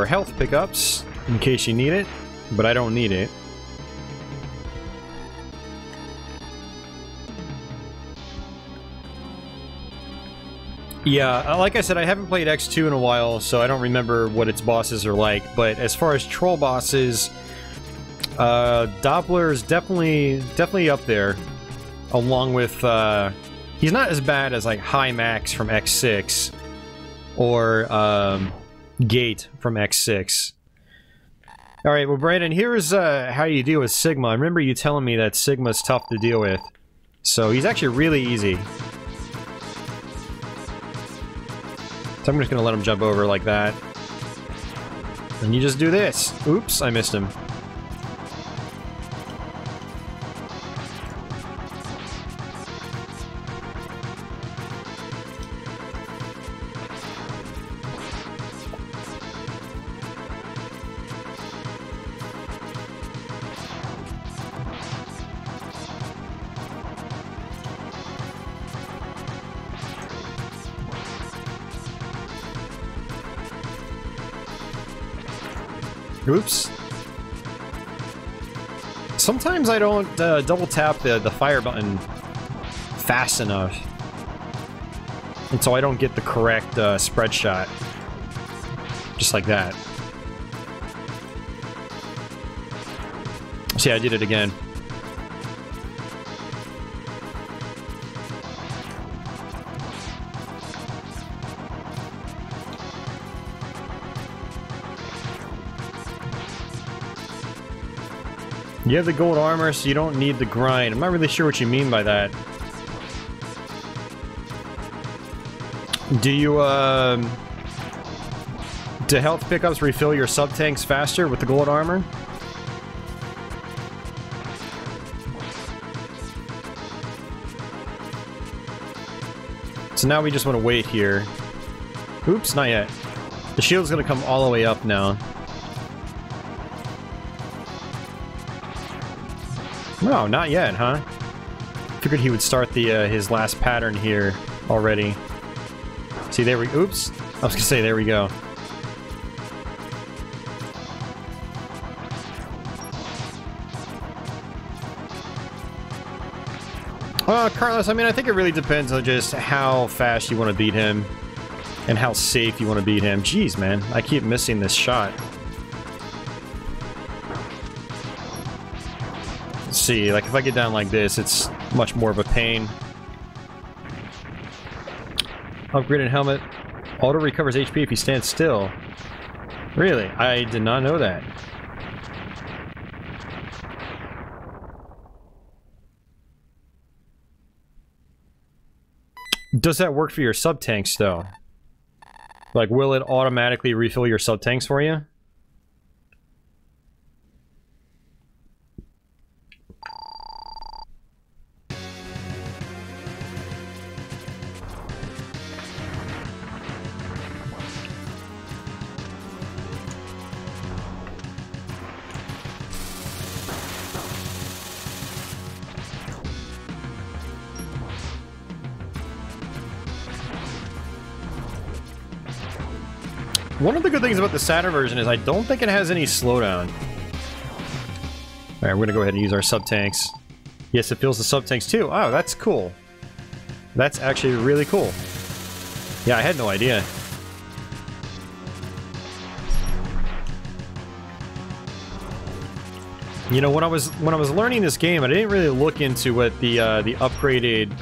S1: health pickups, in case you need it, but I don't need it. Yeah, like I said, I haven't played X2 in a while, so I don't remember what its bosses are like, but as far as troll bosses, Doppler is definitely up there, along with, he's not as bad as, like, High Max from X6, or, Gate from X6. Alright, well, Brandon, here is, how you deal with Sigma. I remember you telling me that Sigma's tough to deal with. So, he's actually really easy. So I'm just gonna let him jump over like that. And you just do this. Oops, I missed him. Oops. Sometimes I don't double tap the fire button fast enough. And so I don't get the correct spread shot. Just like that. See, I did it again. You have the gold armor, so you don't need the grind. I'm not really sure what you mean by that. Do you, do health pickups refill your sub-tanks faster with the gold armor? So now we just want to wait here. Oops, not yet. The shield's gonna come all the way up now. No, not yet, huh? Figured he would start the his last pattern here already. See, there we... Oops! I was gonna say, there we go. Carlos, I mean, I think it really depends on just how fast you want to beat him. And how safe you want to beat him. Jeez, man. I keep missing this shot. Let's see, like, if I get down like this, it's much more of a pain. Upgraded helmet. Auto recovers HP if you stand still. Really? I did not know that. Does that work for your sub-tanks, though? Like, will it automatically refill your sub-tanks for you? One of the good things about the Saturn version is I don't think it has any slowdown. Alright, we're gonna go ahead and use our sub-tanks. Yes, it fills the sub-tanks too. Oh, that's cool. That's actually really cool. Yeah, I had no idea. You know, when I was learning this game, I didn't really look into what the upgraded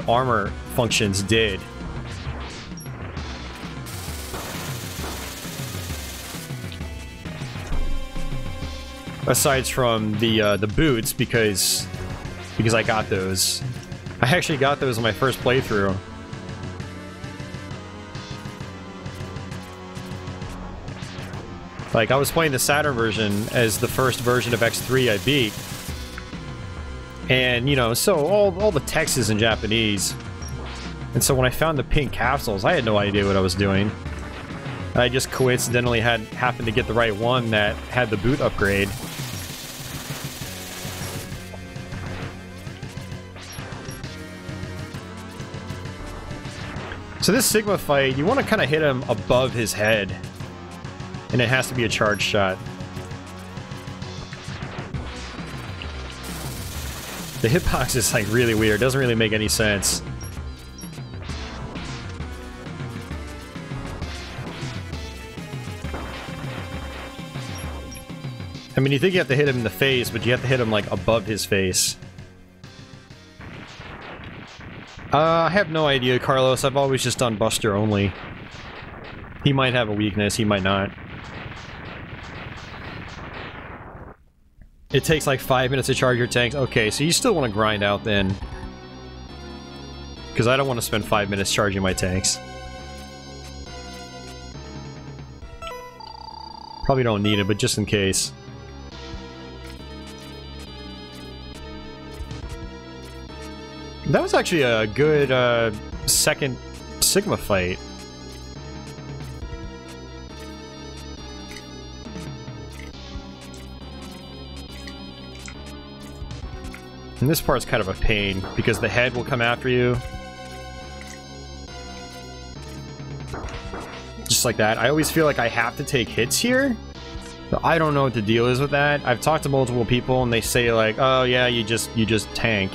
S1: armor functions did. Aside from the boots, because I got those. I actually got those in my first playthrough. Like, I was playing the Saturn version as the first version of X3 I beat. And, you know, so all the text is in Japanese. And so when I found the pink capsules, I had no idea what I was doing. I just coincidentally happened to get the right one that had the boot upgrade. So this Sigma fight, you want to kind of hit him above his head. And it has to be a charge shot. The hitbox is like really weird, doesn't really make any sense. I mean, you think you have to hit him in the face, but you have to hit him like above his face. I have no idea, Carlos. I've always just done Buster only. He might have a weakness, he might not. It takes like 5 minutes to charge your tanks. Okay, so you still want to grind out then. Because I don't want to spend 5 minutes charging my tanks. Probably don't need it, but just in case. That was actually a good second Sigma fight. And this part's kind of a pain, because the head will come after you. Just like that. I always feel like I have to take hits here. But I don't know what the deal is with that. I've talked to multiple people and they say like, oh yeah, you just tank.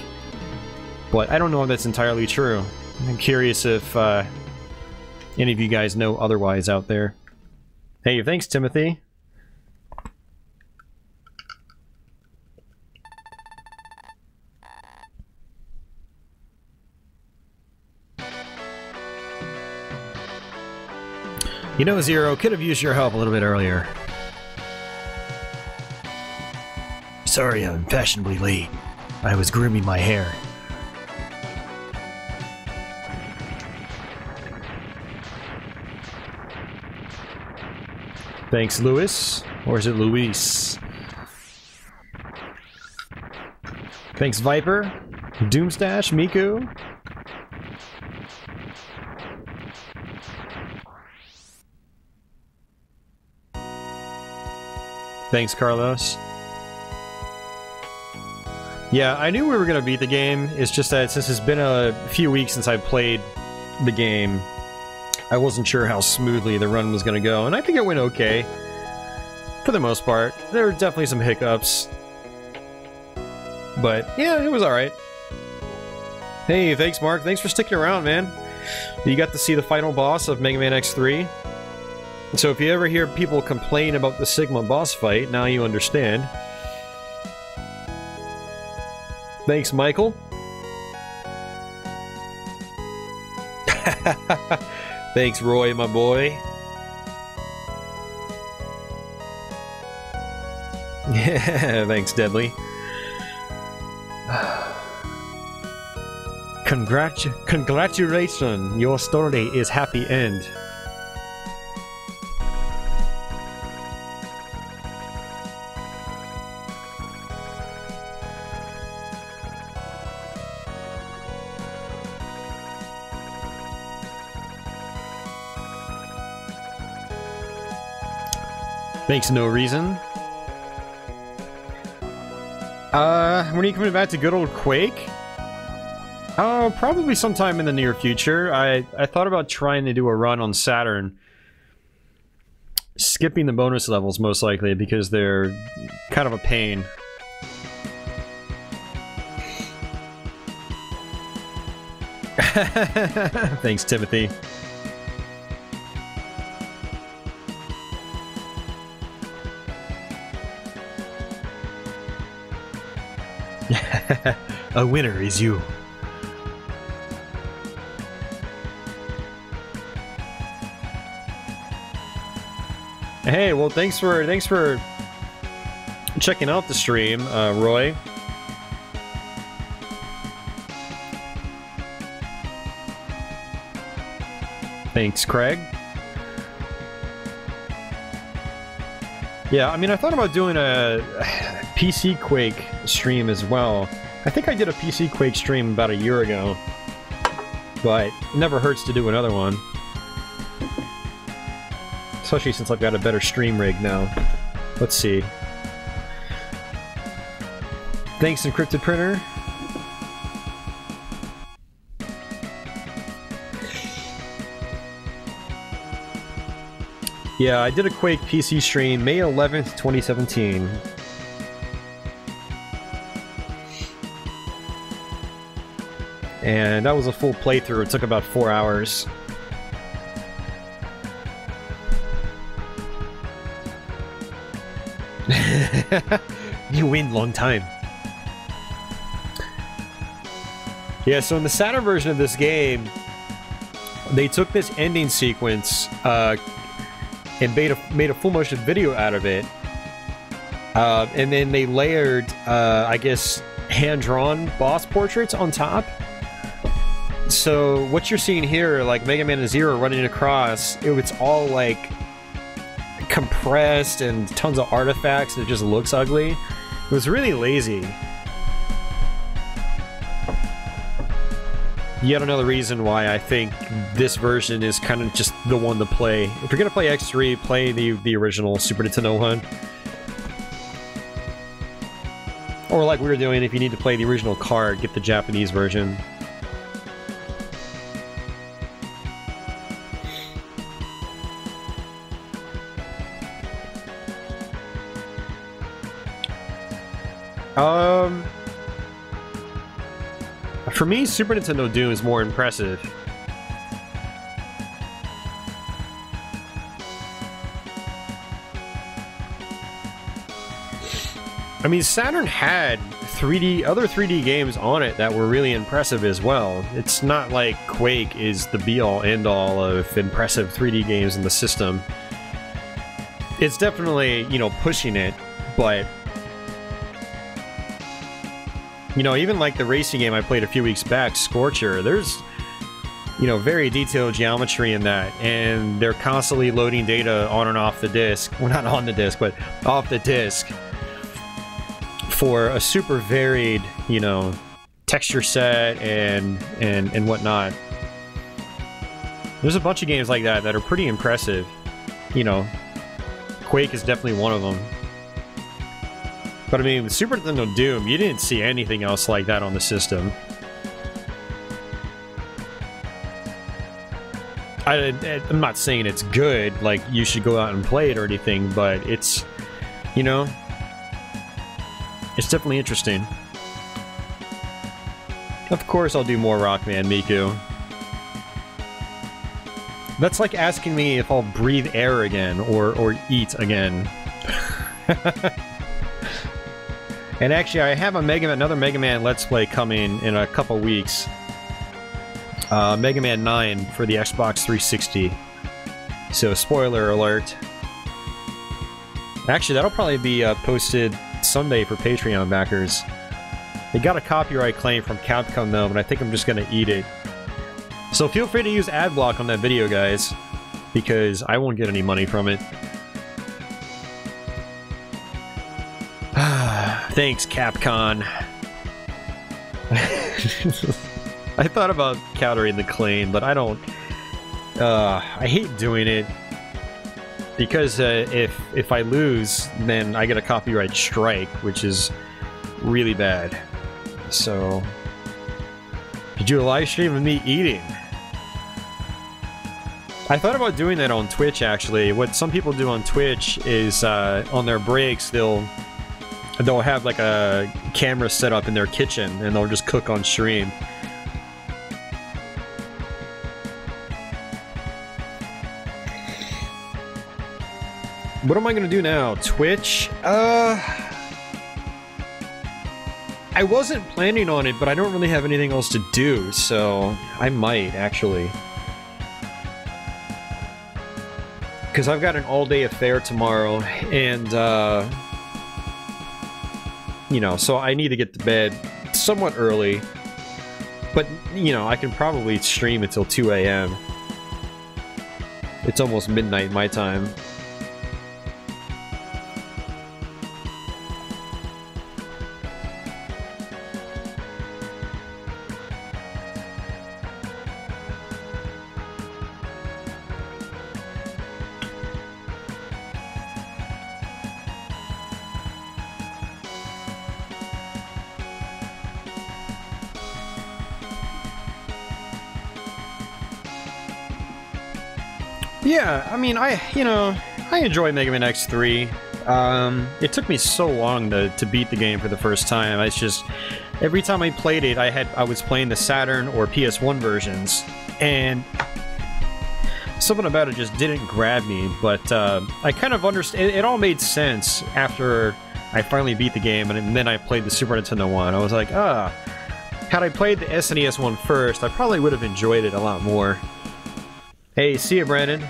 S1: But I don't know if that's entirely true. I'm curious if any of you guys know otherwise out there. Hey, thanks, Timothy. You know, Zero, could have used your help a little bit earlier. sorry I'm fashionably late. I was grooming my hair. Thanks, Louis. Or is it Luis? Thanks, Viper. Doomstash, Miku. Thanks, Carlos. Yeah, I knew we were going to beat the game. It's just that since it's been a few weeks since I played the game, I wasn't sure how smoothly the run was going to go, and I think it went okay. For the most part. There were definitely some hiccups. But, yeah, it was alright. Hey, thanks, Mark. Thanks for sticking around, man. You got to see the final boss of Mega Man X3. So if you ever hear people complain about the Sigma boss fight, now you understand. Thanks, Michael. Thanks, Roy, my boy. Yeah, thanks, Deadly. Congratulations, your story is happy end. Thanks, No Reason. When are you coming back to good old Quake? Probably sometime in the near future. I thought about trying to do a run on Saturn. Skipping the bonus levels, most likely, because they're kind of a pain. Thanks, Timothy. A winner is you. Hey, well, thanks for checking out the stream, Roy. Thanks, Craig. Yeah, I mean, I thought about doing a PC Quake stream as well. I think I did a PC Quake stream about a year ago, but it never hurts to do another one. Especially since I've got a better stream rig now. Let's see. Thanks, Encrypted Printer. Yeah, I did a Quake PC stream May 11th, 2017. And that was a full playthrough. It took about 4 hours. You win long time. Yeah, so in the Saturn version of this game, they took this ending sequence and made a full motion video out of it. And then they layered, I guess, hand-drawn boss portraits on top. So what you're seeing here, like Mega Man and Zero running across, it's all like compressed and tons of artifacts, and it just looks ugly. It was really lazy. Yet another reason why I think this version is kind of just the one to play. If you're gonna play X3, play the original Super Nintendo one. Or like we were doing, if you need to play the original card, get the Japanese version. For me, Super Nintendo Doom is more impressive. I mean, Saturn had other 3D games on it that were really impressive as well. It's not like Quake is the be-all, end-all of impressive 3D games in the system. It's definitely, you know, pushing it, but You know, even like the racing game I played a few weeks back, Scorcher, there's, you know, very detailed geometry in that, and they're constantly loading data on and off the disc. Well, not on the disc, but off the disc for a super varied, you know, texture set and whatnot. There's a bunch of games like that that are pretty impressive. You know, Quake is definitely one of them. But I mean, with Super Nintendo Doom, you didn't see anything else like that on the system. I'm not saying it's good, like you should go out and play it or anything, but it's, you know, it's definitely interesting. Of course I'll do more Rockman, Miku. That's like asking me if I'll breathe air again, or eat again. And actually, I have another Mega Man Let's Play coming in a couple weeks. Mega Man 9 for the Xbox 360. So, spoiler alert. Actually, that'll probably be posted Sunday for Patreon backers. They got a copyright claim from Capcom though, but I think I'm just gonna eat it. So feel free to use ad block on that video, guys, because I won't get any money from it. Thanks, Capcom. I thought about countering the claim, but I don't... I hate doing it, because if I lose, then I get a copyright strike, which is really bad. So... Did you do a live stream of me eating? I thought about doing that on Twitch, actually. What some people do on Twitch is, on their breaks, they'll have like a camera set up in their kitchen, and they'll just cook on stream. What am I gonna do now? Twitch? I wasn't planning on it, but I don't really have anything else to do, so I might, actually. Because I've got an all-day affair tomorrow, and, you know, so I need to get to bed somewhat early. But, you know, I can probably stream until 2 AM. It's almost midnight my time. Yeah, I mean, I enjoy Mega Man X3. It took me so long to beat the game for the first time. It's just, every time I played it, I was playing the Saturn or PS1 versions, and something about it just didn't grab me, but I kind of understand. It all made sense after I finally beat the game, and then I played the Super Nintendo one. I was like, had I played the SNES one first, I probably would have enjoyed it a lot more. Hey, see ya, Brandon.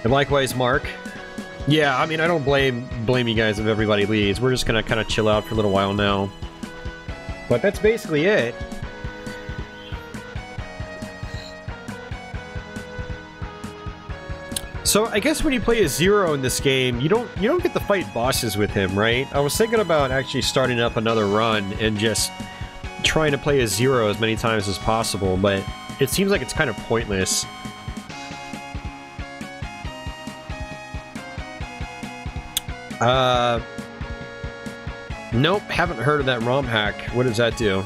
S1: And likewise, Mark. Yeah, I mean, I don't blame you guys if everybody leaves. We're just gonna kind of chill out for a little while now. But that's basically it. So I guess when you play as Zero in this game, you don't get to fight bosses with him, right? I was thinking about actually starting up another run and just trying to play as Zero as many times as possible, but it seems like it's kind of pointless. Nope, haven't heard of that ROM hack. What does that do?